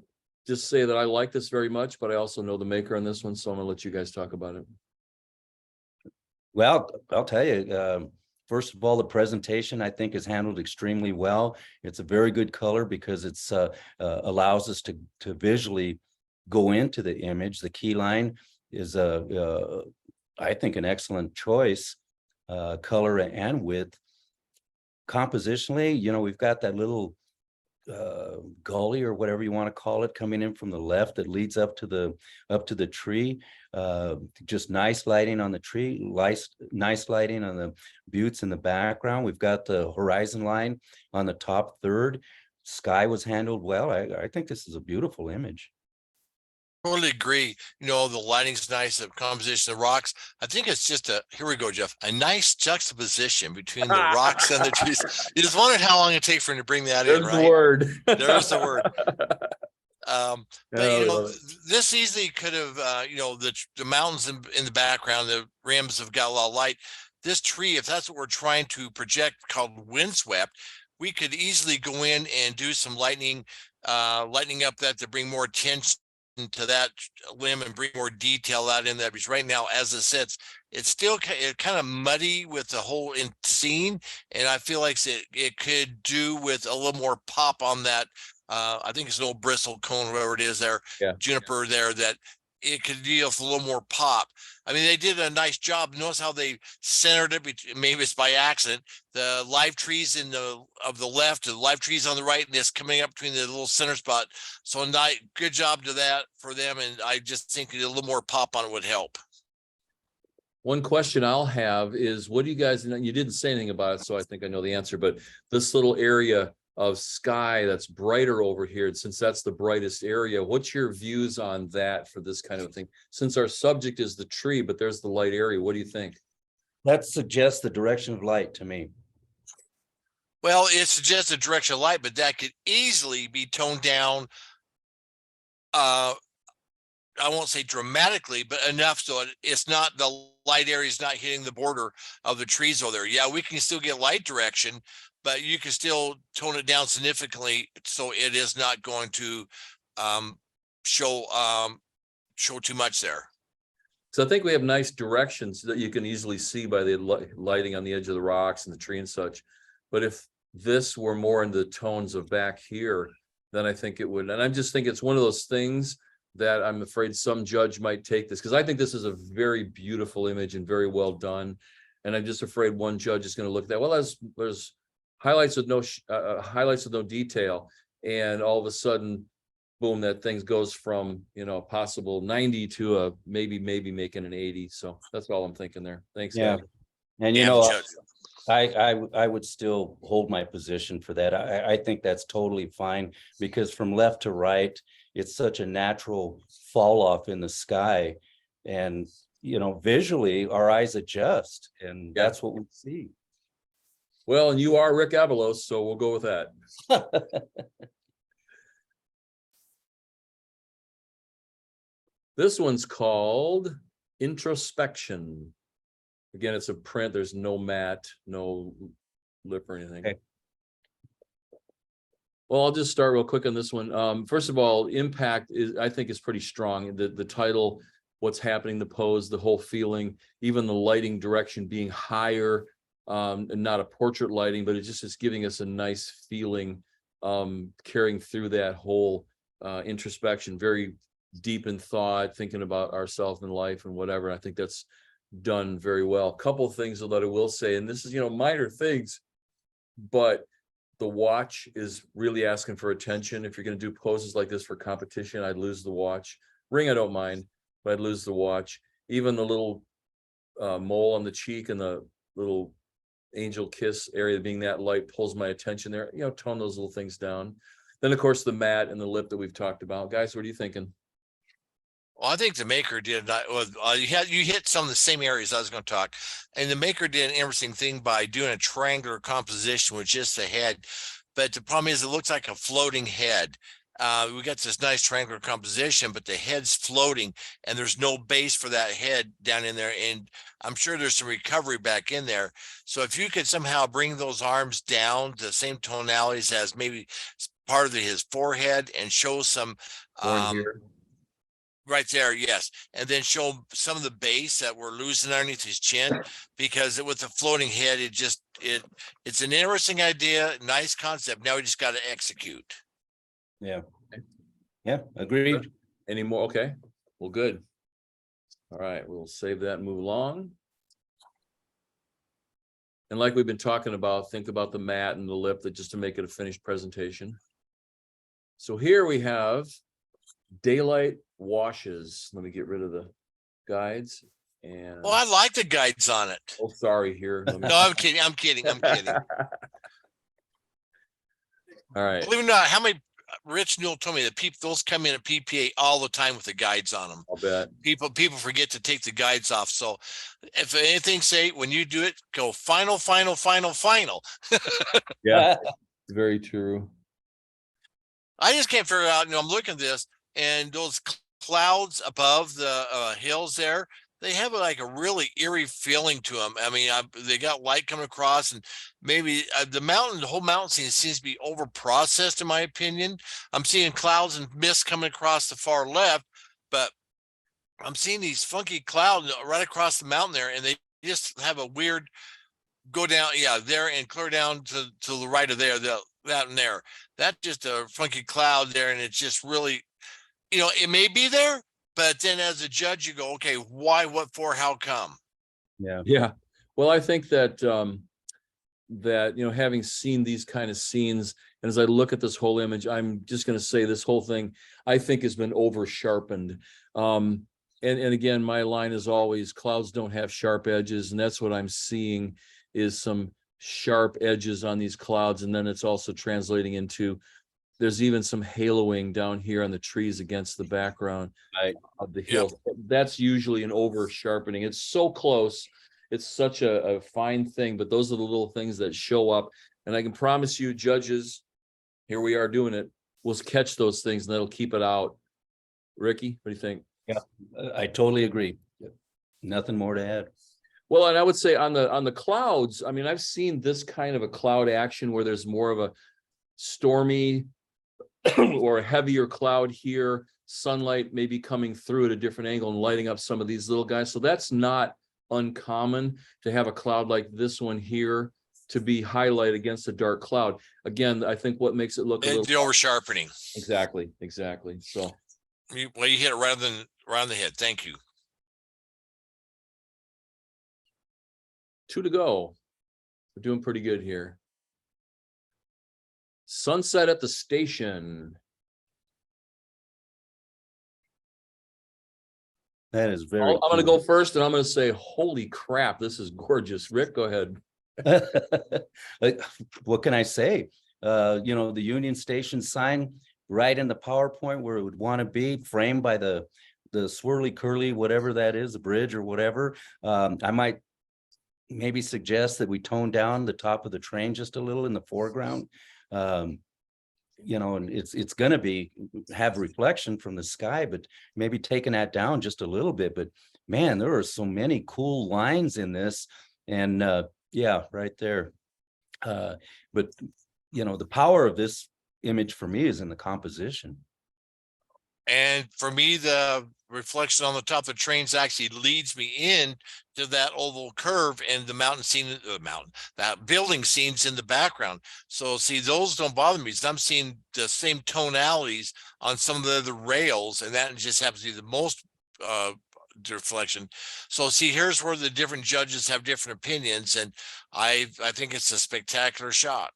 just say that I like this very much, but I also know the maker on this one, so I'm gonna let you guys talk about it. Well, I'll tell you, first of all, the presentation I think is handled extremely well. It's a very good color because it's allows us to visually go into the image. The key line is I think an excellent choice, color and width. Compositionally, we've got that little gully or whatever you want to call it coming in from the left that leads up to the tree. Just nice lighting on the tree, nice lighting on the buttes in the background. We've got the horizon line on the top third. Sky was handled well. I think this is a beautiful image. Totally agree. The lighting's nice, the composition, the rocks. I think it's just here we go, Jeff, a nice juxtaposition between the rocks and the trees. You just wondered how long it'd take for him to bring that in, There's right? the word. There's the word. But Oh, this easily could have, the mountains in the background, the rims have got a lot of light. This tree, if that's what we're trying to project, called windswept, we could easily go in and do some lightning up that to bring more attention to that limb and bring more detail out in that, because right now as it sits, it's still kind of muddy with the whole scene, and I feel like it could do with a little more pop on that. I think it's an old bristle cone, whatever it is there, yeah, juniper there, that it could deal with a little more pop. I mean, they did a nice job. Notice how they centered it. Maybe it's by accident. The live trees of the left, the live trees on the right, and this coming up between the little center spot. So good job to that for them. And I just think a little more pop on it would help. One question I'll have is, what do you guys, you didn't say anything about it, so I think I know the answer, but this little area of sky that's brighter over here, and since that's the brightest area, what's your views on that for this kind of thing? Since our subject is the tree, but there's the light area, what do you think? That suggests the direction of light to me. Well, it suggests a direction of light, but that could easily be toned down. I won't say dramatically, but enough so it's not, the light area is not hitting the border of the trees over there. Yeah, we can still get light direction, but you can still tone it down significantly so it is not going to show too much there. So I think we have nice directions that you can easily see by the lighting on the edge of the rocks and the tree and such. But if this were more in the tones of back here, then I think it would. And I just think it's one of those things that I'm afraid some judge might take this, because I think this is a very beautiful image and very well done. And I'm just afraid one judge is going to look at that. Well, there's highlights with no detail, and all of a sudden, boom, that thing goes from, you know, possible 90 to a maybe making an 80. So that's all I'm thinking there. Thanks. Yeah. Gavin. And you Yeah, know, Judge. I would still hold my position for that. I think that's totally fine, because from left to right, it's such a natural fall off in the sky. And, you know, visually our eyes adjust, and that's what we see. Well, and you are Rick Avalos, so we'll go with that. This one's called Introspection. Again, it's a print. There's no mat, no lip or anything. Okay. Well, I'll just start real quick on this one. First of all, impact is, I think, is pretty strong. The title, what's happening, the pose, the whole feeling, even the lighting direction being higher, and not a portrait lighting, but it just is giving us a nice feeling, carrying through that whole introspection, very deep in thought, thinking about ourselves and life and whatever. I think that's done very well. A couple of things that I will say, and this is, you know, minor things, but the watch is really asking for attention. If you're going to do poses like this for competition, I'd lose the watch. Ring, I don't mind, but I'd lose the watch. Even the little mole on the cheek and the little angel kiss area being that light pulls my attention there. You know, tone those little things down. Then, of course, the mat and the lip that we've talked about. Guys, what are you thinking? Well, I think the maker did not. Well, you hit some of the same areas I was going to talk, and the maker did an interesting thing by doing a triangular composition with just the head. But the problem is, it looks like a floating head. We got this nice triangular composition, but the head's floating, and there's no base for that head down in there. And I'm sure there's some recovery back in there. So if you could somehow bring those arms down to the same tonalities as maybe part of his forehead, and show some Here. right there, yes, and then show some of the base that we're losing underneath his chin, because with the floating head, it's an interesting idea, nice concept. Now we just got to execute. Yeah. Yeah, agreed. Any more? Okay, well, good. All right, we'll save that and move along. And like we've been talking about, think about the mat and the lip, that just to make it a finished presentation. So here we have daylight washes. Let me get rid of the guides. And Well, I like the guides on it. oh, sorry, here. No, I'm kidding. I'm kidding. All right. Believe it or not, how many Rich Newell told me that those come in at PPA all the time with the guides on them. I'll bet. People forget to take the guides off. So if anything, say when you do it, go final, final, final, final. Yeah, very true. I just can't figure out, I'm looking at this, and those clouds above the hills there, they have like a really eerie feeling to them. I mean, they got light coming across, and maybe the whole mountain scene seems to be over processed, in my opinion. I'm seeing clouds and mist coming across the far left, but I'm seeing these funky clouds right across the mountain there, and they just have a weird go down, there, and clear down to the right of there, that and there. That's just a funky cloud there, and it's just really, it may be there, But then as a judge, you go, okay, why, what for, how come? Yeah. Well, I think that, that, having seen these kind of scenes, and as I look at this whole image, I'm just going to say this whole thing, I think has been over sharpened. And again, my line is always clouds don't have sharp edges. And that's what I'm seeing is some sharp edges on these clouds. And then it's also translating into, there's even some haloing down here on the trees against the background of the hills. That's usually an over sharpening. It's so close. It's such a fine thing, but those are the little things that show up. And I can promise you, judges, here we are doing it. We'll catch those things and that'll keep it out. Ricky, what do you think? Yeah, I totally agree. Nothing more to add. Well, and I would say on the clouds, I mean, I've seen this kind of a cloud action where there's more of a stormy or a heavier cloud here, sunlight maybe coming through at a different angle and lighting up some of these little guys. So that's not uncommon to have a cloud like this one here to be highlight against a dark cloud. Again, I think what makes it look a little The over sharpening. Exactly. So Well, you hit it right around the head. Thank you. 2 to go. We're doing pretty good here. Sunset at the station. That is very I'm going to go first and I'm going to say, holy crap, this is gorgeous. Rick, go ahead. Like, what can I say? The Union Station sign right in the PowerPoint where it would want to be, framed by the swirly curly, whatever that is, the bridge or whatever. I might maybe suggest that we tone down the top of the train just a little in the foreground. And it's going to have reflection from the sky, but maybe taking that down just a little bit. But man, there are so many cool lines in this, and right there. But the power of this image for me is in the composition. And for me, the reflection on the top of the trains actually leads me in to that oval curve and the mountain scene, that building scenes in the background. So see, those don't bother me because I'm seeing the same tonalities on some of the rails, and that just happens to be the most reflection. So see, here's where the different judges have different opinions, and I think it's a spectacular shot.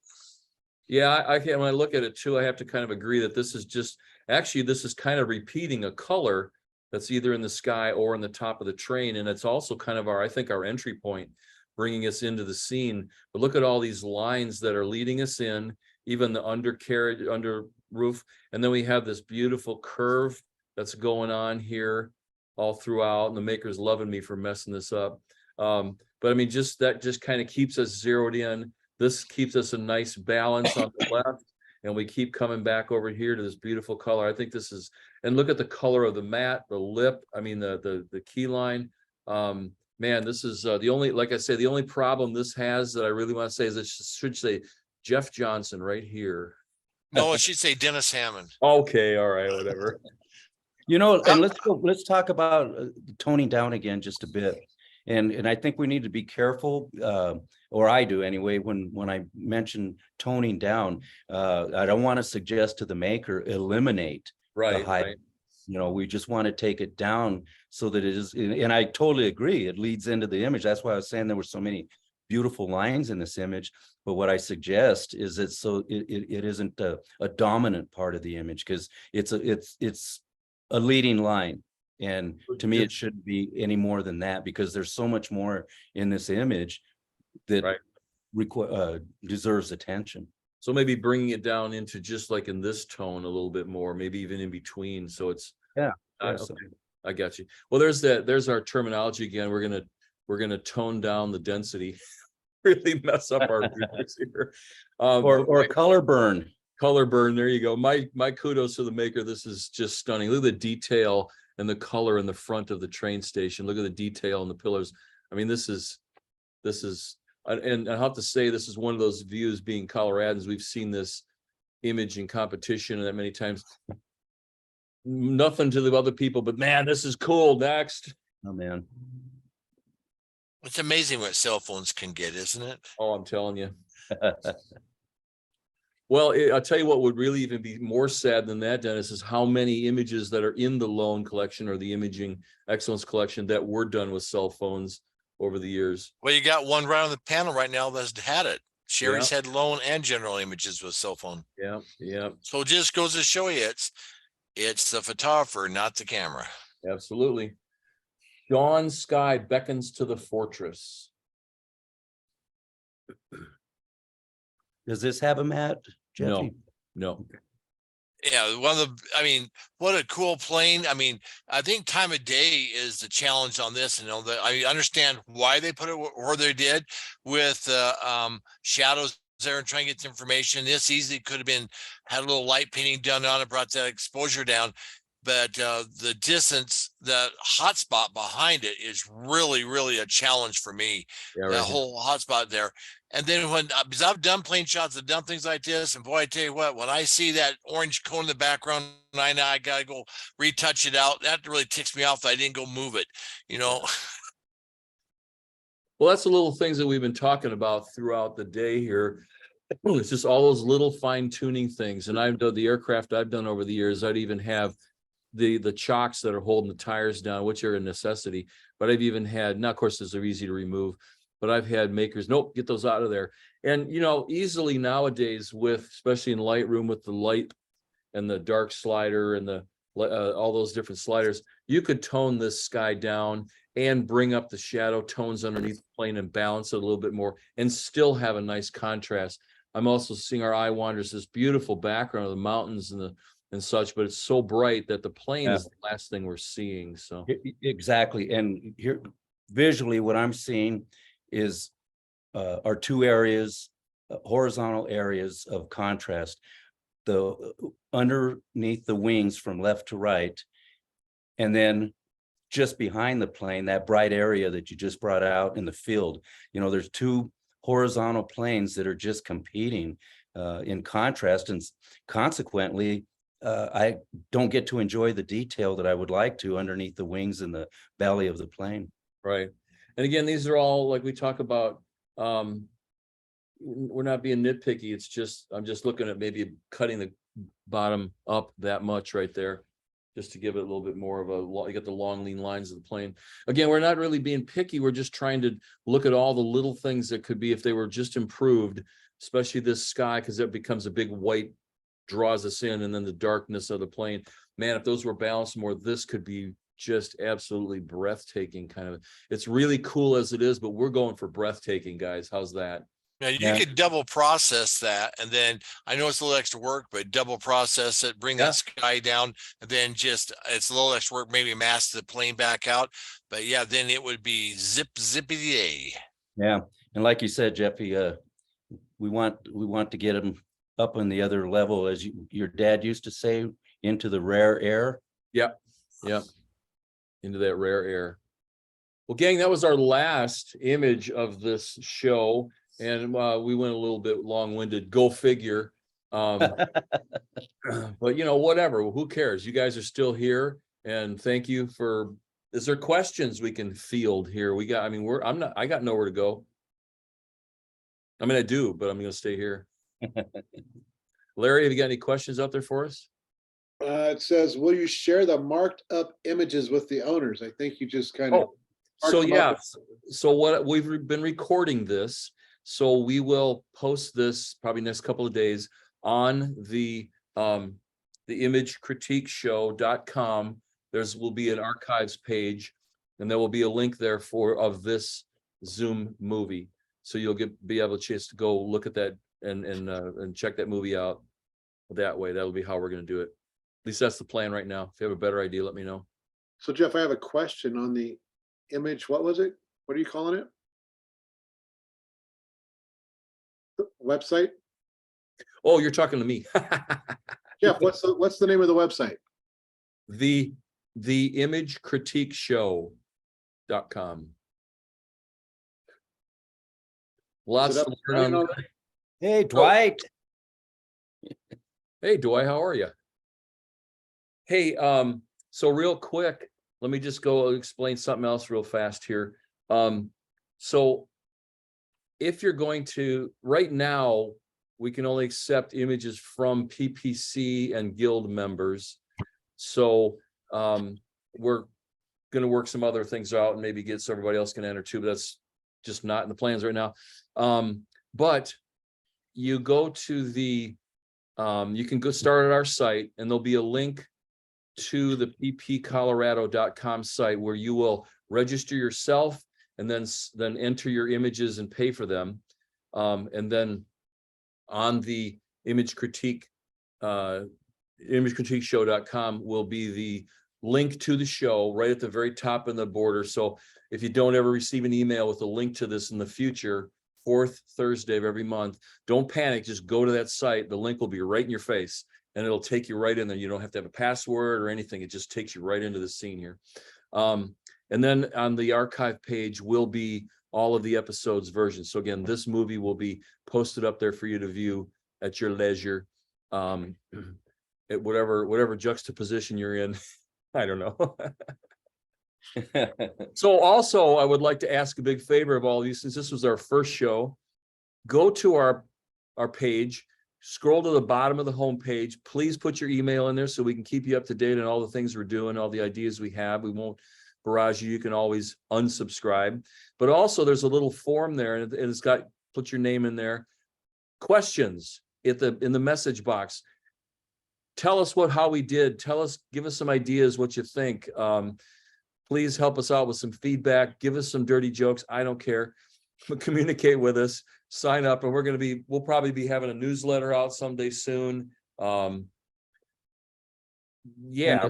Yeah, I can. When I look at it too, I have to kind of agree that this is just actually this is kind of repeating a color that's either in the sky or in the top of the train, and it's also kind of I think our entry point, bringing us into the scene. But look at all these lines that are leading us in, even the undercarriage, under roof, and then we have this beautiful curve that's going on here all throughout. And the maker's loving me for messing this up, but I mean, that just kind of keeps us zeroed in. This keeps us a nice balance on the left, and we keep coming back over here to this beautiful color. I think this is, and look at the color of the mat, the lip, I mean, the key line. Man, this is the only, like I say, the only problem this has that I really want to say is it should say Jeff Johnson right here. No, it should say Dennis Hammon. Okay, all right, whatever. And let's talk about toning down again just a bit. And I think we need to be careful, or I do anyway, when I mention toning down. I don't want to suggest to the maker eliminate the height. We just want to take it down so that it is, and I totally agree, it leads into the image. That's why I was saying there were so many beautiful lines in this image. But what I suggest is that so it isn't a dominant part of the image, because it's a leading line. And to me, it shouldn't be any more than that, because there's so much more in this image that deserves attention. So maybe bringing it down into just like in this tone a little bit more, maybe even in between. So it's okay. I got you. Well, there's our terminology again. We're gonna tone down the density, really mess up our viewers here. Or color burn. Color burn. There you go. My kudos to the maker. This is just stunning. Look at the detail and the color in the front of the train station. Look at the detail in the pillars. I mean, this is, and I have to say, this is one of those views, being Coloradans, we've seen this image in competition that many times. Nothing to the other people, but man, this is cool. Next. Oh man. It's amazing what cell phones can get, isn't it? Oh, I'm telling you. Well, I'll tell you what would really even be more sad than that, Dennis, is how many images that are in the loan collection or the imaging excellence collection that were done with cell phones over the years. Well, you got one right on the panel right now that's had it. Sherry's had loan and general images with cell phone. Yeah, yeah, So it just goes to show you it's the photographer, not the camera. absolutely. Dawn sky beckons to the fortress. Does this have a mat, Jeffy? No. Yeah, I mean, what a cool plane. I mean, I think time of day is the challenge on this. You know, I understand why they put it where they did with shadows there and trying to get the information. This easily could have been had a little light painting done on it, brought that exposure down. But the distance, the hotspot behind it is really, really a challenge for me. Yeah, That right. whole hotspot there. And then because I've done plane shots, I've done things like this, and boy, I tell you what, when I see that orange cone in the background, I know I gotta go retouch it out. That really ticks me off that I didn't go move it, you know. Well, that's the little things that we've been talking about throughout the day here. It's just all those little fine tuning things. And I've done the aircraft I've done over the years. I'd even have the chocks that are holding the tires down, which are a necessity. But I've even had, now of course, those are easy to remove, but I've had makers, nope, get those out of there. And, you know, easily nowadays with, especially in Lightroom with the light and the dark slider and the all those different sliders, you could tone this sky down and bring up the shadow tones underneath the plane and balance it a little bit more and still have a nice contrast. I'm also seeing our eye wanders, this beautiful background of the mountains and such, but it's so bright that the plane is the last thing we're seeing. So Exactly. And here visually, what I'm seeing is our two areas, horizontal areas of contrast. The underneath the wings from left to right, and then just behind the plane, that bright area that you just brought out in the field. You know, there's two horizontal planes that are just competing in contrast, and consequently, I don't get to enjoy the detail that I would like to underneath the wings and the belly of the plane. right. And again, these are all like we talk about. We're not being nitpicky. It's just I'm just looking at maybe cutting the bottom up that much right there, just to give it a little bit more of a. You get the long lean lines of the plane. Again, we're not really being picky. We're just trying to look at all the little things that could be if they were just improved, especially this sky, because it becomes a big white, draws us in, and then the darkness of the plane. Man, if those were balanced more, this could be just absolutely breathtaking. Kind of, it's really cool as it is, but we're going for breathtaking, guys. How's that? Now you could double process that, and then I know it's a little extra work, but double process it, bring that sky down, and then just it's a little extra work, maybe mask the plane back out. But yeah, then it would be zippity day. Yeah, and like you said, Jeffy, we want to get them up on the other level, as your dad used to say, into the rare air. Yep. Into that rare air. Well, gang, that was our last image of this show. And we went a little bit long-winded, go figure. But you know, whatever, who cares? You guys are still here. And thank you for, is there questions we can field here? I got nowhere to go. I mean, I do, but I'm going to stay here. Larry, have you got any questions out there for us? It says, will you share the marked up images with the owners? I think you just kind of. So yeah, so what we've been recording this. So we will post this probably next couple of days on the imagecritiqueshow.com. Will be an archives page, and there will be a link there of this Zoom movie. So you'll be able a chance to go look at that and check that movie out that way. That'll be how we're going to do it. At least that's the plan right now. If you have a better idea, let me know. So Jeff, I have a question on the image. What was it? What are you calling it? Website? Oh, you're talking to me. Jeff, what's the name of the website? The imagecritiqueshow.com. Lots to learn on. Hey, Dwight. Hey, Dwight, how are you? Hey, so real quick, let me just go explain something else real fast here. So if you're going to, right now, we can only accept images from PPC and guild members. So we're going to work some other things out and maybe get so everybody else can enter too, but that's just not in the plans right now. But you go to the, you can go start at our site, and there'll be a link to the ppcolorado.com site where you will register yourself and then enter your images and pay for them. And then on the image critique show.com will be the link to the show right at the very top in the border. So if you don't ever receive an email with a link to this in the future, 4th Thursday of every month, don't panic, just go to that site. The link will be right in your face and it'll take you right in there. You don't have to have a password or anything. It just takes you right into the scene here. And then on the archive page will be all of the episodes versions. So again, this movie will be posted up there for you to view at your leisure. At whatever juxtaposition you're in. I don't know. So also, I would like to ask a big favor of all of you, since this was our first show, go to our page, scroll to the bottom of the homepage. Please put your email in there so we can keep you up to date on all the things we're doing, all the ideas we have. We won't barrage you. You can always unsubscribe. But also, there's a little form there, and it's got, put your name in there. Questions in the message box. Tell us how we did. Give us some ideas, what you think. Please help us out with some feedback. Give us some dirty jokes. I don't care. But communicate with us. Sign up, and we'll probably be having a newsletter out someday soon. Yeah,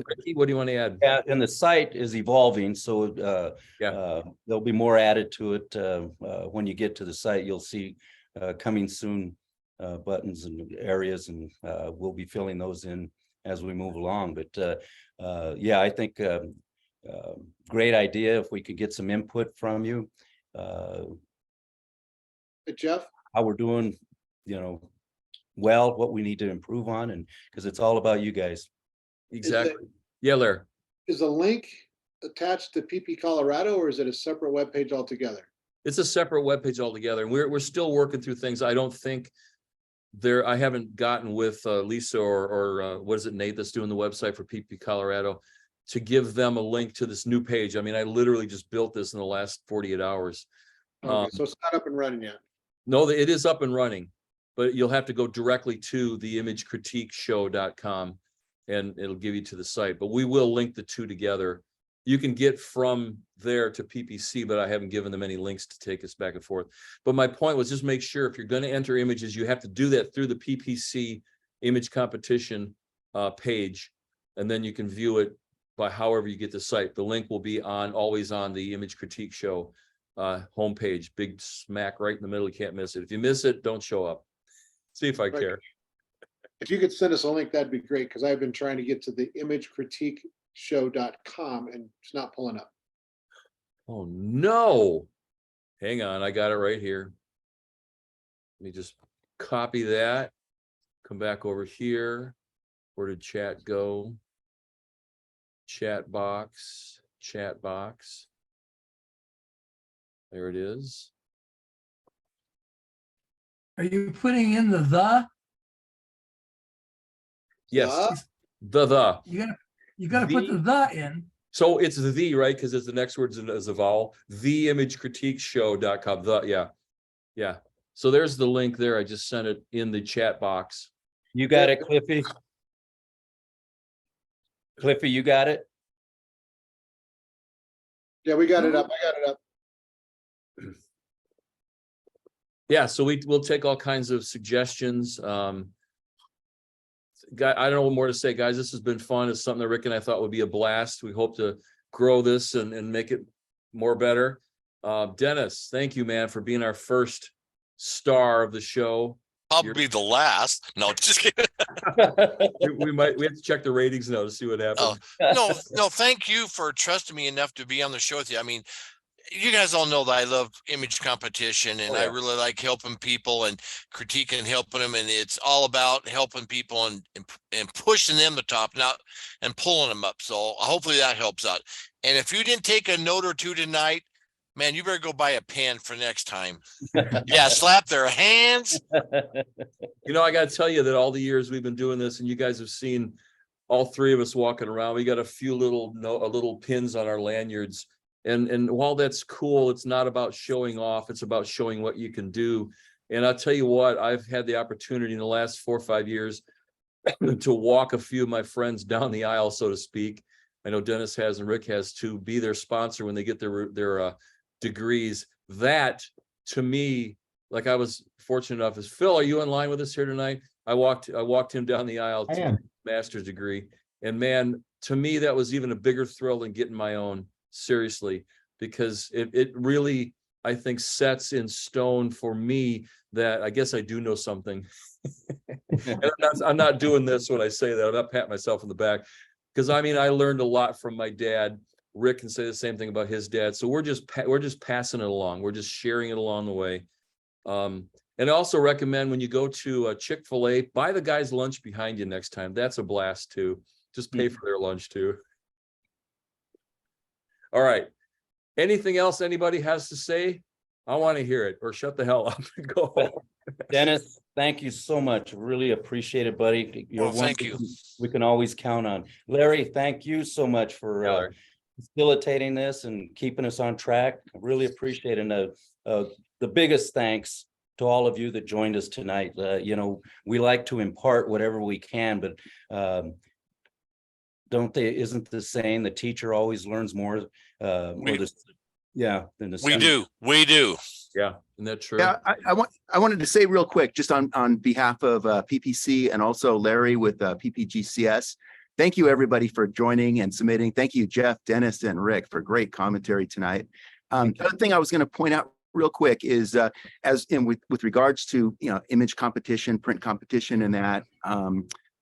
Ricky, what do you want to add? Yeah, and the site is evolving, so there'll be more added to it. When you get to the site, you'll see coming soon buttons and areas, and we'll be filling those in as we move along. But yeah, I think great idea if we could get some input from you. Hey, Jeff? How we're doing, well, what we need to improve on, and because it's all about you guys. Exactly. Yeah, Larry. Is the link attached to PP Colorado, or is it a separate webpage altogether? It's a separate webpage altogether, and we're still working through things. I don't think I haven't gotten with Lisa or what is it, Nate, that's doing the website for PP Colorado, to give them a link to this new page. I mean, I literally just built this in the last 48 hours. Okay, so it's not up and running yet. No, it is up and running, but you'll have to go directly to the imagecritiqueshow.com and it'll give you to the site. But we will link the two together. You can get from there to PPC, but I haven't given them any links to take us back and forth. But my point was, just make sure if you're going to enter images, you have to do that through the PPC image competition page, and then you can view it by however you get the site. The link will be always on the Image Critique Show homepage, big smack right in the middle. You can't miss it. If you miss it, don't show up. See if I care. If you could send us a link, that'd be great, because I've been trying to get to the imagecritiqueshow.com and it's not pulling up. Oh no. Hang on, I got it right here. Let me just copy that. Come back over here. Where did chat go? Chat box. There it is. Are you putting in the? Yes. The. You gotta put the in. So it's the, right? Because it's the next word is a vowel. TheImageCritiqueShow.com. Yeah. So there's the link there. I just sent it in the chat box. You got it, Cliffy? Cliffy, you got it? Yeah, we got it up. I got it up. Yeah, so we'll take all kinds of suggestions. I don't know what more to say, guys. This has been fun. It's something that Rick and I thought would be a blast. We hope to grow this and make it more better. Dennis, thank you, man, for being our first star of the show. Probably the last. No, just kidding. we have to check the ratings now to see what happens. No, thank you for trusting me enough to be on the show with you. I mean, you guys all know that I love image competition, and I really like helping people and critiquing and helping them. And it's all about helping people and pushing them to the top now and pulling them up. So hopefully that helps out. And if you didn't take a note or two tonight, man, you better go buy a pen for next time. Yeah, slap their hands. You know, I got to tell you that all the years we've been doing this, and you guys have seen all three of us walking around, we got a few little pins on our lanyards. And while that's cool, it's not about showing off. It's about showing what you can do. And I'll tell you what, I've had the opportunity in the last 4 or 5 years to walk a few of my friends down the aisle, so to speak. I know Dennis has and Rick has, to be their sponsor when they get their degrees. That, to me, like, I was fortunate enough, is Phil, are you in line with us here tonight? I walked him down the aisle I to am. master's degree. And man, to me, that was even a bigger thrill than getting my own, seriously, because it really, I think, sets in stone for me that I guess I do know something. And I'm not doing this when I say that. I'm not patting myself on the back, because I mean, I learned a lot from my dad. Rick can say the same thing about his dad. So we're just passing it along. We're just sharing it along the way. And I also recommend, when you go to Chick-fil-A, buy the guy's lunch behind you next time. That's a blast too. Just pay for their lunch too. All right. Anything else anybody has to say? I want to hear it, or shut the hell up and go home. Dennis, thank you so much. Really appreciate it, buddy. You're Well, thank one you. we can always count on. Larry, thank you so much for Yeah, Larry. facilitating this and keeping us on track. I really appreciate it. And the biggest thanks to all of you that joined us tonight. You know, we like to impart whatever we can, but isn't the saying the teacher always learns more than the student? We do. Yeah, isn't that true? Yeah, I wanted to say real quick, just on behalf of PPC and also Larry with PPGCS. Thank you, everybody, for joining and submitting. Thank you, Jeff, Dennis, and Rick, for great commentary tonight. The other thing I was going to point out real quick is with regards to, you know, image competition, print competition, and that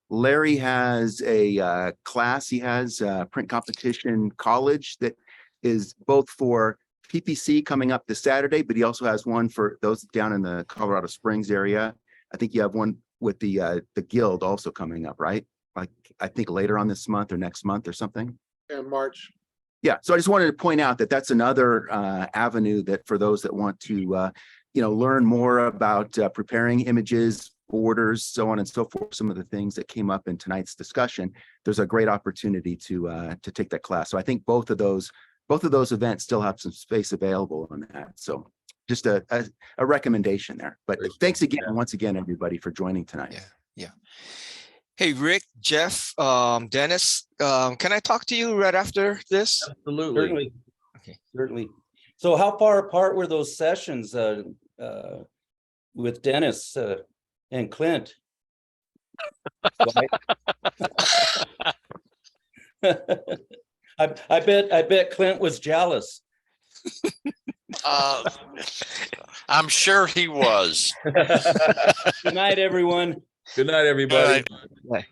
Larry has a class. He has print competition college that is both for PPC coming up this Saturday, but he also has one for those down in the Colorado Springs area. I think you have one with the Guild also coming up, right? Like, I think later on this month or next month or something. In March. Yeah, so I just wanted to point out that that's another avenue that for those that want to, you know, learn more about preparing images, borders, so on and so forth. Some of the things that came up in tonight's discussion. There's a great opportunity to take that class. So I think both of those events still have some space available on that. So just a recommendation there. But thanks again, once again, everybody, for joining tonight. Yeah. Hey, Rick, Jeff, Dennis, can I talk to you right after this? Absolutely. Certainly. Okay. Certainly. So how far apart were those sessions with Dennis and Clint? I bet Clint was jealous. I'm sure he was. Good night, everyone. Good night, everybody. All right.